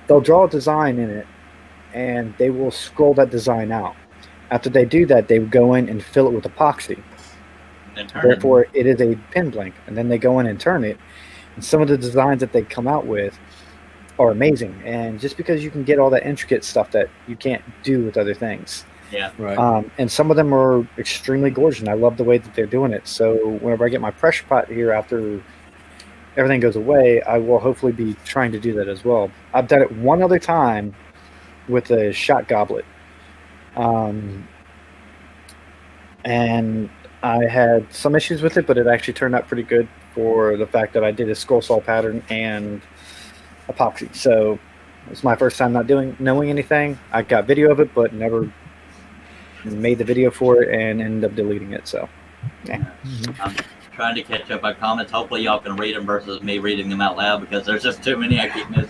They'll draw a design in it, and they will scroll that design out. After they do that, they go in and fill it with epoxy. Therefore, it is a pen blank, and then they go in and turn it. And some of the designs that they come out with are amazing. And just because you can get all that intricate stuff that you can't do with other things. Yeah. Right. And some of them are extremely gorgeous, and I love the way that they're doing it. So whenever I get my pressure pot here after everything goes away, I will hopefully be trying to do that as well. I've done it one other time with a shot goblet. And I had some issues with it, but it actually turned out pretty good for the fact that I did a skull saw pattern and epoxy. So it was my first time not knowing anything. I got video of it, but never made the video for it and ended up deleting it. So, yeah. I'm trying to catch up on comments. Hopefully y'all can read them versus me reading them out loud because there's just too many I keep missing.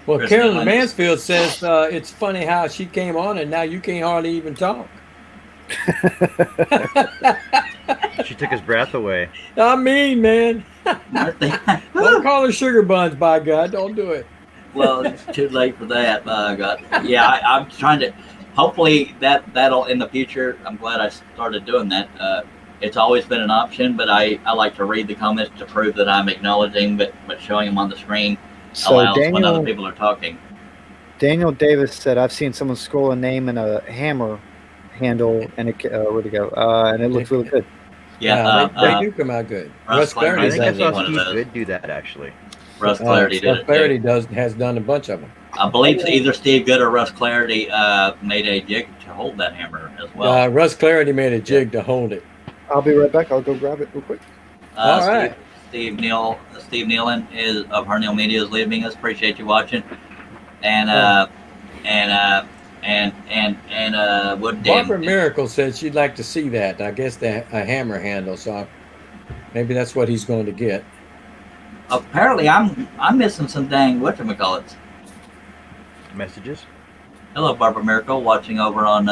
Well, Carolyn Mansfield says it's funny how she came on and now you can't hardly even talk. She took his breath away. I mean, man. Don't call her sugar buns, by God. Don't do it. Well, it's too late for that. God. Yeah, I'm trying to. Hopefully that'll in the future. I'm glad I started doing that. It's always been an option, but I like to read the comments to prove that I'm acknowledging, but showing them on the screen allows when other people are talking. Daniel Davis said, "I've seen someone scroll a name in a hammer handle, and it where'd it go? And it looks really good." Yeah, they do come out good. Russ Clarity I think I saw one of Steve those. Good do that actually. Russ Clarity did it. Clarity has done a bunch of them. I believe either Steve Good or Russ Clarity made a jig to hold that hammer as well. Russ Clarity made a jig to hold it. I'll be right back. I'll go grab it real quick. All right. Steve Nealon is of Hernial Media is leaving us. Appreciate you watching. And what Barbara Miracle said she'd like to see that. I guess a hammer handle. So maybe that's what he's going to get. Apparently, I'm missing some dang whatchamacallits. Messages. Hello, Barbara Miracle, watching over on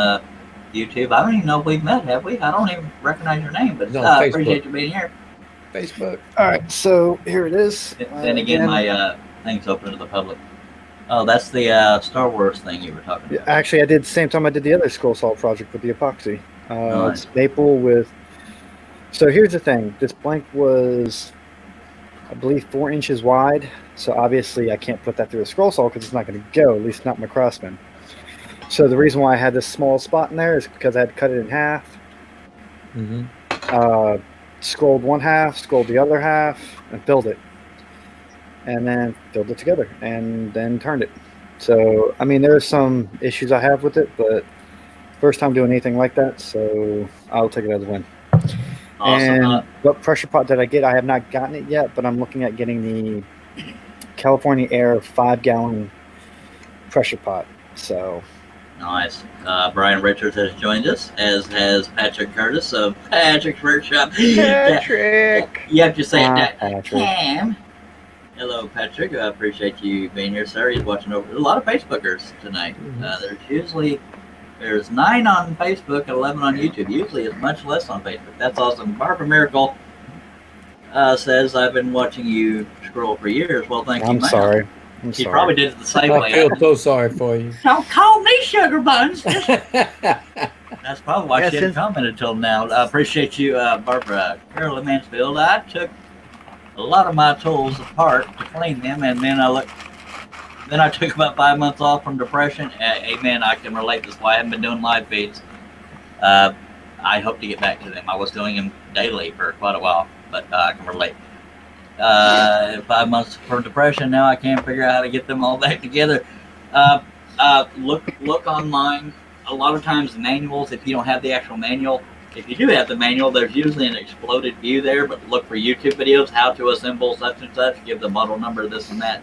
YouTube. I don't even know if we've met, have we? I don't even recognize your name, but I appreciate you being here. Facebook. All right, so here it is. Then again, my thing's open to the public. Oh, that's the Star Wars thing you were talking about. Yeah, actually, I did the same time I did the other scroll saw project with the epoxy. Nice. It's maple with. So here's the thing. This blank was, I believe, 4 inches wide. So obviously, I can't put that through a scroll saw because it's not going to go. At least not my Crossman. So the reason why I had this small spot in there is because I had cut it in half. Mm-hmm. Scrolled one half, scrolled the other half, and filled it. And then filled it together and then turned it. So, I mean, there are some issues I have with it, but first time doing anything like that, so I'll take it as a win. Awesome. And what pressure pot did I get? I have not gotten it yet, but I'm looking at getting the California Air 5-gallon pressure pot. So Nice. Brian Richards has joined us, as has Patrick Curtis of Patrick's Workshop. Patrick. You have to say Hi, that. Patrick. Cam. Hello, Patrick. I appreciate you being here, sir. He's watching over. There's a lot of Facebookers tonight. There's 9 on Facebook and 11 on YouTube. Usually it's much less on Facebook. That's awesome. Barbara Miracle says, I've been watching you scroll for years. Well, thank you, I'm ma'am. sorry. I'm She sorry. probably did it the same I way. feel so sorry for you. Don't call me Sugar Buns. That's probably why Yeah, she hadn't since- commented till now. I appreciate you, Barbara. Carolyn Mansfield. I took a lot of my tools apart to clean them, and then I took about 5 months off from depression. Amen. I can relate. That's why I haven't been doing live feeds. I hope to get back to them. I was doing them daily for quite a while, but I can relate. 5 months from depression. Now I can't figure out how to get them all back together. Look online. A lot of times manuals, if you don't have the actual manual, if you do have the manual, there's usually an exploded view there, but look for YouTube videos, how to assemble such and such, give the model number, this and that,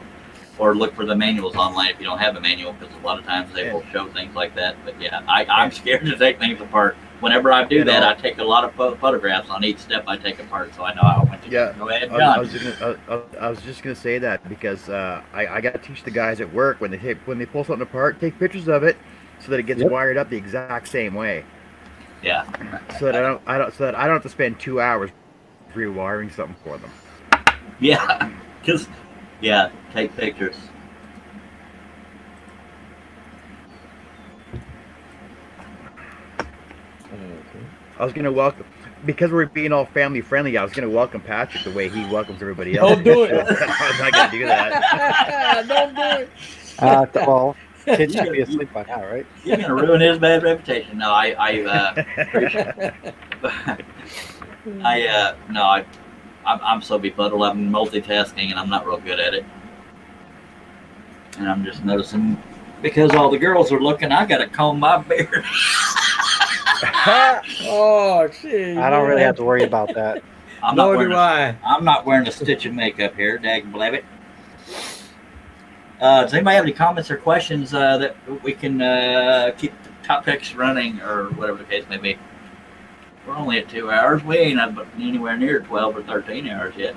or look for the manuals online if you don't have a manual, because a lot of times they will show things like that. But yeah, I'm scared to take things apart. Whenever I do that, I take a lot of photographs on each step I take apart, so I know how I went to go ahead, John. I was just gonna say that because I got to teach the guys at work when they pull something apart, take pictures of it so that it gets wired up the exact same way. Yeah. So that I don't have to spend 2 hours rewiring something for them. Yeah. Take pictures. I was gonna welcome, because we're being all family friendly. I was gonna welcome Patrick the way he welcomes everybody else. Don't do it. I was not gonna do that. Don't do it. Well, kids should be asleep by now, right? You're gonna ruin his bad reputation. No, I'm so befuddled. I'm multitasking and I'm not real good at it. And I'm just noticing, because all the girls are looking, I gotta comb my beard. Oh, gee. I don't really have to worry about that. Nor do I. I'm not wearing a stitch of makeup here, dag blabbit. Does anybody have any comments or questions that we can keep the topics running, or whatever the case may be? We're only at 2 hours. We ain't anywhere near 12 or 13 hours yet.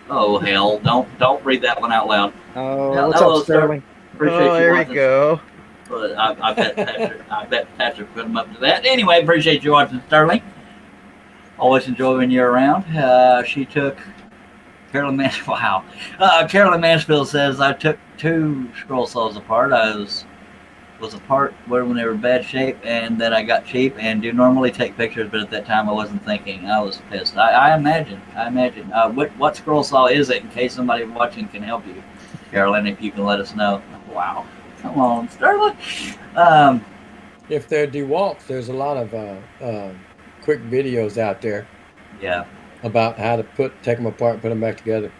Oh hell! Don't read that one out loud. Oh, what's up, Sterling? Appreciate you There we watching. go. But I bet Patrick put him up to that. Anyway, appreciate you watching, Sterling. Always enjoy when you're around. She took Carolyn Mansfield. Wow. Carolyn Mansfield says, I took 2 scroll saws apart. I was apart when they were in bad shape, and then I got cheap and do normally take pictures, but at that time I wasn't thinking. I was pissed. I imagine. What scroll saw is it, in case somebody watching can help you, Carolyn, if you can let us know. Wow. Come on, Sterling. If they're DeWalt's, there's a lot of quick videos out there. Yeah. About how to take them apart and put them back together.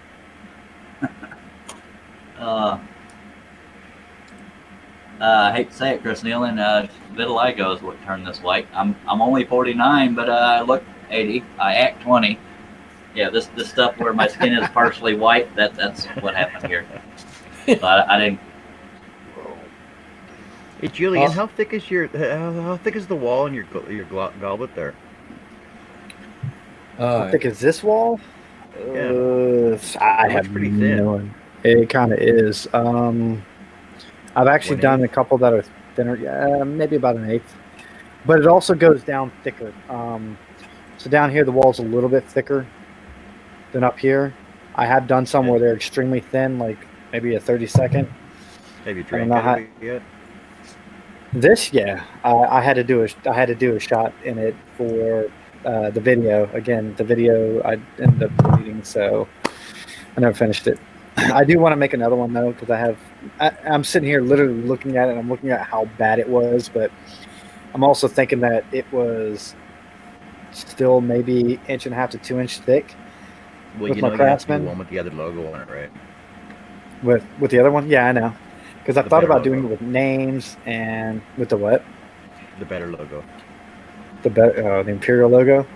I hate to say it, Chris Nealon, vitiligo is what turned this white. I'm only 49, but I look 80. I act 20. Yeah, this stuff where my skin is partially white, that's what happened here. So I didn't. Hey Julian, how thick is the wall in your goblet there? How thick is this wall? I have pretty thin. no idea. It kind of is. I've actually done a couple that are thinner, maybe about 1/8. But it also goes down thicker. So down here, the wall's a little bit thicker than up here. I have done some where they're extremely thin, like maybe a 32nd. Have you drank it yet? This, I had to do a shot in it for the video. Again, the video I ended up deleting, so I never finished it. I do want to make another one though, because I'm sitting here literally looking at it, and I'm looking at how bad it was, but I'm also thinking that it was still maybe 1.5 to 2 inch thick. Well, with you my know you have to Craftsman. do one with the other logo on it, right? With the other one, yeah, I know, because I The thought better about doing it logo. with names and with the what? The better logo. The Imperial logo.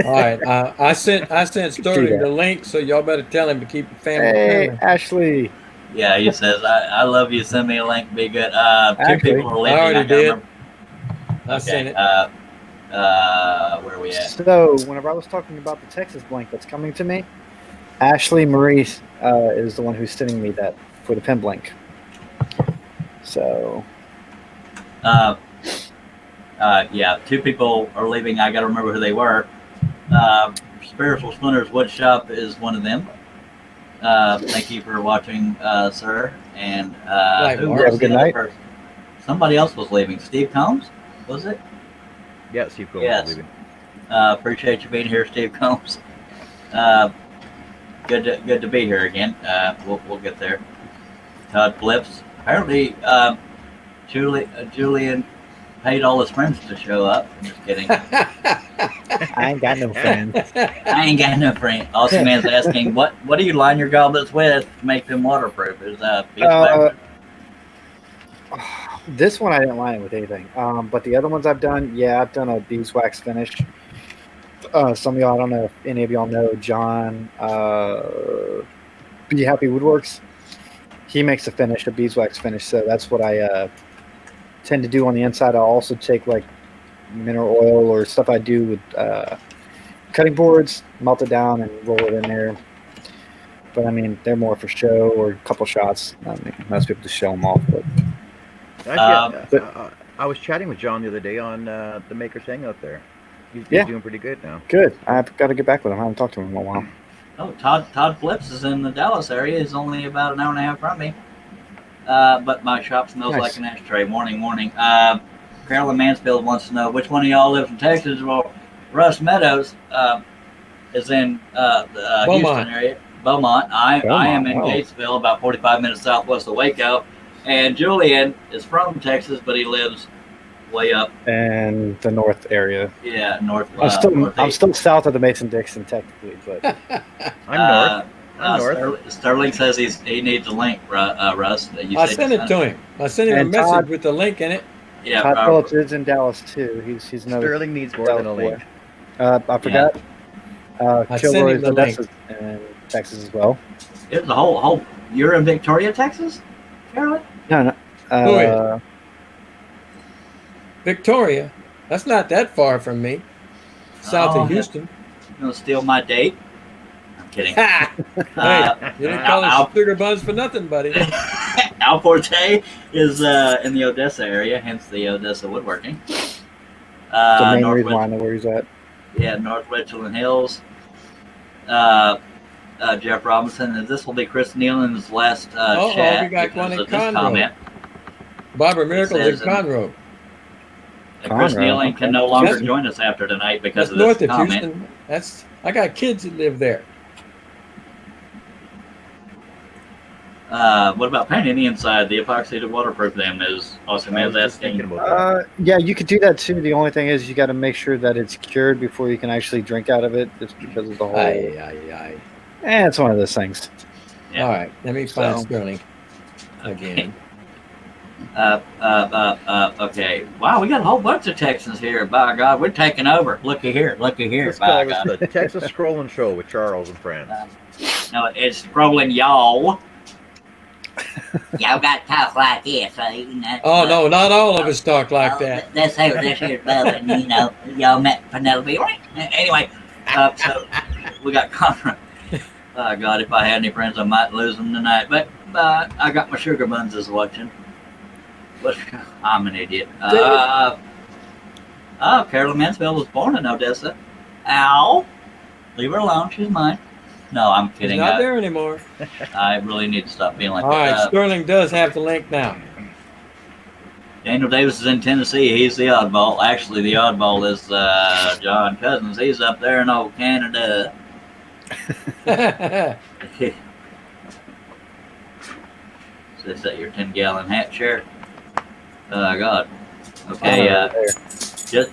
All right, I sent Sterling the link, so y'all better tell him to keep the family Hey, friendly. Ashley. Yeah, he says, I love you. Send me a link. Be good. Two Actually, people are I leaving. already gotta did. remember- I seen it. Where are we at? So, whenever I was talking about the Texas blank that's coming to me, Ashley Marie is the one who's sending me that for the pin blank. So, Yeah, two people are leaving. I got to remember who they were. Spiritual Splinters Wood Shop is one of them. Thank you for watching, sir. And Right, who Mark. was Have a good the other night. person? Somebody else was leaving. Steve Combs, was it? Yeah, Steve Cole Yes. is leaving. Appreciate you being here, Steve Combs. Good to be here again. We'll get there. Todd Flips. Apparently, Julian paid all his friends to show up. I'm just kidding. I ain't got no friends. I ain't got no friend. Awesome Man's asking, what do you line your goblets with to make them waterproof? Is beeswax? This one I didn't line it with anything. But the other ones I've done, I've done a beeswax finish. Some of y'all, I don't know if any of y'all know John Be Happy Woodworks. He makes a finish, a beeswax finish. So that's what I tend to do on the inside. I'll also take like mineral oil or stuff I do with cutting boards, melt it down and roll it in there. But I mean, they're more for show or a couple shots. I mean, most people just show them off. But Actually, I was chatting with John the other day on the Maker's Hangout there. He's doing pretty good now. good. I've got to get back with him. I haven't talked to him in a while. Oh, Todd Flips is in the Dallas area. He's only about an hour and a half from me. But my shop smells Nice. like an ashtray. Morning. Carolyn Mansfield wants to know which one of y'all lives in Texas. Well, Russ Meadows is in the Houston area. Beaumont. I am in Beaumont, wow. Gatesville, about 45 minutes southwest of Waco. And Julian is from Texas, but he lives way up. And the north area. Yeah, north. I'm still south of the Mason-Dixon technically, but I'm north. Sterling says he needs a link, Russ. You I said sent you it to him. I sent him a And message Todd- with the link in it. Yeah, Todd Phillips is in Dallas too. He's another. Sterling needs more than a link. I forgot. I sent Kilroy him the Odessa's in Texas as well. It's the whole. You're in Victoria, Texas, Carolyn? No. Victoria. That's not that far from me. South Oh, of Houston. You gonna steal my date? I'm kidding. Ha! Hey, you didn't call us sugar buns for nothing, buddy. Alforte is in the Odessa area, hence the Odessa woodworking. The main North reason why I Rich- know where he's at. Yeah, North Richland Hills. Jeff Robinson, and this will be Chris Nealon's last chat. we got because one in of this Conroe. comment. Barbara Miracles in says, Conroe. Chris Conroe, Nealon okay. can no longer That's- join us after tonight because That's of this north of comment. Houston. I got kids that live there. What about painting the inside? The epoxy to waterproof them is Awesome I Man's was just thinking asking. about that. Yeah, you could do that too. The only thing is you got to make sure that it's cured before you can actually drink out of it, just because of the whole. Aye. It's one of those things. Yeah. All right, let me find So- Sterling again. Okay. Wow, we got a whole bunch of Texans here. By God, we're taking over. Looky here. Let's By call this God. the Texas Scrolling Show with Charles and friends. No, it's scrolling y'all. Y'all got to talk like this. Oh no, not all of us talk like that. This here's Bubba, and y'all met Penelope. Anyway, so we got Conrad. Oh God, if I had any friends, I might lose them tonight. But I got my sugar buns is watching. But I'm an idiot. Carolyn Mansfield was born in Odessa. Ow! Leave her alone. She's mine. No, I'm He's kidding. not there anymore. I really need to stop being like All right, that. Sterling does have the link now. Daniel Davis is in Tennessee. He's the oddball. Actually, the oddball is John Cosens. He's up there in old Canada. Is that your 10-gallon hat, Sheriff? God. Okay,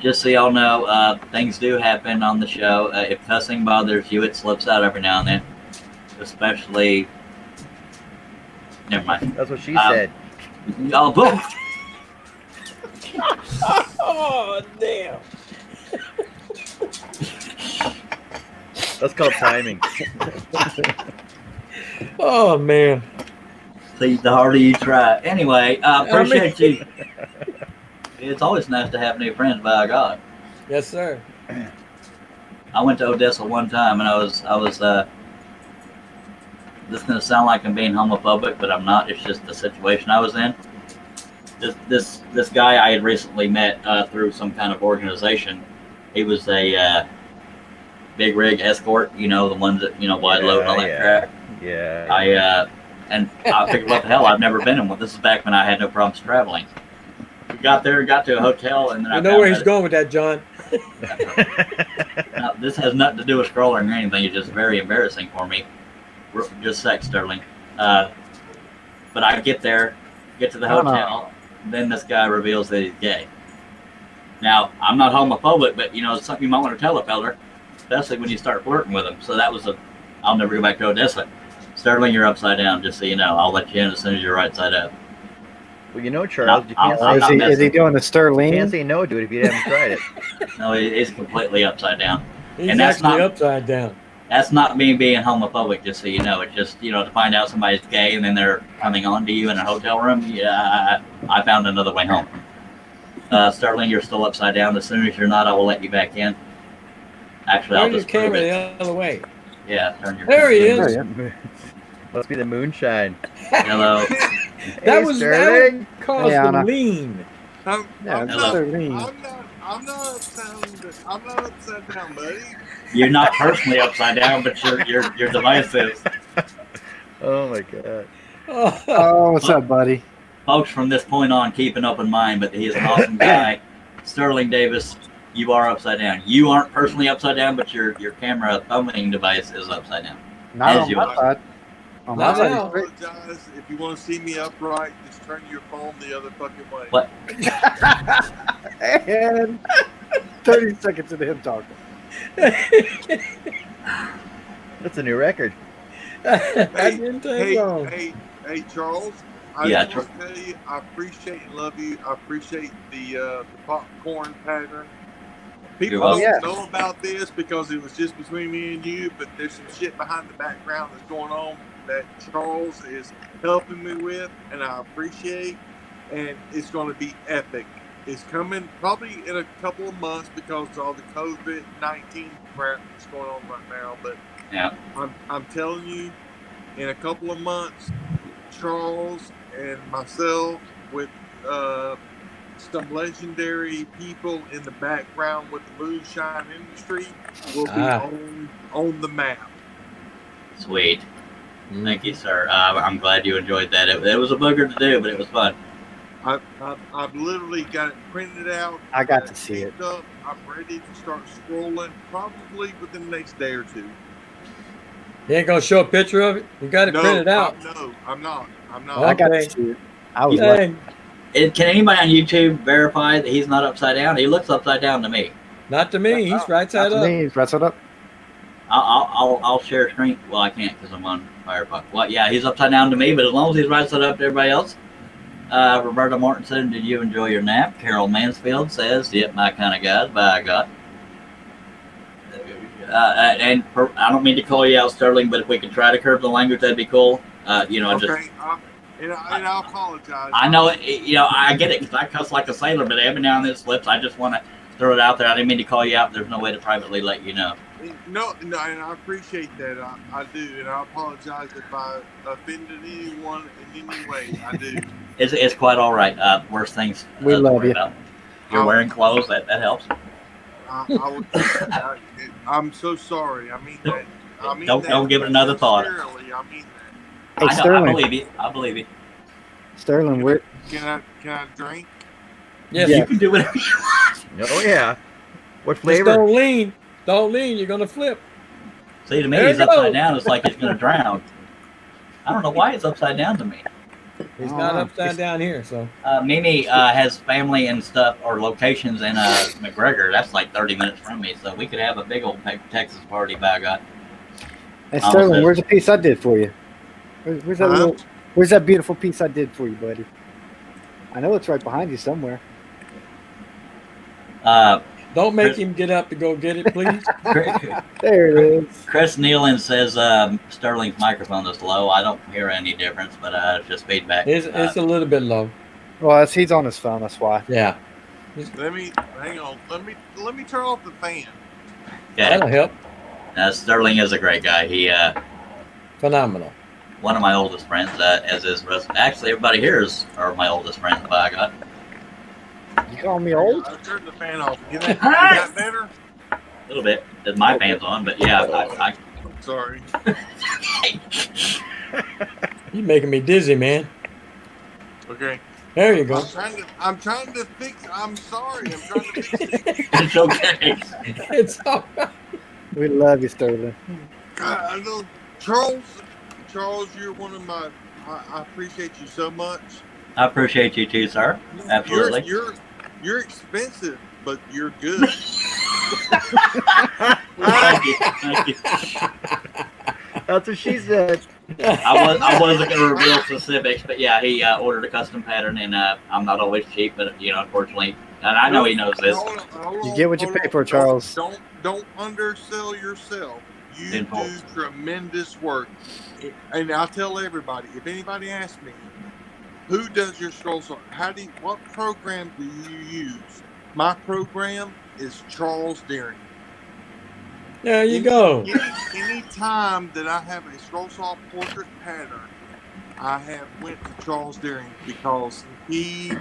just so y'all know, things do happen on the show. If cussing bothers you, it slips out every now and then. Especially... Never mind. That's what she said. Oh, boom! Oh damn! That's called timing. Oh man! See, the harder you try. Anyway, appreciate you. It's always nice to have new friends, by God. Yes, sir. I went to Odessa one time, and I was. This is gonna sound like I'm being homophobic, but I'm not. It's just the situation I was in. This guy I had recently met through some kind of organization. He was a big rig escort. You know, the ones that wide load and all that crap. Yeah. And I figured, what the hell? I've never been in one. This is back when I had no problems traveling. We got there and got to a hotel, and then I know where he's going with that, John. Now, this has nothing to do with scrolling or anything. It's just very embarrassing for me. Just sex, Sterling. But I get there, get to the hotel, then this guy reveals that he's gay. Now, I'm not homophobic, but it's something you might want to tell a feller, especially when you start flirting with him. So that was I'll never go back to Odessa. Sterling, you're upside down, just so you know. I'll let you in as soon as you're right side up. Well, Charles, you can't Is he doing the Sterling? You can't say no to it if you haven't tried it. No, he's completely upside down. He's And that's actually not- upside down. That's not me being homophobic, just so you know. It's just, to find out somebody's gay and then they're coming on to you in a hotel room. Yeah, I found another way home. Sterling, you're still upside down. As soon as you're not, I will let you back in. Actually, I'll Turn your just prove camera it. the other way. Yeah, turn your There he camera. is. Must be the moonshine. Hello. That was Sterling. caused Hey, the Anna. lean. Yeah, Hello. it's Sterling. I'm not upside down, buddy. You're not personally upside down, but your device is. Oh my god. Oh, what's up, buddy? Folks, from this point on, keep an open mind, but he is an awesome guy. Sterling Davis, you are upside down. You aren't personally upside down, but your camera thumbing device is upside down. Not As on you my are. side. On my Not side, now. it's great. Apologize. If you want to see me upright, just turn your phone the other fucking way. What? And 30 seconds into him talking. That's a new record. I didn't take long. Hey, Charles. I Yeah, just want to tell you, I appreciate and love you. I appreciate the popcorn pattern. People welcome. don't know about this because it was just between me and you, but there's some shit behind the background that's going on that Charles is helping me with, and I appreciate. And it's going to be epic. It's coming probably in a couple of months because of all the COVID-19 crap that's going on right now. But Yeah. I'm telling you, in a couple of months, Charles and myself with some legendary people in the background with the moonshine industry will be on the map. Sweet. Thank you, sir. I'm glad you enjoyed that. It was a booger to do, but it was fun. I've literally got it printed out. I got to see it. Up. I'm ready to start scrolling probably within the next day or two. You ain't gonna show a picture of it? You got it printed out. No, I'm not. I got to see it. I was Dang. Can anybody on YouTube verify that he's not upside down? He looks upside down to me. Not to me. He's right side up. He's right side up. I'll share screen. Well, I can't because I'm on Firefox. Well, yeah, he's upside down to me, but as long as he's right side up to everybody else. Roberta Mortensen, did you enjoy your nap? Carol Mansfield says, yep, my kind of guys, by God. I don't mean to call you out, Sterling, but if we could try to curb the language, that'd be cool. Okay, and I apologize. I know, I get it because I cuss like a sailor, but every now and then it slips. I just want to throw it out there. I didn't mean to call you out. There's no way to privately let you know. No, and I appreciate that. I do, and I apologize if I offended anyone in any way. I do. It's quite all right. Worst things We to love worry you. about. You're wearing clothes. That helps. I'm so sorry. I mean that. Don't give it another thought. Sincerely, I mean that. Hey, I Sterling. believe you. Sterling, where? Can I drink? Yes. Yeah. You can do whatever you want. Oh yeah. What Just flavor? don't lean. Don't lean. You're gonna flip. See, to me, There he's you go. upside down. It's like he's going to drown. I don't know why it's upside down to me. He's not Oh, upside down here. So Mimi has family and stuff or locations in McGregor. That's like 30 minutes from me, so we could have a big old Texas party, by God. Hey, Almost Sterling, there. where's the piece I did for you? Where's that Huh? Where's that beautiful piece I did for you, buddy? I know it's right behind you somewhere. Don't make him get up to go get it, please. There it is. Chris Nealon says Sterling's microphone is low. I don't hear any difference, but it's just feedback. It's a little bit low. Well, he's on his phone. That's why. Yeah. Hang on. Let me turn off the fan. Yeah, That'll help. Sterling is a great guy. He Phenomenal. one of my oldest friends, as is Russ. Actually, everybody here are my oldest friends. By God. You call me old? I turned the fan off. Get that better? A little bit. My fan's on, but yeah, Sorry. You're making me dizzy, man. Okay. There you go. I'm trying to fix. I'm sorry. I'm trying to fix it. it's okay. It's all right. We love you, Sterling. God, I know Charles, you're one of my. I appreciate you so much. I appreciate you too, sir. Absolutely. You're expensive, but you're good. Thank you. That's what she said. I wasn't going to reveal specifics, but yeah, he ordered a custom pattern, and I'm not always cheap, but unfortunately, and I know he knows this. You get what you pay for, Charles. Don't undersell yourself. You In do fault. tremendous work, and I'll tell everybody. If anybody asks me, who does your scroll sort? What program do you use? My program is Charles Deering. There you go. Any time that I have a scroll saw portrait pattern, I have went to Charles Deering because he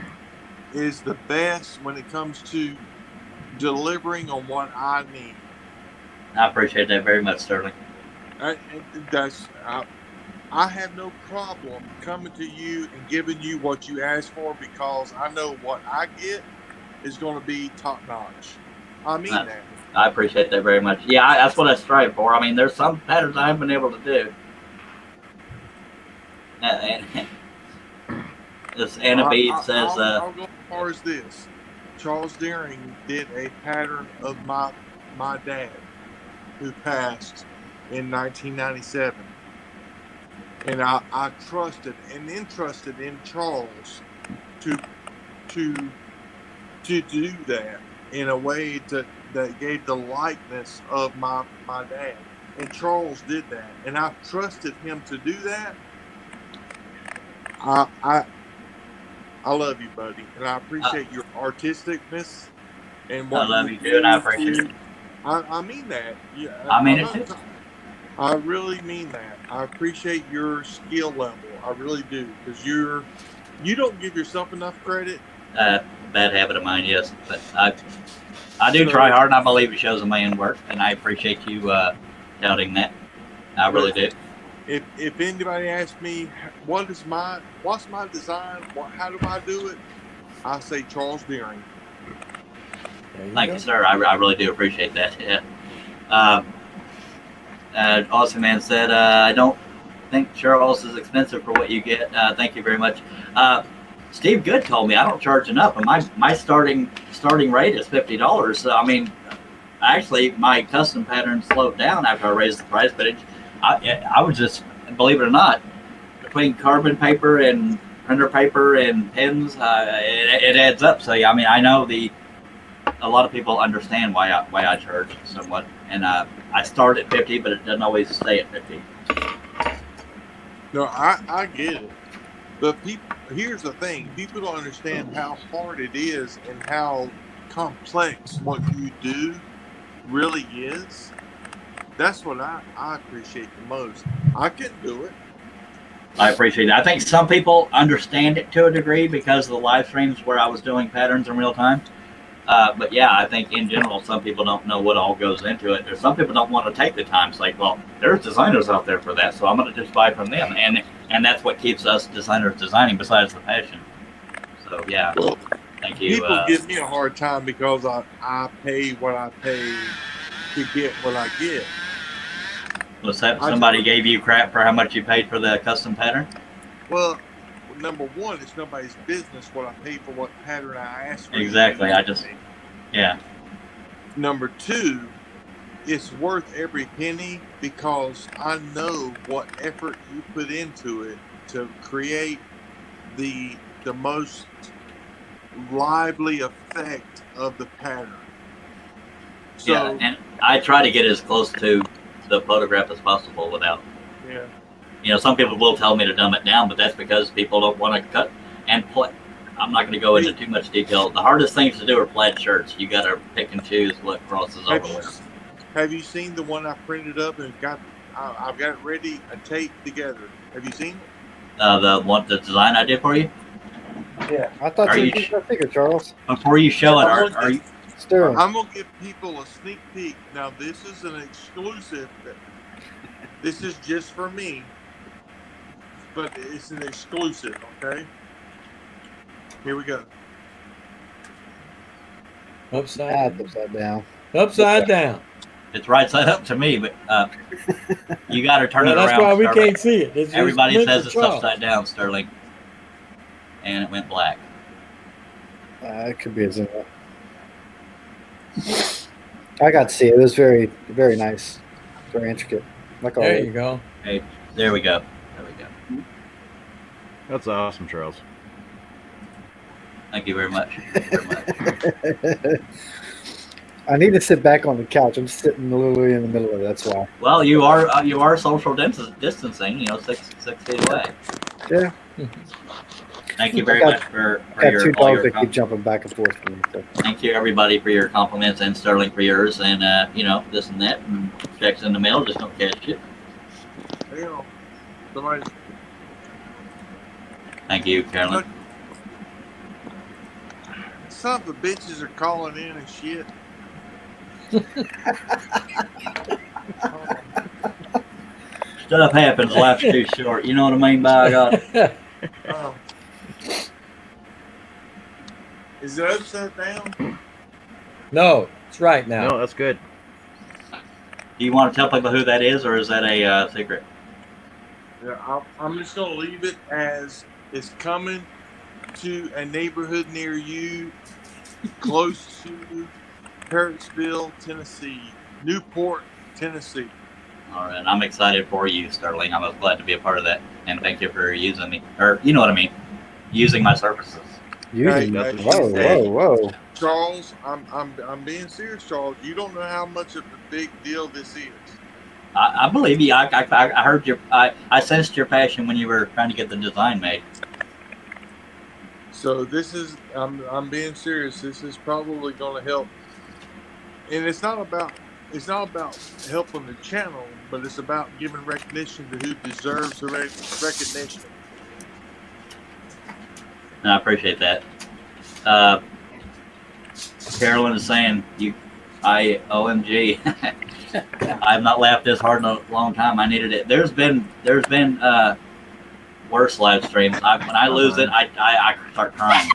is the best when it comes to delivering on what I need. I appreciate that very much, Sterling. I have no problem coming to you and giving you what you ask for because I know what I get is going to be top notch. I mean that. I appreciate that very much. Yeah, that's what I strive for. I mean, there's some patterns I haven't been able to do. This Anna Bede says... I'll go as far as this. Charles Deering did a pattern of my dad, who passed in 1997. And I trusted and entrusted in Charles to do that in a way that gave the likeness of my dad. And Charles did that. And I trusted him to do that. I love you, buddy. And I appreciate your artisticness and what I love you too, and I appreciate it. I mean that. Yeah, I mean it too. I really mean that. I appreciate your skill level. I really do. Because you don't give yourself enough credit. Bad habit of mine, yes. But I do try hard, and I believe it shows a man work, and I appreciate you doubting that. I really do. If anybody asks me what's my design, how do I do it, I say Charles Deering. Thank you, sir. I really do appreciate that. Yeah. Awesome Man said, I don't think Charles is expensive for what you get. Thank you very much. Steve Good told me I don't charge enough, and my starting rate is $50. So I mean, actually, my custom pattern slowed down after I raised the price, but I was just, believe it or not, between carbon paper and printer paper and pens, it adds up. So yeah, I mean, I know a lot of people understand why I charge somewhat, and I start at 50, but it doesn't always stay at 50. No, I get it. But here's the thing: people don't understand how hard it is and how complex what you do really is. That's what I appreciate the most. I couldn't do it. I appreciate it. I think some people understand it to a degree because of the live streams where I was doing patterns in real time. But yeah, I think in general, some people don't know what all goes into it. There's some people don't want to take the time. It's like, well, there's designers out there for that, so I'm going to just buy from them. And that's what keeps us designers designing besides the passion. So yeah, thank you. People give me a hard time because I pay what I pay to get what I get. Was that somebody gave you crap for how much you paid for the custom pattern? Well, number one, it's nobody's business what I pay for what pattern I ask for. Exactly. Yeah. Number two, it's worth every penny because I know what effort you put into it to create the most lively effect of the pattern. So Yeah, and I try to get as close to the photograph as possible without. yeah. You know, some people will tell me to dumb it down, but that's because people don't want to cut and play. I'm not going to go into too much detail. The hardest things to do are plaid shirts. You got to pick and choose what crosses over with. Have you seen the one I printed up and I've got it ready, taped together? Have you seen it? The design I did for you? Yeah, I thought Are you you did that figure, Charles. Before you show it, are you? Sterling. I'm gonna give people a sneak peek. Now this is an exclusive. This is just for me, but it's an exclusive. Okay. Here we go. Upside down. Upside down. It's right side up to me, but you got to turn it That's around. why we Sterling. can't see it. It's Everybody meant says for it's Charles. upside down, Sterling, and it went black. It could be a Zoom. I got to see it. It was very, very nice. Very intricate. Like There always. you go. Hey, there we go. There we go. That's awesome, Charles. Thank you very much. Thank you very much. I need to sit back on the couch. I'm sitting literally in the middle of it. That's why. Well, you are social distancing. You know, six feet away. Yeah. Thank you very much for Got your two all dogs your that keep jumping back and forth for me. So. Thank you everybody for your compliments and Sterling for yours and you know, this and that and checks in the mail. Just don't catch it. Damn. Somebody. Thank you, Carolyn. Some of the bitches are calling in and shit. Stuff happens. Life's too short. You know what I mean? By God. Is it upside down? No, it's right now. No, that's good. Do you want to tell people who that is, or is that a secret? Yeah, I'm just gonna leave it as it's coming to a neighborhood near you, close to Parrotsville, Tennessee, Newport, Tennessee. All right, I'm excited for you, Sterling. I was glad to be a part of that, and thank you for using me, or you know what I mean, using my services. Whoa. Charles, I'm being serious, Charles. You don't know how much of a big deal this is. I believe you. I heard your. I sensed your passion when you were trying to get the design made. So this is. I'm being serious. This is probably going to help. And it's not about helping the channel, but it's about giving recognition to who deserves the recognition. And I appreciate that. Carolyn is saying OMG. I've not laughed this hard in a long time. I needed it. There's been worse live streams. When I lose it, I start crying.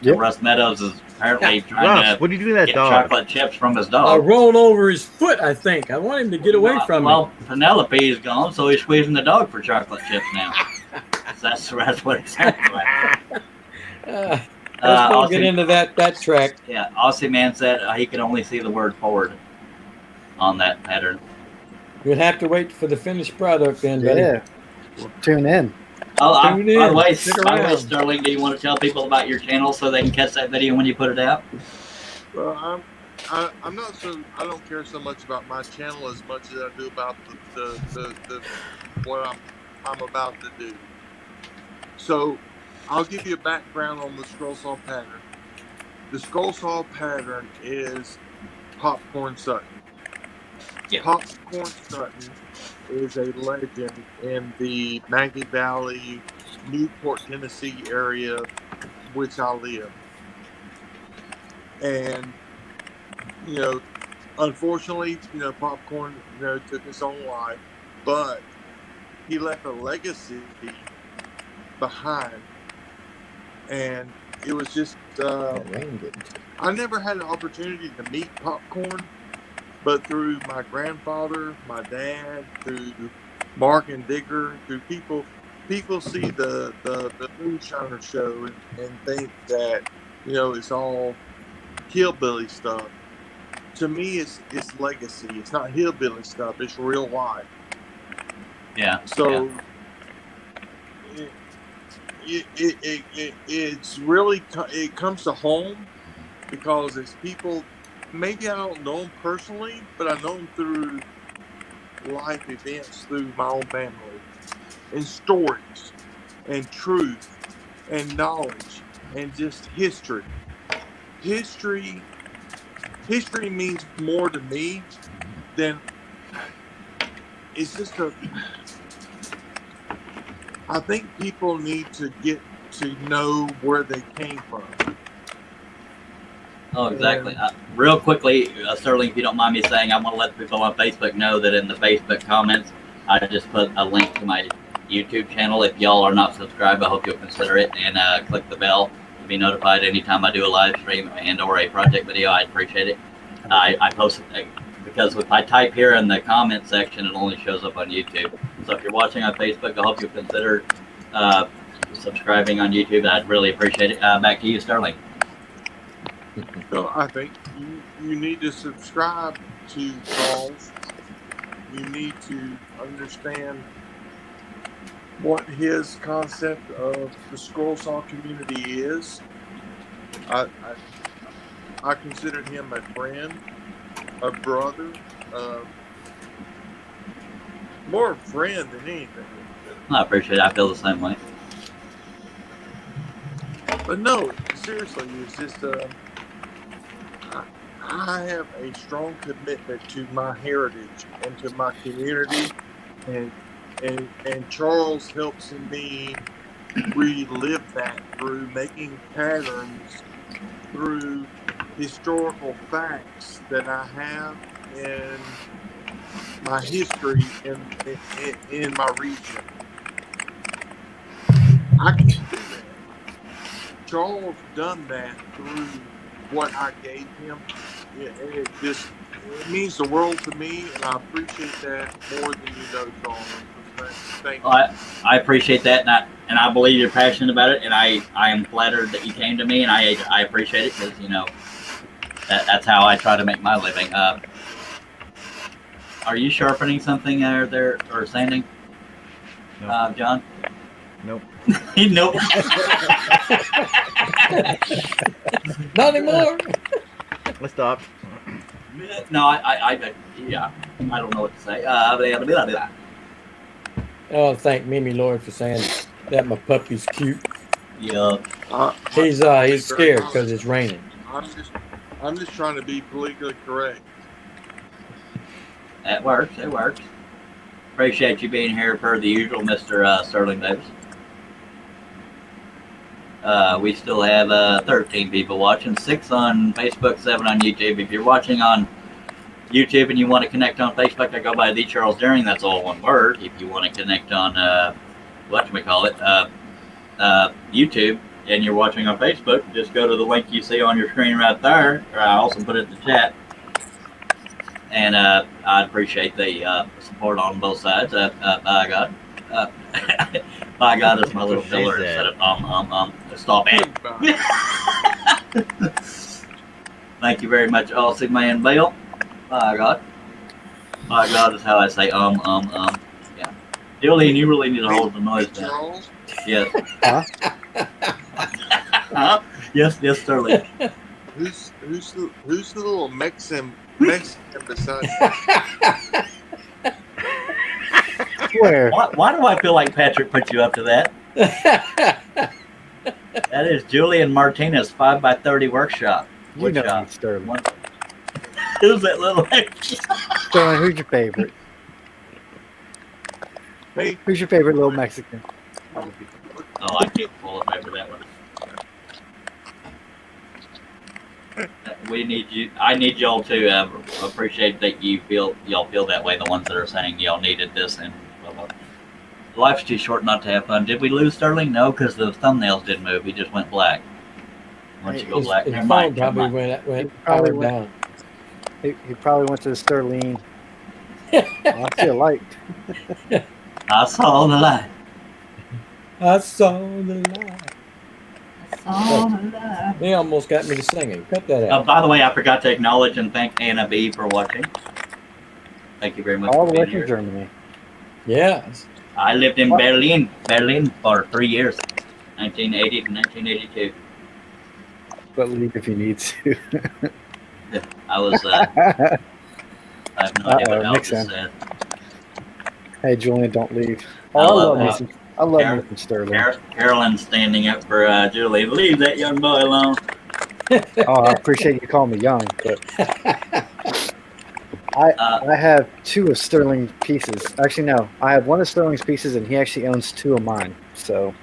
Yep. Russ Meadows is apparently trying Russ, to what do you do to that get dog? chocolate chips from his I dog. rolled over his foot, I think. I want him to get away from me. Well, Penelope is gone, so he's squeezing the dog for chocolate chips now. that's what it sounds like. Let's not get into that track. Yeah, Aussie Man said he could only see the word forward on that pattern. You'd have to wait for the finished product then, buddy. Yeah. Tune in. By Tune the in. way, Stick around. Sterling, do you want to tell people about your channel so they can catch that video when you put it out? Well, I'm not so. I don't care so much about my channel as much as I do about the what I'm about to do. So, I'll give you a background on the scroll saw pattern. The scroll saw pattern is Popcorn Sutton. Yeah. Popcorn Sutton is a legend in the Maggie Valley, Newport, Tennessee area, which I live. And, unfortunately, Popcorn, took his own life, but he left a legacy behind. And it was just, I never had an opportunity to meet Popcorn, but through my grandfather, my dad, through Mark and Digger, through people see the Moonshiner show and think that, it's all hillbilly stuff. To me, it's legacy. It's not hillbilly stuff. It's real life. Yeah. So it's really, it comes to home because it's people maybe I don't know him personally, but I know him through life events, through my own family, and stories, and truth, and knowledge, and just history. History means more to me than it's just a. I think people need to get to know where they came from. Oh, exactly. Real quickly, Sterling, if you don't mind me saying, I want to let people on Facebook know that in the Facebook comments, I just put a link to my YouTube channel. If y'all are not subscribed, I hope you'll consider it and click the bell to be notified anytime I do a live stream and or a project video. I'd appreciate it. I post it because if I type here in the comment section, it only shows up on YouTube. So if you're watching on Facebook, I hope you'll consider subscribing on YouTube. I'd really appreciate it. Back to you, Sterling. So I think you need to subscribe to Charles. You need to understand what his concept of the scroll saw community is. I considered him a friend, a brother, more a friend than anything. I appreciate it. I feel the same way. But no, seriously, it's just I have a strong commitment to my heritage and to my community, and Charles helps me relive that through making patterns, through historical facts that I have in my history in my region. I can do that. Charles done that through what I gave him. It means the world to me, and I appreciate that more than you know, Charles. Thank you. I appreciate that, and I believe you're passionate about it, and I am flattered that you came to me, and I appreciate it because that's how I try to make my living. Are you sharpening something there or sanding, Nope. John? Nope. Nope. Not anymore. Let's stop. No, I don't know what to say. I want to thank Mimi Lloyd for saying that my puppy's cute. Yeah. He's scared because it's raining. I'm just trying to be politically correct. It works. It works. Appreciate you being here per the usual, Mr. Sterling Davis. We still have 13 people watching, 6 on Facebook, 7 on YouTube. If you're watching on YouTube and you want to connect on Facebook, I go by The Charles Deering. That's all one word. If you want to connect on YouTube and you're watching on Facebook, just go to the link you see on your screen right there. Or I also put it in the chat. And I'd appreciate the support on both sides. By God. By God, it's my little filler instead of Stop it. Thank you very much, Aussie Man Bill. By God. By God is how I say Yeah. Julian, you really need to hold the noise down. Charles, Yes. Huh? Huh? Yes, Sterling. who's the little Mexican beside you? Where? Why do I feel like Patrick put you up to that? That is Julian Martinez 5x30 workshop. You Which, know me, Sterling. Who's that little? Sterling, who's your favorite? Hey, Who's your favorite little Mexican? Oh, I can't pull it over that one. We need you. I need y'all to appreciate that y'all feel that way. The ones that are saying y'all needed this and blah, blah. Life's too short not to have fun. Did we lose Sterling? No, because the thumbnails didn't move. He just went black. Once you go black, His never phone mind. probably went powered down. He probably went to the Sterling. I see a light. I saw the light. I saw the light. They almost got me to singing. Cut that out. By the way, I forgot to acknowledge and thank Anna B for watching. Thank you very much. All for the way being from here. Germany. Yes. I lived in Berlin for 3 years, 1980 to 1982. But leave if you need to. I was. I have no idea what Uh-oh, Alex Nixon. said. Hey, Julian, don't leave. Oh, I I love love me. I love Karen- me from Sterling. Carolyn standing up for Julie. Leave that young boy alone. Oh, I appreciate you calling me young, but I have two of Sterling's pieces. Actually, no, I have one of Sterling's pieces, and he actually owns two of mine. So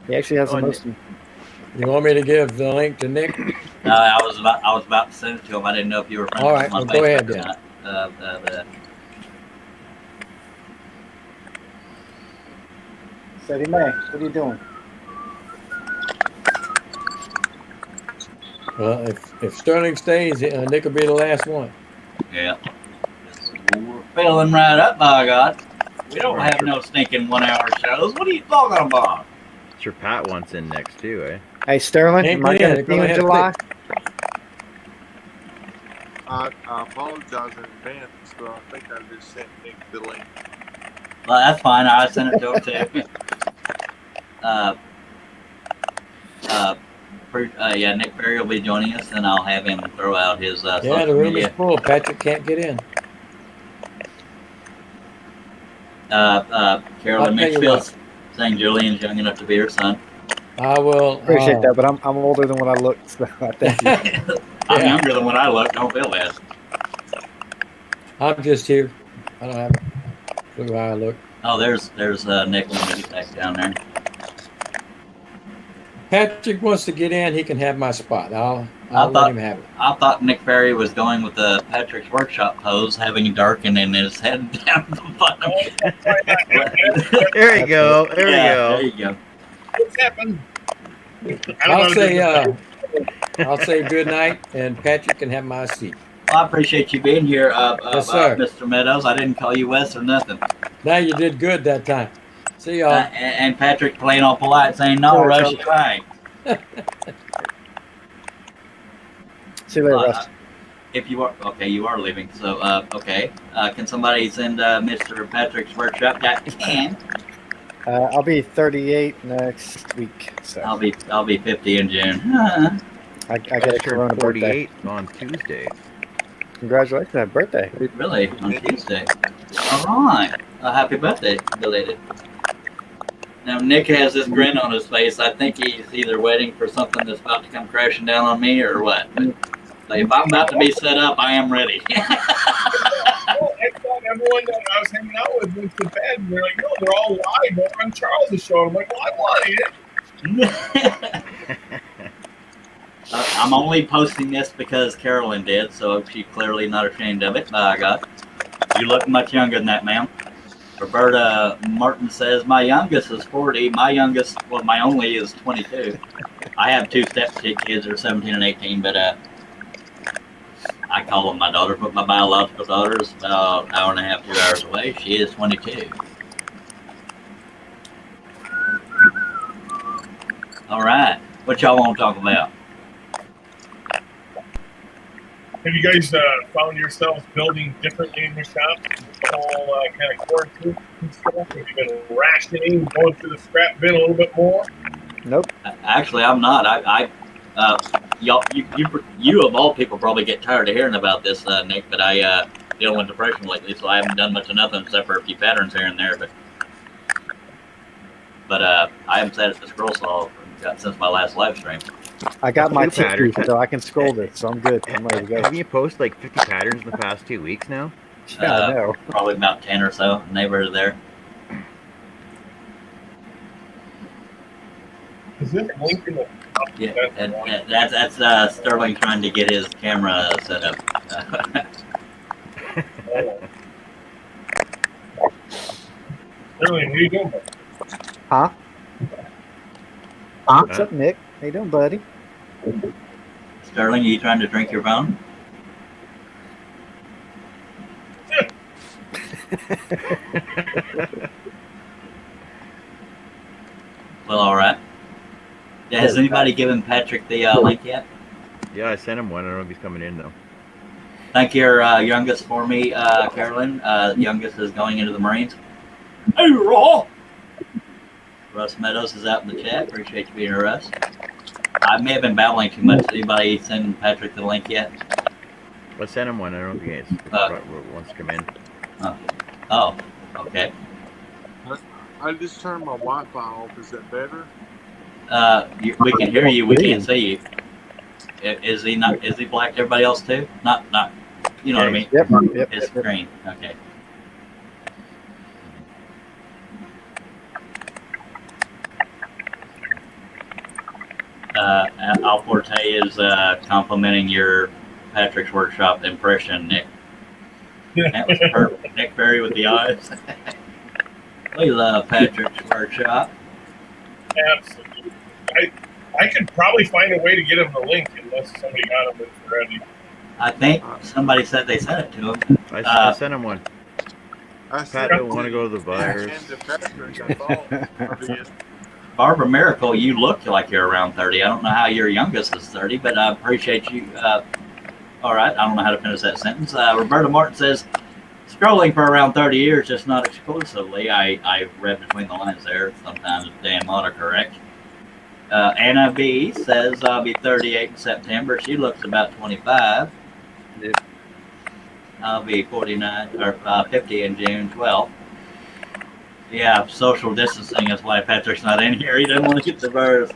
he actually has the Oh, most. You want me to give the link to Nick? I was about to send it to him. I didn't know if you were friends All with right, him on well, go ahead Facebook or then. not. Sadie Mae, what are you doing? Well, if Sterling stays, Nick will be the last one. Yeah. We're filling right up, by God. We don't have no stinking 1 hour shows. What are you talking about? Sure, Pat wants in next too, eh? Hey, Sterling, Ain't am I me going in to it, see go you in ahead, July? I apologize in advance, but I think I just sent Nick the link. Well, that's fine. I sent it to him too. Yeah, Nick Perry will be joining us, and I'll have him throw out his Yeah, the social room is media. full. Patrick can't get in. Carolyn I'll tell you Mixfield saying Julian's young enough to be her son. I will Appreciate that, but I'm older than what I look. So I thank you. I'm Yeah. younger than when I look. Don't feel bad. I'm just here. I don't have a clue how I look. Oh, there's Nick when we get back down there. Patrick wants to get in. He can have my spot. I'll thought- let him have it. I thought Nick Perry was going with the Patrick's Workshop pose, having darkened in his head down the bottom. There you go. There we Yeah, go. there you go. What's happened? I'll say good night, and Patrick can have my seat. Well, I appreciate you being here, Yes, sir. Mr. Meadows. I didn't call you Wes or nothing. Now you did good that time. See y'all. And Patrick playing all polite, saying, "No, Sure, Russ, so- you're right." See you later, Russ. If you are okay, you are leaving. So okay. Can somebody send Mr. Patrick's Workshop that can? I'll be 38 next week, so I'll be 50 in June. I got a Turned Corona birthday. 48 on Tuesday. Congratulations, happy birthday! Really? On Tuesday. All right. Happy birthday, belated. Now Nick has this grin on his face. I think he's either waiting for something that's about to come crashing down on me or what. But like, if I'm about to be set up, I am ready. Well, I thought everyone that I was hanging out with went to bed, and they're like, no, they're all live over on Charles' show. I'm like, well, I want it. I'm only posting this because Carolyn did, so she's clearly not ashamed of it. By God, you look much younger than that, ma'am. Roberta Martin says, my youngest is 40. My youngest, well, my only is 22. I have two step-kids that are 17 and 18, but I call them my daughters, but my biological daughter is about an hour and a half, 2 hours away. She is 22. All right. What y'all want to talk about? Have you guys found yourselves building differently in your shop? The whole kind of quarantine and stuff? Have you been rationing, going through the scrap bin a little bit more? Nope. Actually, I'm not. Y'all, you of all people probably get tired of hearing about this, Nick. But I deal with depression lately, so I haven't done much of nothing except for a few patterns here and there. But I haven't sat at the scroll saw since my last live stream. I got my New patterns. tissue, so I can scroll it, so I'm good. I'm ready to go. Haven't you posted like 50 patterns in the past 2 weeks now? Yeah, I know. Probably about 10 or so. Neighbors there. Is this link in the Yeah, and that's Sterling trying to get his camera set up. Really, what are you doing? Huh? Huh? What's up, Nick? How you doing, buddy? Sterling, are you trying to drink your phone? Well, all right. Yeah, has anybody given Patrick the link yet? Yeah, I sent him one. I don't know if he's coming in though. Thank your youngest for me, Carolyn. Youngest is going into the Marines. Hey, Raw! Russ Meadows is out in the chat. Appreciate you being here, Russ. I may have been babbling too much. Anybody send Patrick the link yet? I sent him one. I don't know if he wants to come in. Oh, okay. I just turned my Wi-Fi off. Is that better? We can hear you. We can't see you. Is he not? Is he black to everybody else too? Not. You know what I mean? Yep. His screen. Okay. Al Forte is complimenting your Patrick's Workshop impression, Nick. That was perfect. Nick Berry with the eyes. We love Patrick's Workshop. Absolutely. I could probably find a way to get him the link unless somebody got him already. I think somebody said they sent it to him. I sent him one. I Pat don't want to go to the virus. Barbara Miracle, you look like you're around 30. I don't know how your youngest is 30, but I appreciate you. All right, I don't know how to finish that sentence. Roberta Martin says, scrolling for around 30 years, just not exclusively. I read between the lines there. Sometimes Dan autocorrect. Anna B says, I'll be 38 in September. She looks about 25. Yep. I'll be 49 or 50 in June 12th. Yeah, social distancing is why Patrick's not in here. He doesn't want to get the virus.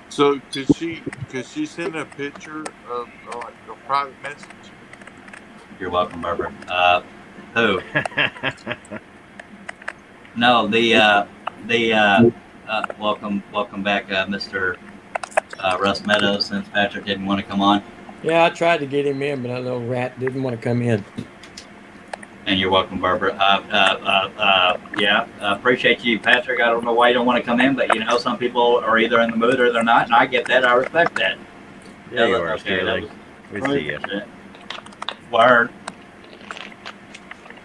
So could she send a picture of like a private message? You're welcome, Barbara. Who? No, welcome back, Mr. Russ Meadows, since Patrick didn't want to come on. Yeah, I tried to get him in, but that little rat didn't want to come in. And you're welcome, Barbara. Appreciate you, Patrick. I don't know why you don't want to come in, but some people are either in the mood or they're not, and I get that. I respect that. Yeah, you are, Sterling. We see you. Word.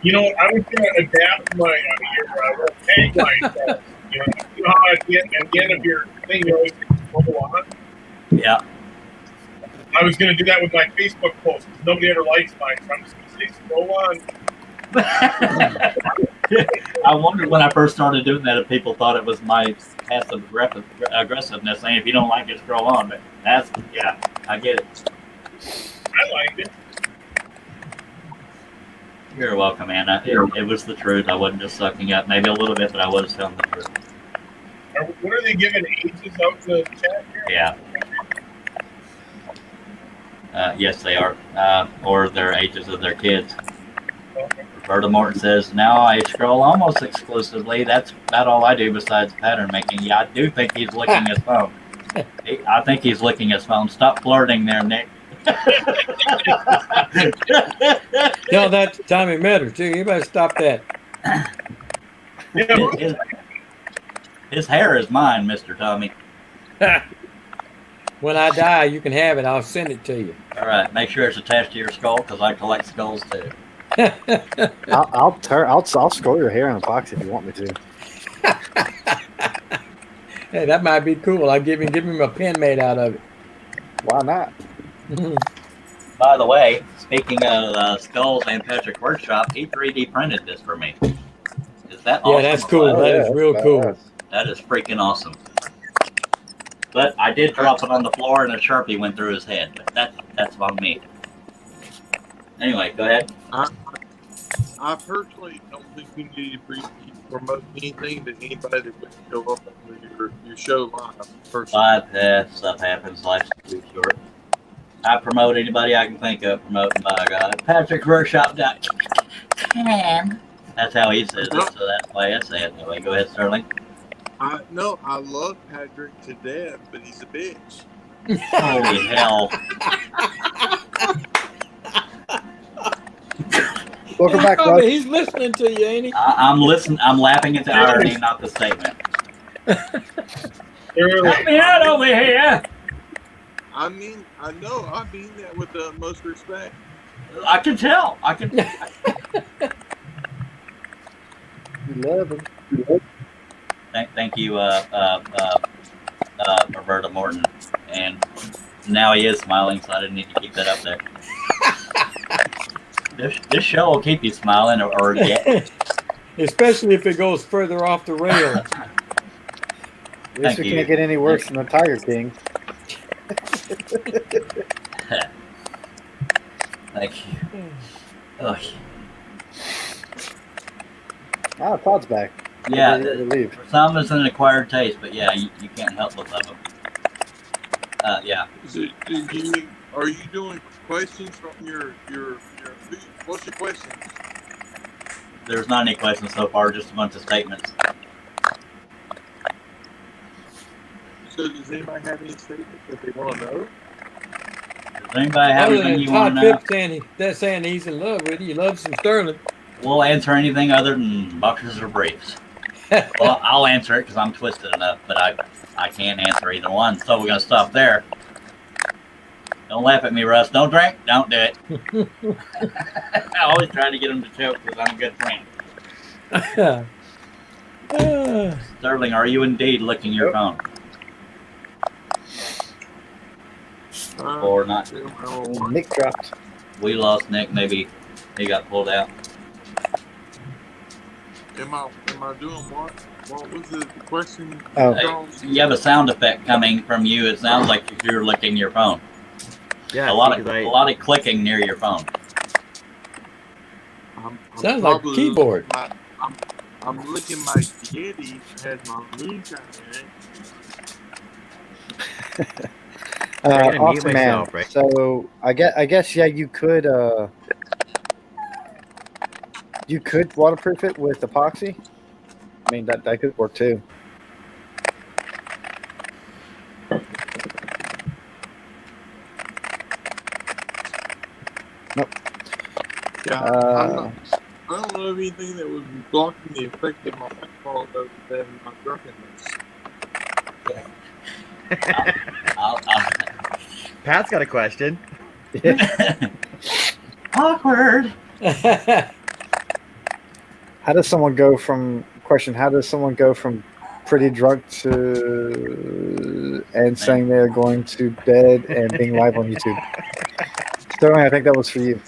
You know, I was going to adapt my I will tag myself. You know how at the end of your thing you always scroll on? Yeah. I was going to do that with my Facebook post. Nobody ever likes mine, so I'm just going to say scroll on. I wondered when I first started doing that if people thought it was my passive aggressiveness saying if you don't like it, scroll on. But I get it. I liked it. You're welcome, Anna. It was the truth. I wasn't just sucking up. Maybe a little bit, but I was telling the truth. What are they giving ages out in the chat here? Yeah. Yes, they are. Or their ages of their kids. Okay. Roberta Morton says, now I scroll almost exclusively. That's about all I do besides pattern making. Yeah, I do think he's licking his phone. I think he's licking his phone. Stop flirting there, Nick. Tell that to Tommy Meadows, too. You better stop that. His hair is mine, Mr. Tommy. When I die, you can have it. I'll send it to you. All right. Make sure it's attached to your skull because I collect skulls too. I'll scroll your hair in a box if you want me to. Hey, that might be cool. I'll give him a pin made out of it. Why not? By the way, speaking of skulls and Patrick Workshop, he 3D printed this for me. Is that awesome? Yeah, that's cool. That is real cool. That is freaking awesome. But I did drop it on the floor and a Sharpie went through his head. But that's on me. Anyway, go ahead. I personally don't think you need to promote anything to anybody that would show up on your show live. Personally. Stuff happens. Life's too short. I promote anybody I can think of promoting, by God. PatrickWorkshop.com. That's how he says it, so that's why I say it that way. Go ahead, Sterling. I love Patrick to death, but he's a bitch. Holy hell. Welcome back, Russ. He's listening to you, ain't he? I'm listening. I'm laughing at the irony, not the statement. Help me out over here. I mean, I know. I mean that with the most respect. I can tell. You love him. Thank you, Roberta Morton. And now he is smiling, so I didn't need to keep that up there. This show will keep you smiling or get. Especially if it goes further off the rails. At least we can't get any worse than the Tiger King. Thank you. Oh, Ah, Todd's back. yeah. He had to leave. For some, it's an acquired taste, but yeah, you can't help but love them. Yeah. Are you doing questions from your what's your question? There's not any questions so far, just a bunch of statements. So does anybody have any statements that they want to know? Does anybody have Other anything than you want Todd to know? Phipps saying that's saying he's in love with you. He loves some Sterling. We'll answer anything other than boxers or briefs. Well, I'll answer it because I'm twisted enough, but I can't answer either one. So we're gonna stop there. Don't laugh at me, Russ. Don't drink. Don't do it. I always try to get them to choke because I'm a good friend. Sterling, are you indeed licking your phone? Or not? Nick dropped. We lost Nick. Maybe he got pulled out. Am I doing what? What was the question? Oh. You have a sound effect coming from you. It sounds like you're licking your phone. Yeah, a lot of clicking near your phone. I'm Sounds like a probably keyboard. I'm licking my Yeti. Has my moonshine in it. gonna mute Awesome, man. myself, right? So I guess yeah, you could waterproof it with epoxy. I mean that could work too. Nope. Yeah, I don't know of anything that would be blocking the effect of my alcohol other than my drunkenness. Pat's got a question. Awkward. How does someone go from pretty drunk to and saying they're going to bed and being live on YouTube? Sterling, I think that was for you.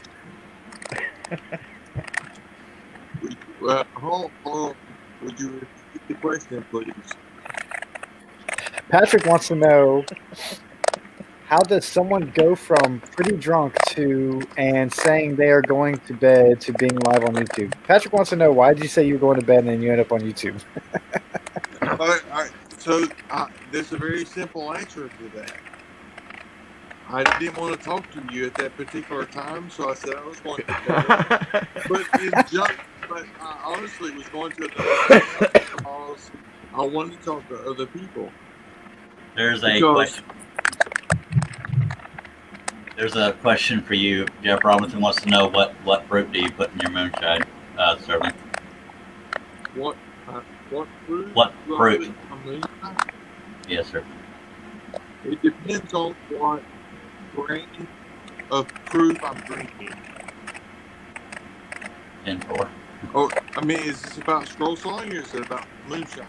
Hold on. Would you repeat the question, please? Patrick wants to know, how does someone go from pretty drunk to and saying they are going to bed to being live on YouTube? Patrick wants to know, why did you say you were going to bed and then you end up on YouTube? There's a very simple answer to that. I didn't want to talk to you at that particular time, so I said I was going to bed. But I honestly was going to because I wanted to talk to other people. There's a question for you. Jeff Robinson wants to know what fruit do you put in your moonshine, Sterling? What fruit? What fruit? Yes, sir. It depends on what grain of fruit I'm drinking. 10-4. Oh, I mean, is this about scroll sawing or is it about moonshine?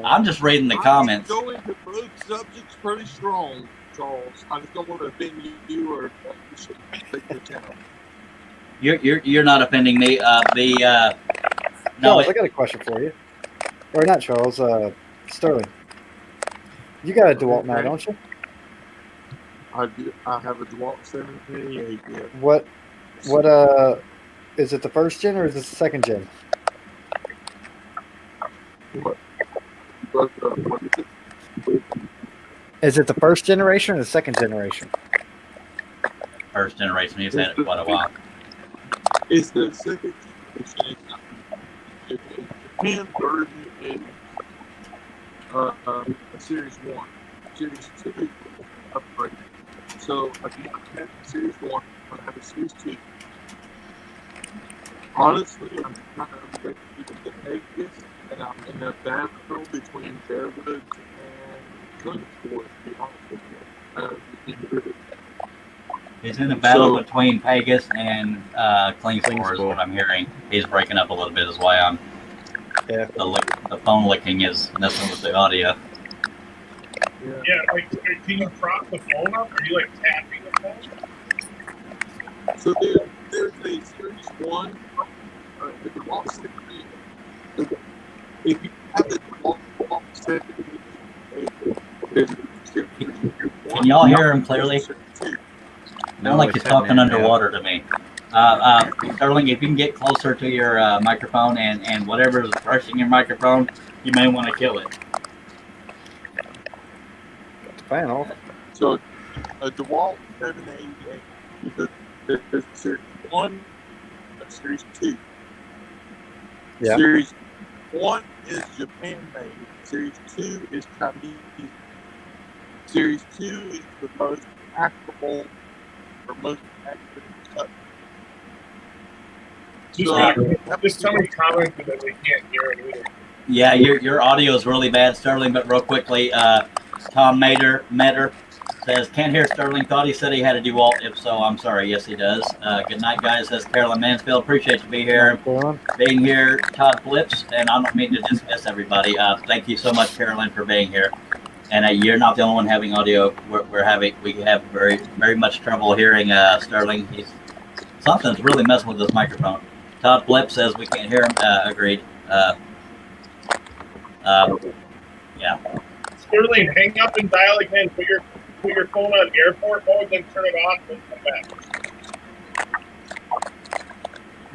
I'm just reading the comments. I go into both subjects pretty strong, Charles. I just don't want to offend you or take your channel. You're not offending me. Charles, I got a question for you. Or not Charles, Sterling. You got a DeWalt now, don't you? I do. I have a DeWalt 788. Yeah. What is it, the first gen or is it the second gen? What is it? Is it the first generation or the second generation? First generation. He's had it quite a while. It's the second generation. The Japan version is Series 1. Series 2 upgrade. So I do not have a Series 1, but I have a Series 2. Honestly, I'm kind of expecting to take this, and I'm in a battle between Kirkwood and Cosens, to be honest with you. He's in a battle between Pegasus and Klingspor is what I'm hearing. He's breaking up a little bit is why I'm the phone licking is messing with the audio. Yeah, like, can you prop the phone up? Are you like tapping the phone? So there's a Series 1, the DeWalt 788. If you have the DeWalt 788, Can y'all hear him clearly? Sound like it's you're talking happening now. underwater to me. Sterling, if you can get closer to your microphone and whatever is brushing your microphone, you may want to kill it. Got the fan off. So, DeWalt 788. There's Series 1 and Series 2. Yeah. Series 1 is Japan made. Series 2 is Chinese. Series 2 is the most accurable or most accurate cut. Just somebody commented that they can't hear it either. Yeah, your audio is really bad, Sterling. But real quickly, Tom Metter says, can't hear Sterling. Thought he said he had a DeWalt. If so, I'm sorry. Yes, he does. Good night, guys. Says Carolyn Mansfield. Appreciate you being here. Todd Flips, and I don't mean to dismiss everybody. Thank you so much, Carolyn, for being here. And you're not the only one having audio. We have very, very much trouble hearing Sterling. Something's really messing with this microphone. Todd Flip says we can't hear him. Agreed. Yeah. Sterling, hang up and dial again. Put your phone on airport mode, then turn it off, and come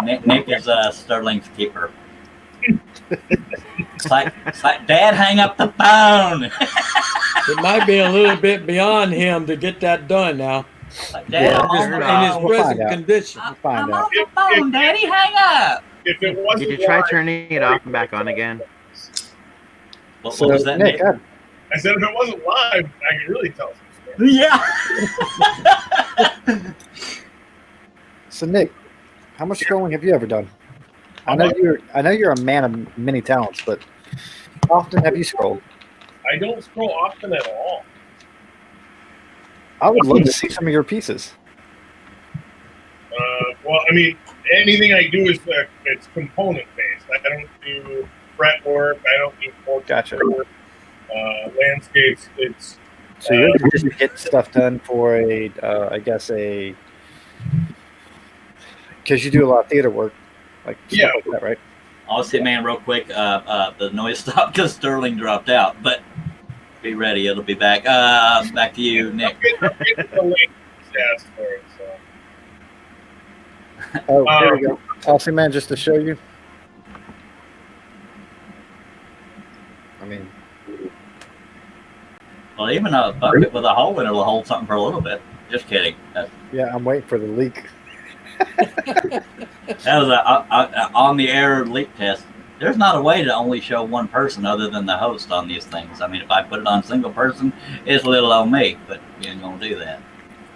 back. Nick is Sterling's keeper. It's like, Dad, hang up the phone. It might be a little bit beyond him to get that done now. Like, Dad, I'm on the In phone. his present condition. I'm on the phone, Daddy, hang up. If it wasn't Did you try live, turning it off and back on again? What was that, Nick? I said if it wasn't live, I could really tell some stories. Yeah. So Nick, how much scrolling have you ever done? I know you're a man of many talents, but how often have you scrolled? I don't scroll often at all. I would love to see some of your pieces. Well, I mean, anything I do is it's component based. I don't do fret work. I don't do portrait Gotcha. work. Landscapes. It's So you're just getting stuff done for because you do a lot of theater work, like stuff like that, right? I'll say, man, real quick. The noise stopped because Sterling dropped out, but be ready, it'll be back. Back to you, Nick. I'm getting the link asked for it, so. Oh, here we go. Aussie man, just to show you. I mean, Well, even a bucket with a hole in it will hold something for a little bit. Just kidding. yeah, I'm waiting for the leak. That was a on-the-air leak test. There's not a way to only show one person other than the host on these things. I mean, if I put it on single person, it's a little on me, but you ain't gonna do that.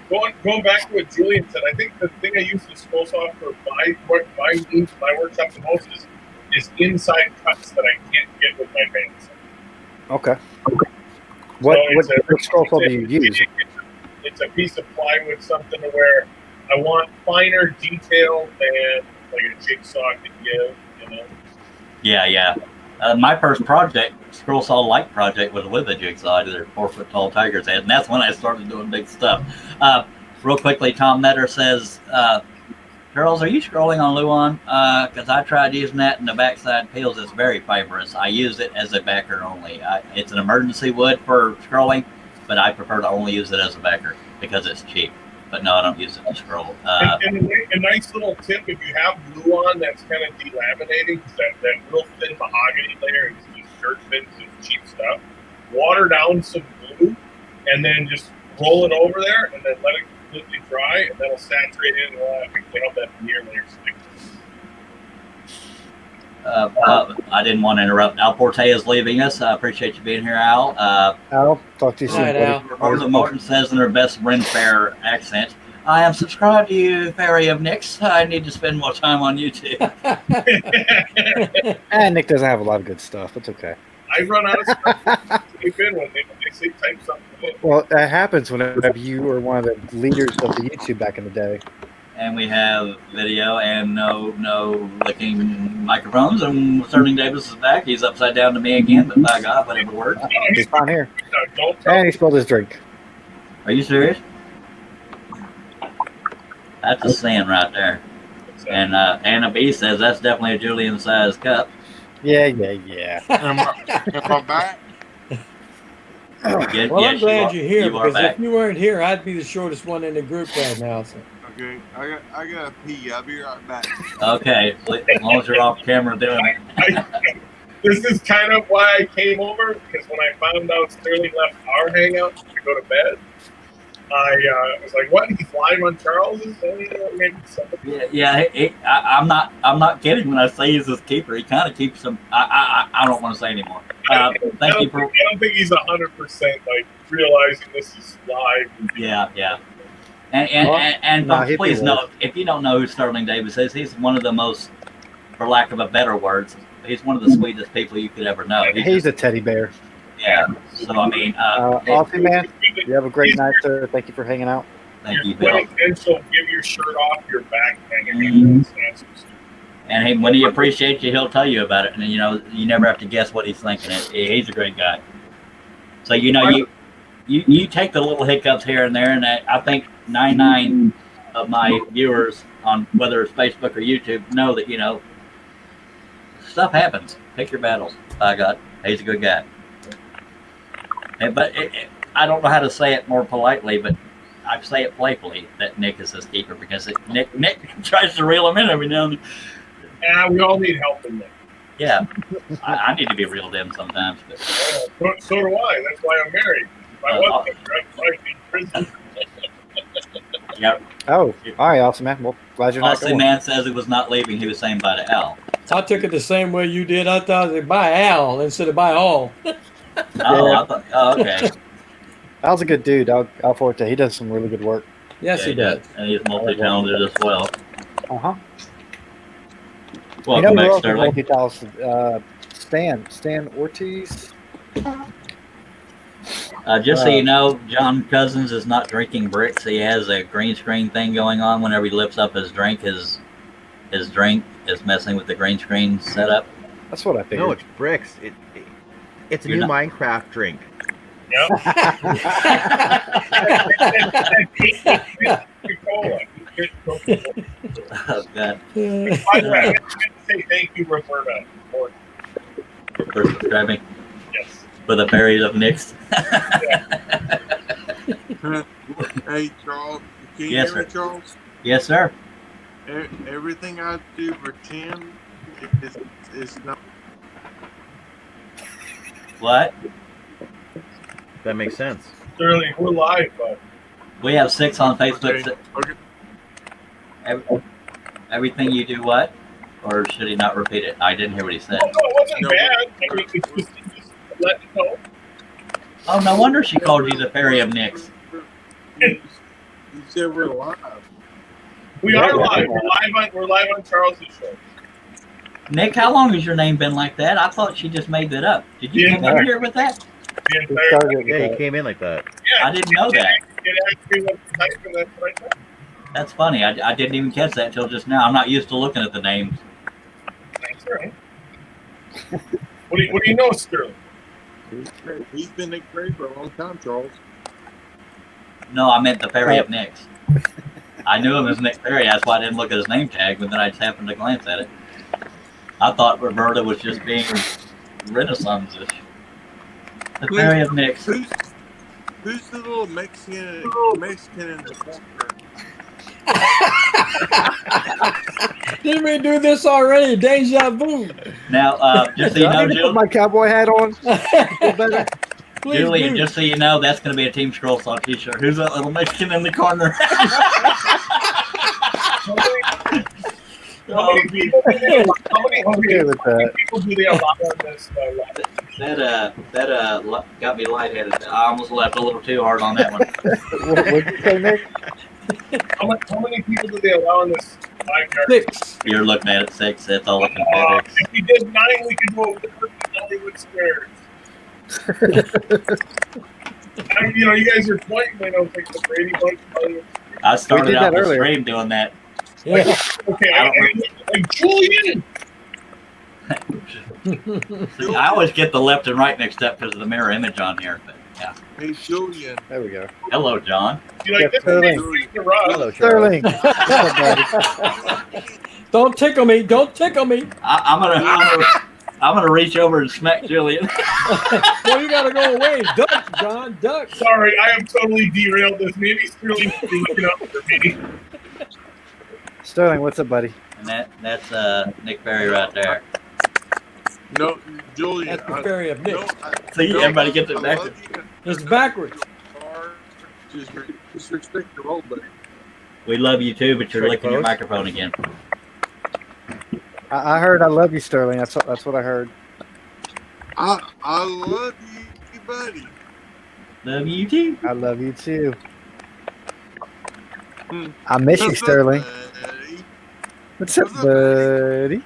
Going back to what Julian said, I think the thing I use the scroll soft for my workshop the most is inside cuts that I can't get with my bands. Okay. What scroll saw do you use? It's a piece of plywood, something to where I want finer detail than like a jigsaw could give, you know. Yeah. My first project, scroll saw like project, was with a jigsaw. They're 4 foot tall tiger's head, and that's when I started doing big stuff. Real quickly, Tom Netter says, Charles, are you scrolling on Luan? Because I tried using that, and the backside peels. It's very fibrous. I use it as a backer only. It's an emergency wood for scrolling, but I prefer to only use it as a backer because it's cheap. But no, I don't use it to scroll. And a nice little tip, if you have Luan that's kind of delaminating, that real thin mahogany layer is just dirt bins and cheap stuff, water down some glue, and then just roll it over there, and then let it completely dry, and that'll saturate it and help that veneer layer stick. I didn't want to interrupt. Al Porte is leaving us. I appreciate you being here, Al. Al, talk to you soon. All right, Al. Roberta Martin says in her best Ren Fair accent, I am subscribed to you, Fairy of Nix. I need to spend more time on YouTube. And Nick doesn't have a lot of good stuff. It's okay. I run out of stuff to type in when they say type something in. Well, that happens whenever you were one of the leaders of the YouTube back in the day. And we have video and no licking microphones. And Sterling Davis is back. He's upside down to me again, but by God, whatever works. He's fine here. Don't tell And he spilled his drink. Are you serious? That's a sin right there. And Anna B says that's definitely a Julian-sized cup. Yeah. Am I back? Yes, Well, I'm yes, glad you're here you are because back. if you weren't here, I'd be the shortest one in the group right now. So. Okay, I gotta pee. I'll be right back. Okay, as long as you're off camera doing it. This is kind of why I came over, because when I found out Sterling left our hangout to go to bed, I was like, "What? He's live on Charles's?" Maybe somebody. I'm not kidding when I say he's his keeper. He kind of keeps him. I don't want to say anymore. I Thank you for. don't think he's 100% like realizing this is live. Yeah. And no, folks, he please was. know, if you don't know who Sterling Davis is, he's one of the most, for lack of a better words, he's one of the sweetest people you could ever know. He's a teddy bear. Yeah. So I mean, Austin, man, you have a great night, sir. Thank you for hanging out. thank you, Your Bill. quintessential give your shirt off your back hanging Mhm. And when he appreciates you, he'll tell you about it. And you never have to guess what he's thinking. He's a great guy. So you take the little hiccups here and there, and I think 99 of my viewers on whether it's Facebook or YouTube know that stuff happens. Pick your battles. By God, he's a good guy. But I don't know how to say it more politely, but I say it playfully that Nick is his keeper because Nick tries to reel him in every now and then. Yeah, we all need help in there. Yeah, I need to be reeled in sometimes. But. So do I. That's why I'm married. If I wasn't, I'd be in prison. Yep. Oh, all right, Austin, man. Well, glad you're not Austin going. man says he was not leaving. He was saying bye to Al. I took it the same way you did. I thought they buy Al instead of buy all. Okay. Al's a good dude. I'll forward to. He does some really good work. Yes, Yeah, he does. and he's multi-talented as well. Uh-huh. Welcome back, who else is Sterling. multi-talented? Stan Ortiz. Just so you know, John Cosens is not drinking bricks. He has a green screen thing going on. Whenever he lifts up his drink, his drink is messing with the green screen setup. That's what I figured. No, it's bricks. It's a You're new not- Minecraft drink. Yep. Oh, God. By the way, I have to say thank you, Roberta. For subscribing Yes. for the berries of Nick's. Hey, Charles. Can you Yes, hear me, sir. Charles? Yes, sir. Everything I do pretend is not. What? That makes sense. Sterling, we're live, bud. We have 6 on Facebook. Okay. Everything you do what? Or should he not repeat it? I didn't hear what he said. Oh, no, it wasn't No. bad. I mean, it's just let me know. Oh, no wonder she called you the fairy of Nick's. You said we're live. We are live. We're live on Charles's show. Nick, how long has your name been like that? I thought she just made that up. Did you Yeah. come in here with that? The He entire started with Yeah, he that. came in like that. yeah, I didn't know that. It actually was typed, and that's what I thought. That's funny. I didn't even catch that till just now. I'm not used to looking at the names. That's all right. What do you know, Sterling? He's been Nick Gray for a long time, Charles. No, I meant the fairy of Nick's. I knew him as Nick Perry. That's why I didn't look at his name tag, but then I just happened to glance at it. I thought Roberta was just being Renaissance-ish. The fairy of Nick's. Who's the little Mexican in the corner? Didn't we do this already? Deja vu. Now, just so you I know, need to put Jill, my cowboy hat on. Feel better. Please Julie, do. just so you know, that's going to be a Team Scroll Saw t-shirt. Who's that little Mexican in the corner? How many people do they allow on this? That got me lightheaded. I almost laughed a little too hard on that one. What'd you say, Nick? How many people do they allow on this podcast? 6. You're looking at it 6. That's all I can say. If we did 9, we could do a Woodford and Hollywood Squares. You guys are pointing. I don't think the Brady Bunch of Hollywood Squares. I started did out that the earlier. stream doing that. Yeah. Okay, like Julian. See, I always get the left and right mixed up because of the mirror image on here. But yeah. Hey, Julian. There we go. Hello, John. You like this? Sterling. Hello, Charles. Sterling. What's up, buddy? Don't tickle me. Don't tickle me. I'm gonna I'm gonna reach over and smack Jillian. Well, you gotta go away. Duck, John, duck. Sorry, I have totally derailed this. Maybe Sterling should be looking up for me. Sterling, what's up, buddy? And that's Nick Berry right there. No, Julian. That's the fairy of Nick. See, everybody gets it I back. love you. It's backwards. Just respect the role, buddy. We love you too, but you're Trick licking your pose. microphone again. I heard I love you, Sterling. That's what I heard. I love you, buddy. Love you too. I love you too. Hmm. I miss you, What's up, Sterling. buddy? What's up, What's up, buddy?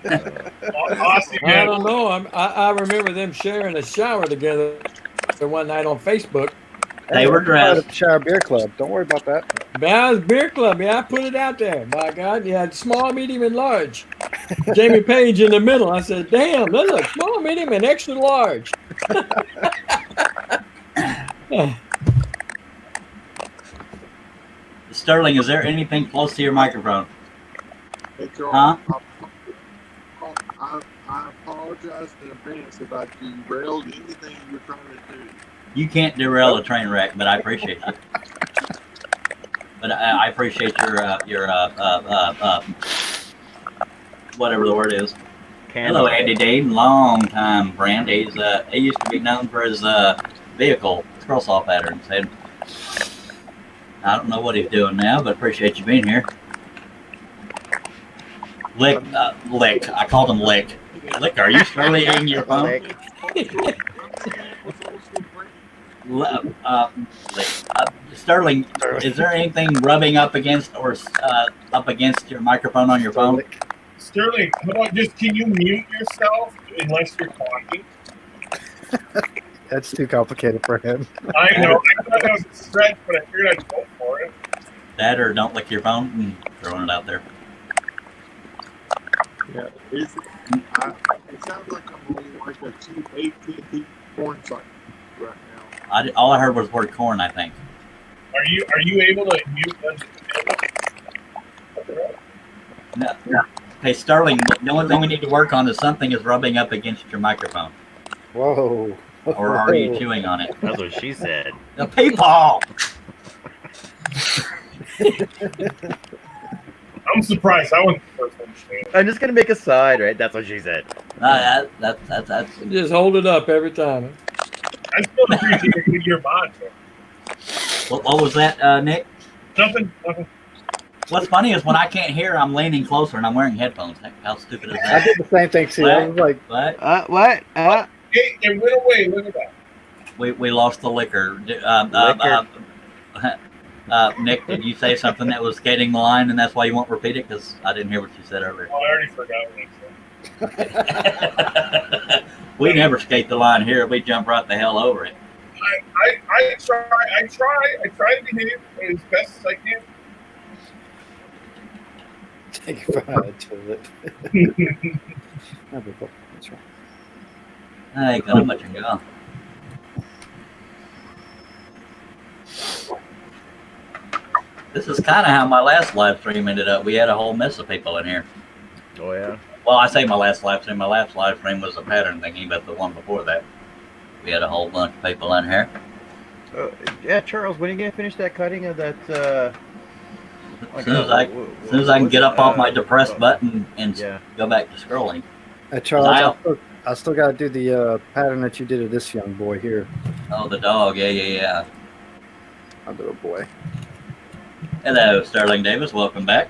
Austin, I man. don't know. I remember them sharing a shower together the one night on Facebook. They were Part of dressed. the Shower Beer Club. Don't worry about that. That was Beer Club. Yeah, I put it out there. My God, you had small, medium, and large. Jamie Page in the middle. I said, damn, look, small, medium, and extra large. Sterling, is there anything close to your microphone? Hey, Charles, Huh? I apologize in advance if I derailed anything you were trying to do. You can't derail a train wreck, but I appreciate you. But I appreciate your whatever the word is. Hello, Andy Dade, long time friend. He used to be known for his vehicle scroll saw patterns, and I don't know what he's doing now, but appreciate you being here. Lick. I called him Lick. Lick, are you surely in your phone? Sterling, is there anything rubbing up against or up against your microphone on your phone? Sterling, how about just can you mute yourself unless you're talking? That's too complicated for him. I know. I thought that was a stretch, but I figured I'd go for it. That or don't lick your phone and throwing it out there. Yeah, it sounds like I'm on like a cheap AT&T porn site right now. All I heard was the word corn, I think. Are you able to mute them? No. Hey, Sterling, the only thing we need to work on is something is rubbing up against your microphone. Whoa. Or are you chewing on it? That's what she said. The people! I'm surprised. I wasn't the first one to say it. I'm just gonna make a side, right? That's what she said. That's Just hold it up every time. I still appreciate your bond. what was that, Nick? Nothing. What's funny is when I can't hear, I'm leaning closer and I'm wearing headphones. How stupid is I that? did the same thing too. I was like, What? What? Hey, it went away. Look at that. We lost the liquor. Nick, did you say something that was skating the line and that's why you won't repeat it? Because I didn't hear what you said earlier. Oh, I already forgot what I said. We never skate the line here. We jump right the hell over it. I try to behave as best as I can. take it from a toilet. That's right. I ain't gonna much go. This is kind of how my last live stream ended up. We had a whole mess of people in here. Oh yeah. Well, I say my last live stream. My last live stream was a pattern thingy, but the one before that, we had a whole bunch of people in here. Yeah, Charles, when are you gonna finish that cutting of that? As soon as I can get up off my depressed button and Yeah. go back to scrolling. Charles, I still got to do the pattern that you did of this young boy here. Oh, the dog. Yeah. My little boy. Hello, Sterling Davis. Welcome back.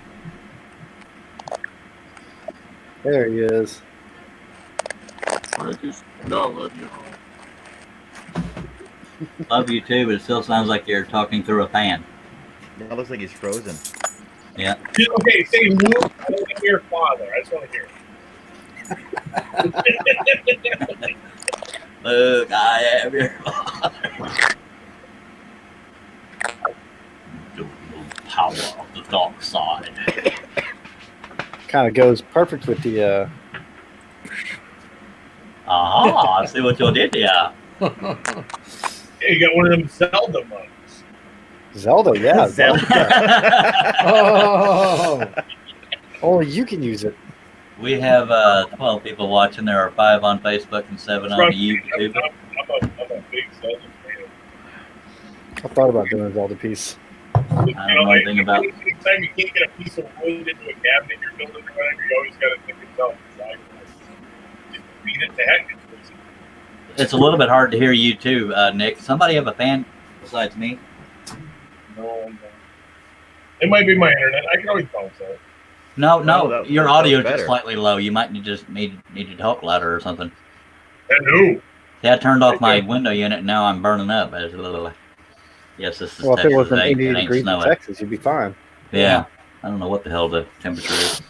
There he is. I just love you. Love you too, but it still sounds like you're talking through a fan. It looks like he's frozen. Yeah. Okay, say Luke, I want to hear father. I just want to hear it. Luke, I am your father. The power of the dark side. Kind of goes perfect with the. Aha, I see what you did there. Hey, you got one of them Zelda mugs. Zelda, yeah. Zelda. Oh, Only you can use it. We have 12 people watching. There are 5 on Facebook and 7 on YouTube. I'm a big Southern fan. I thought about doing a Zelda piece. I don't know anything about. Anytime you can't get a piece of wood into a cabinet you're building or whatever, you always got to think yourself inside. Just beat it to heck. It's a little bit hard to hear you too, Nick. Somebody have a fan besides me? No. It might be my internet. I can always bounce out. No, your audio is better. just slightly low. You might need to talk louder or something. Hello. Yeah, I turned off my window unit and now I'm burning up. As a little. Yes, this is Well, if Texas. it wasn't It 80 ain't degrees in snowing. Texas, you'd be fine. Yeah. I don't know what the hell the temperature is.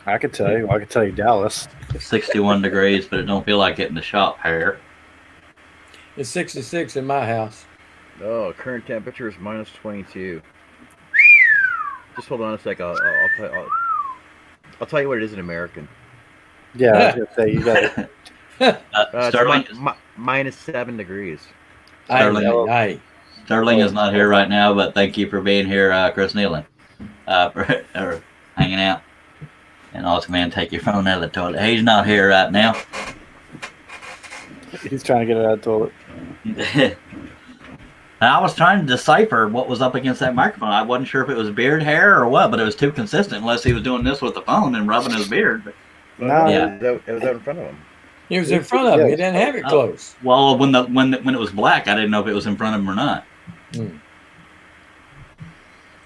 I could tell you. I could tell you Dallas. It's 61 degrees, but it don't feel like it in the shop here. It's 66 in my house. Oh, current temperature is minus 22. Just hold on a sec. I'll tell you what it is in American. Yeah, I was gonna say you got it. Sterling, Minus 7 degrees. Aye. Sterling is not here right now, but thank you for being here, Chris Nealon, for hanging out. And also, man, take your phone out of the toilet. He's not here right now. He's trying to get it out of the toilet. I was trying to decipher what was up against that microphone. I wasn't sure if it was beard hair or what, but it was too consistent unless he was doing this with the phone and rubbing his beard. But, No, yeah. It was out in front of him. He was in front of me. He didn't have it close. Well, when it was black, I didn't know if it was in front of him or not. Hmm.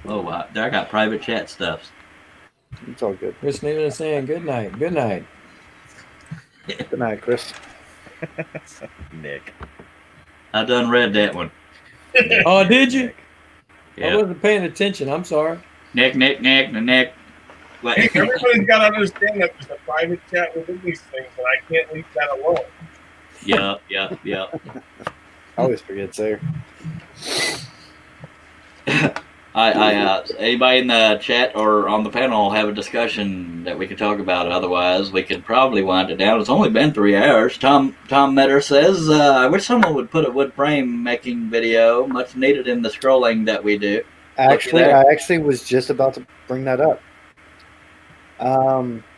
Oh, wow. There I got private chat stuff. it's all good. Chris Nealon saying good night. Good night. Good night, Chris. Nick. I done read that one. Oh, did you? I Yeah. wasn't paying attention. I'm sorry. Nick. What? Hey, everybody's got to understand that there's a private chat within these things, and I can't leave that alone. Yeah. I always forget it's there. Anybody in the chat or on the panel have a discussion that we could talk about? Otherwise, we could probably wind it down. It's only been 3 hours. Tom Metter says, I wish someone would put a wood frame making video, much needed in the scrolling that we do. Actually, there. I actually was just about to bring that up.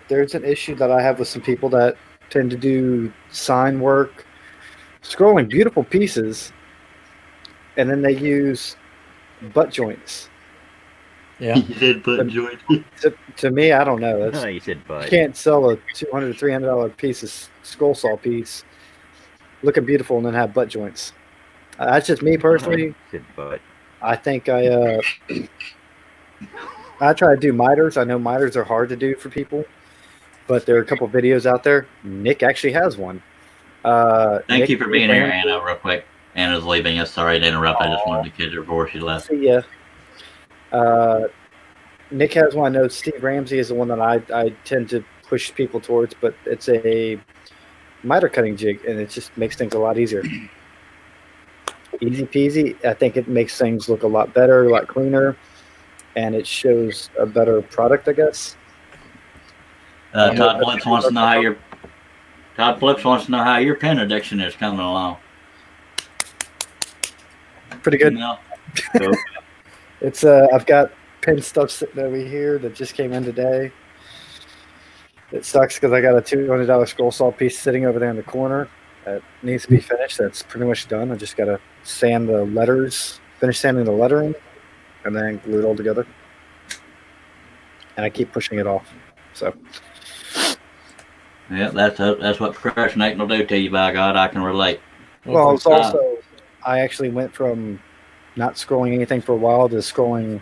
There's an issue that I have with some people that tend to do sign work, scrolling beautiful pieces, and then they use butt joints. Yeah. You did put joint. To me, I don't know. That's, You said you bud. can't sell a $200 to $300 piece of skull saw piece looking beautiful and then have butt joints. That's just me personally. You said bud. I think I try to do miters. I know miters are hard to do for people, but there are a couple videos out there. Nick actually has one. Thank Nick, you for being here, Anna, real quick. Anna's leaving us. Sorry to interrupt. I just wanted to kid her before she left. See ya. Nick has one. I know Steve Ramsey is the one that I tend to push people towards, but it's a miter cutting jig, and it just makes things a lot easier. Easy peasy. I think it makes things look a lot better, a lot cleaner, and it shows a better product, I guess. Todd Flips wants to know how your pen addiction is coming along. Pretty good. No. It's I've got pen stuff sitting over here that just came in today. It sucks because I got a $200 scroll saw piece sitting over there in the corner that needs to be finished. That's pretty much done. I just got to sand the letters, finish sanding the lettering, and then glue it all together. And I keep pushing it off. So Yeah, that's what procrastinating will do to you. By God, I can relate. well, it's also I actually went from not scrolling anything for a while to scrolling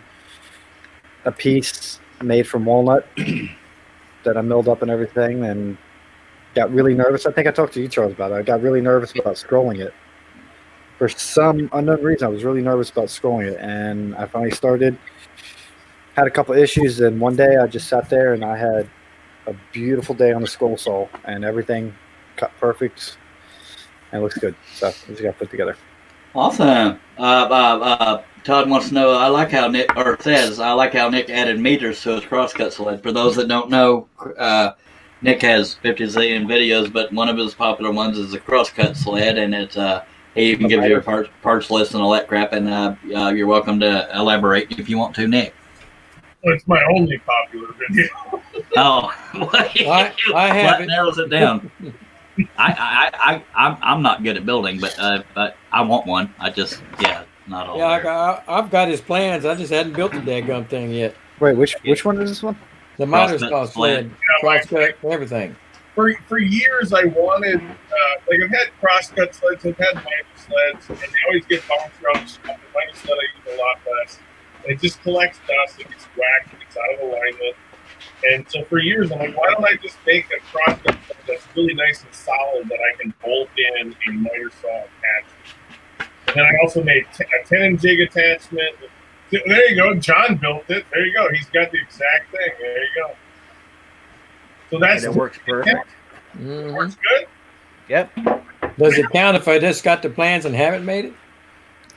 a piece made from walnut that I milled up and everything, and got really nervous. I think I talked to you, Charles, about it. I got really nervous about scrolling it. For some unknown reason, I was really nervous about scrolling it, and I finally started. Had a couple issues, and one day I just sat there and I had a beautiful day on the scroll saw, and everything cut perfect and it looks good. So I just got put together. Awesome. Todd wants to know. I like how Nick added meters to his crosscut sled. For those that don't know, Nick has 50 zillion videos, but one of his popular ones is a crosscut sled, and it's he even gives you a parts list and all that crap. And you're welcome to elaborate if you want to, Nick. Well, it's my only popular video. Oh, I have what it. narrows it down? I'm not good at building, but I want one. I just not all. Yeah, I've got his plans. I just hadn't built the daggum thing yet. Wait, which one is this one? The miter Crosscut saw sled, crosscut, everything. For years, I wanted, like, I've had crosscut sleds, I've had miter sleds, and they always get bounced around the shop. The miter sled I use a lot less. And it just collects dust, it gets whacked, it gets out of alignment. And so for years, I'm like, why don't I just make a crosscut sled that's really nice and solid that I can bolt in a miter saw attachment. And then I also made a 10 jig attachment. There you go. John built it. There you go. He's got the exact thing. There you go. So that's And it works perfect. Mhm. Works good. Yep. Does it count if I just got the plans and haven't made it?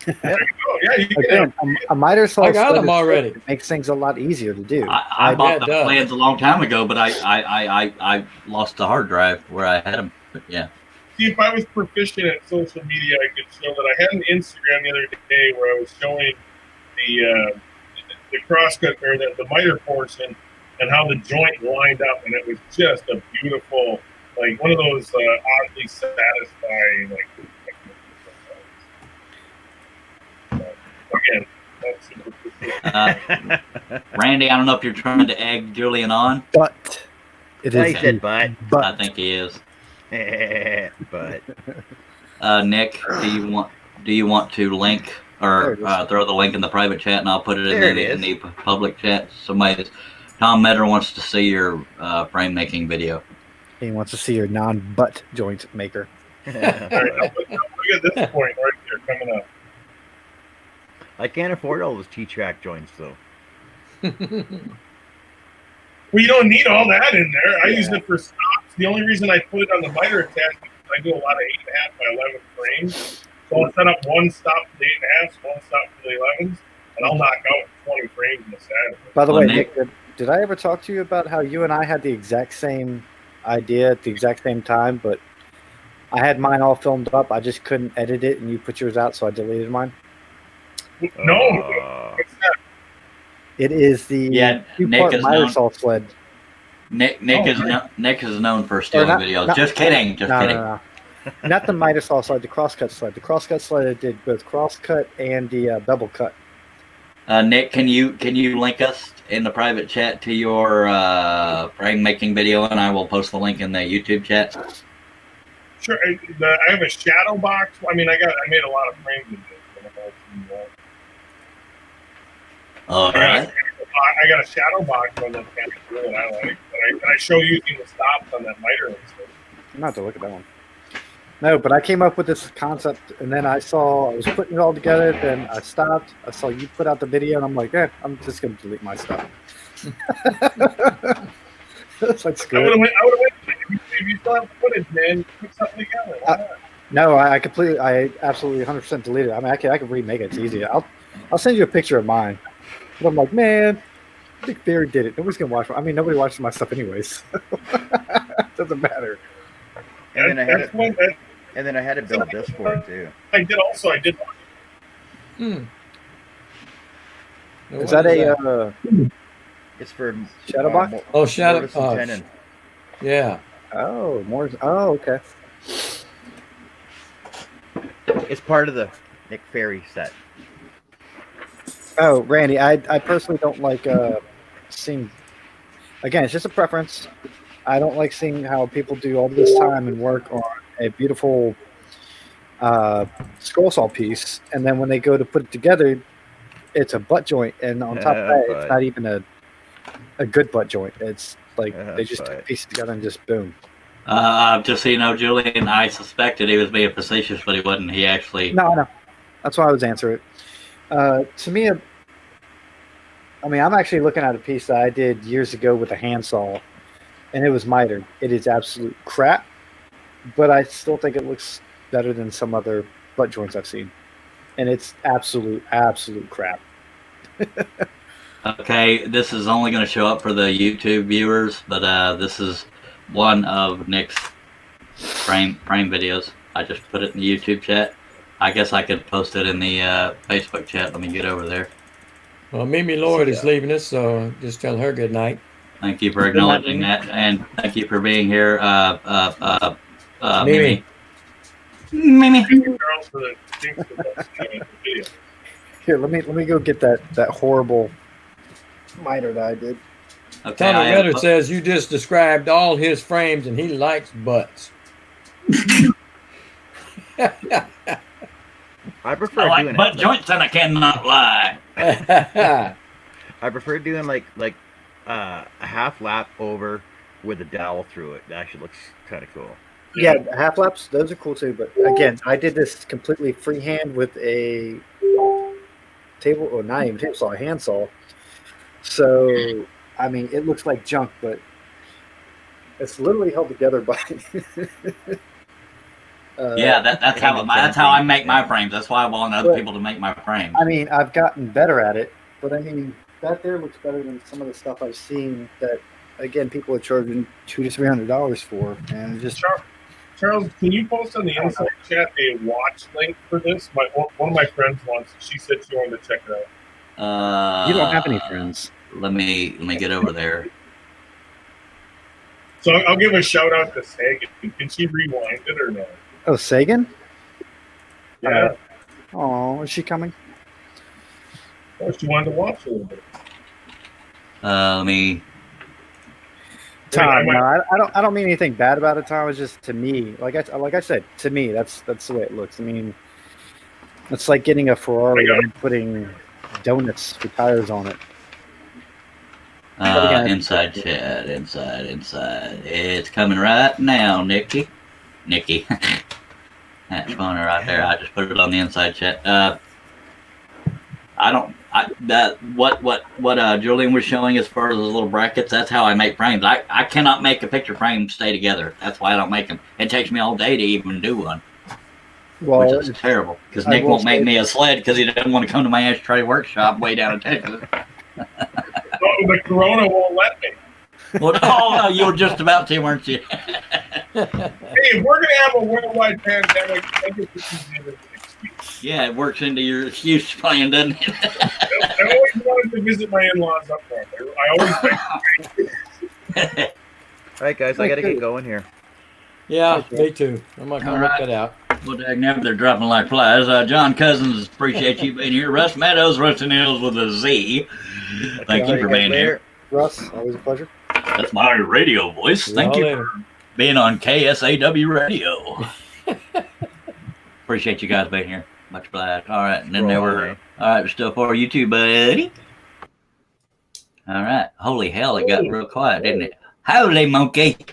There you go. Yeah, you can Again, a miter saw I got sled them is- already. It makes things a lot easier to do. I bought the it does. plans a long time ago, but I lost the hard drive where I had them. But yeah. see if I was proficient at social media, I could show that. I had an Instagram the other day where I was showing the crosscut or the miter portion and how the joint lined up, and it was just a beautiful, like one of those oddly satisfying, like. Again, that's super Randy, I don't know if you're trying to egg Julian on. But it I is. said but. I think he is. But Nick, do you want to link or throw the link in the private chat, and I'll put it There in it the public chat. Tom Metter wants to see your frame making video. He wants to see your non-butt joint maker. all right, look at this point right here coming up. I can't afford all those T-track joints though. Well, you don't need all that in there. I use it for stops. The only reason I put it on the miter attachment is I do a lot of 8.5 by 11 frames. So I'll set up one stop for the 8.5s, one stop for the 11s, and I'll knock out 20 frames in the Saturday. By the Well, way, Nick- Nick, did I ever talk to you about how you and I had the exact same idea at the exact same time, but I had mine all filmed up. I just couldn't edit it, and you put yours out, so I deleted mine. No, what's that? It is the Yeah, Nick two-part is miter known. saw sled. Nick is known for stealing not- videos. not- Just kidding. Just kidding. No. Not the miter saw sled, the crosscut sled. The crosscut sled did both crosscut and the bevel cut. Nick, can you link us in the private chat to your frame making video, and I will post the link in the YouTube chat. Sure. I have a shadow box. I mean, I made a lot of frames in this. All right. I got a shadow box on that kind of cool that I like. But I show using the stops on that miter instead. I'm not to look at that one. No, but I came up with this concept, and then I was putting it all together. Then I stopped. I saw you put out the video, and I'm like, I'm just gonna delete my stuff. It's like I screw would it. have went if you still have footage, man. Put something together. Why not? No, I absolutely 100% deleted it. I mean, I can remake it. It's easy. I'll send you a picture of mine. But I'm like, man, Big Theory did it. Nobody's gonna watch it. I mean, nobody watches my stuff anyways. Doesn't matter. And then I had That's one that And then I had to build this for it too. I did also. I did. Is that a It's for shadow box? Oh, shadow mortise and box. tenon. Yeah. Oh, more. Oh, okay. It's part of the Nick Ferry set. Oh, Randy, I personally don't like seeing. Again, it's just a preference. I don't like seeing how people do all this time and work on a beautiful scroll saw piece, and then when they go to put it together, it's a butt joint, and on top of that, it's not even a good butt joint. It's like they just took a piece together and just boom. Just so you know, Julian, I suspected he was being facetious, but he wasn't. He actually. No. That's why I was answering it. To me, I mean, I'm actually looking at a piece that I did years ago with a handsaw, and it was mitered. It is absolute crap, but I still think it looks better than some other butt joints I've seen. And it's absolute crap. Okay, this is only going to show up for the YouTube viewers, but this is one of Nick's frame videos. I just put it in the YouTube chat. I guess I could post it in the Facebook chat. Let me get over there. Well, Mimi Lord is leaving us, so just tell her good night. Thank you for acknowledging that, and thank you for being here, Mimi. Mimi. Thank you, Charles, for the thanks for the video. Here, let me go get that horrible miter that I did. Okay, Tommy Redder says you just described all his frames, and he likes butts. I prefer I like doing butt joints, and I cannot lie. I prefer doing like a half lap over with a dowel through it. That actually looks kind of cool. Yeah, half laps, those are cool too. But again, I did this completely freehand with a table, or not even table saw, a handsaw. So, I mean, it looks like junk, but it's literally held together by. Yeah, that's how I make my frames. That's why I want other people to make my frames. I mean, I've gotten better at it, but I mean, that there looks better than some of the stuff I've seen that, again, people are charging $200 to $300 for, and just. Charles, can you post on the inside chat a watch link for this? One of my friends wants. She said she wanted to check it out. You don't have any friends. Let me get over there. So I'll give a shout out to Sagan. Can she rewind it or no? Oh, Sagan? Yeah. Oh, is she coming? Oh, she wanted to watch a little bit. Let me. Tom, no, I don't mean anything bad about it, Tom. It's just, to me, like I said, to me, that's the way it looks. I mean, it's like getting a Ferrari and putting donuts with tires on it. Inside chat, inside. It's coming right now, Nikki. That's funny right there. I just put it on the inside chat. What Julian was showing as far as the little brackets, that's how I make frames. I cannot make a picture frame stay together. That's why I don't make them. It takes me all day to even do one. Well, which is terrible, because Nick won't make me a sled because he doesn't want to come to my ashtray workshop way down in Texas. The Corona won't let me. Well, no, you were just about to, weren't you? Hey, if we're going to have a worldwide pandemic, I think this is the end of the excuse. Yeah, it works into your excuse plan, doesn't it? I always wanted to visit my in-laws up there. I always All right, guys, I got to get going here. Yeah, me too. I'm not going to look that out. Well, dagnabbit, they're dropping like flies. John Cosens, appreciate you being here. Russ Meadows, Rusty Nails with a Z. Thank you for being here. Russ, always a pleasure. That's my radio voice. Thank you for being on KSAW Radio. Appreciate you guys being here. Much obliged. All right, and then there were. All right, we're still for you too, buddy. All right. Holy hell, it got real quiet, didn't it? Holy monkey. I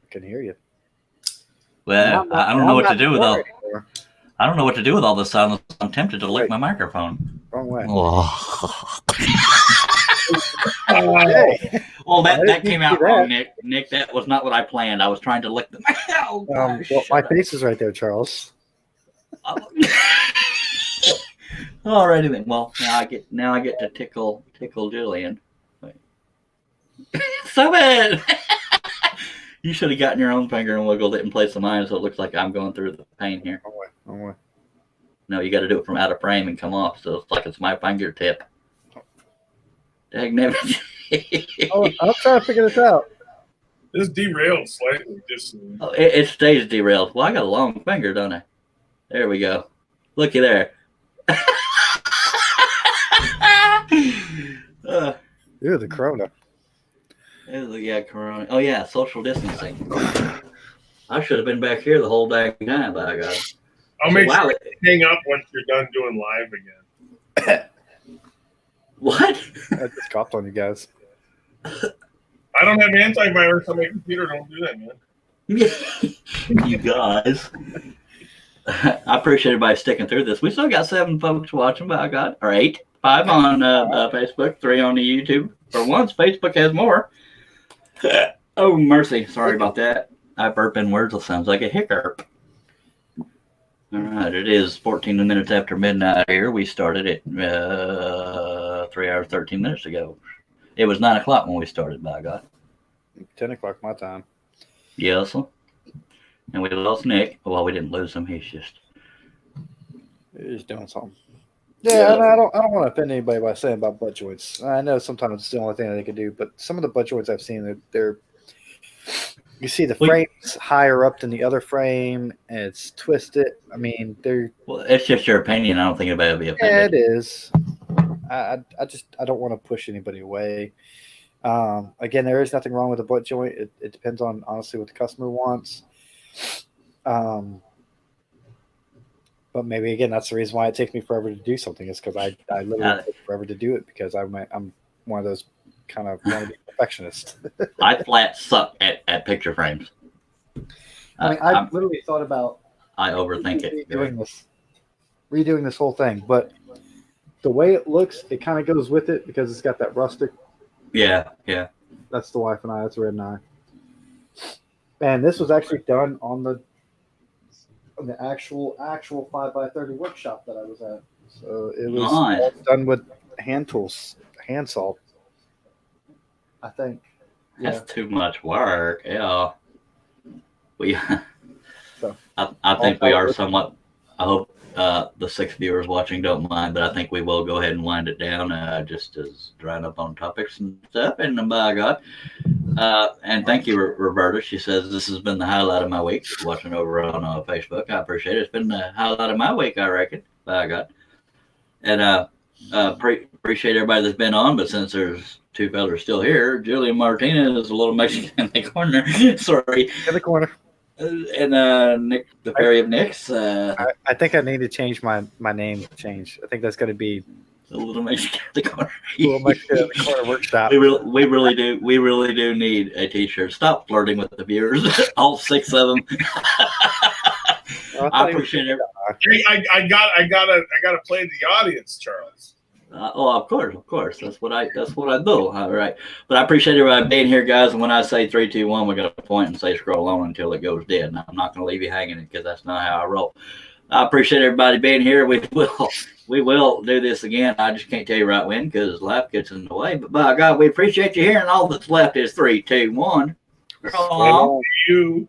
can hear you. Well, I don't know what to do with all. I don't know what to do with all this silence. I'm tempted to lick my microphone. Wrong way. Well, that came out wrong, Nick. Nick, that was not what I planned. I was trying to lick them. Well, my face is right there, Charles. Alrighty then. Well, now I get to tickle Julian. Wait. So bad. You should have gotten your own finger and wiggled it in place of mine, so it looks like I'm going through the pain here. Wrong way. No, you got to do it from out of frame and come off, so it's like it's my fingertip. Dagnabbit. I'll try to figure this out. This derailed slightly. Oh, it stays derailed. Well, I got a long finger, don't I? There we go. Looky there. Ew, the Corona. Yeah, Corona. Oh, yeah, social distancing. I should have been back here the whole dang time, by God. I'll make sure you hang up once you're done doing live again. What? I just coughed on you guys. I don't have antivirus on my computer. Don't do that, man. You guys. I appreciate everybody sticking through this. We still got 7 folks watching, by God. Or 8. 5 on Facebook, 3 on the YouTube. For once, Facebook has more. Oh, mercy. Sorry about that. I burp in words that sounds like a hiccup. All right. It is 14 minutes after midnight here. We started at 3 hours, 13 minutes ago. It was 9 o'clock when we started, by God. 10 o'clock my time. Yes, sir. And we lost Nick. Well, we didn't lose him. He's just doing something. Yeah, and I don't want to offend anybody by saying about butt joints. I know sometimes it's the only thing they can do, but some of the butt joints I've seen, they're you see the frame's higher up than the other frame, and it's twisted. I mean, they're. Well, it's just your opinion. I don't think anybody will be offended. Yeah, it is. I don't want to push anybody away. Again, there is nothing wrong with a butt joint. It depends on honestly what the customer wants. But maybe again, that's the reason why it takes me forever to do something. Is because I literally take forever to do it because I'm one of those kind of wannabe perfectionists. I flat suck at picture frames. I mean, I literally thought about I overthink it. Redoing this whole thing, but the way it looks, it kind of goes with it because it's got that rustic. Yeah. That's the wife and I. That's Red and I. And this was actually done on the actual 5x30 workshop that I was at. So it was all done with hand tools, hand saw. I think. That's too much work. Yeah. So, I think we are somewhat. I hope the 6 viewers watching don't mind, but I think we will go ahead and wind it down, just as drying up on topics and stuff. And by God, and thank you, Roberta. She says this has been the highlight of my week. Watching over on Facebook, I appreciate it. It's been the highlight of my week, I reckon. By God, and appreciate everybody that's been on. But since there's 2 fellas still here, Julian Martinez is a little Mexican in the corner. Sorry, in the corner. And Nick, the Fairy of Nicks. I think I need to change my name. I think that's going to be a little Mexican in the corner. Little Mexican in the corner workshop. We really do need a T-shirt. Stop flirting with the viewers, all 6 of them. I appreciate it. I gotta play the audience, Charles. Of course. That's what I do. All right, but I appreciate everybody being here, guys. And when I say 3, 2, 1, we're gonna point and say scroll on until it goes dead. Now, I'm not gonna leave you hanging because that's not how I roll. I appreciate everybody being here. We will do this again. I just can't tell you right when because life gets in the way. But by God, we appreciate you here. And all that's left is 3, 2, 1. You.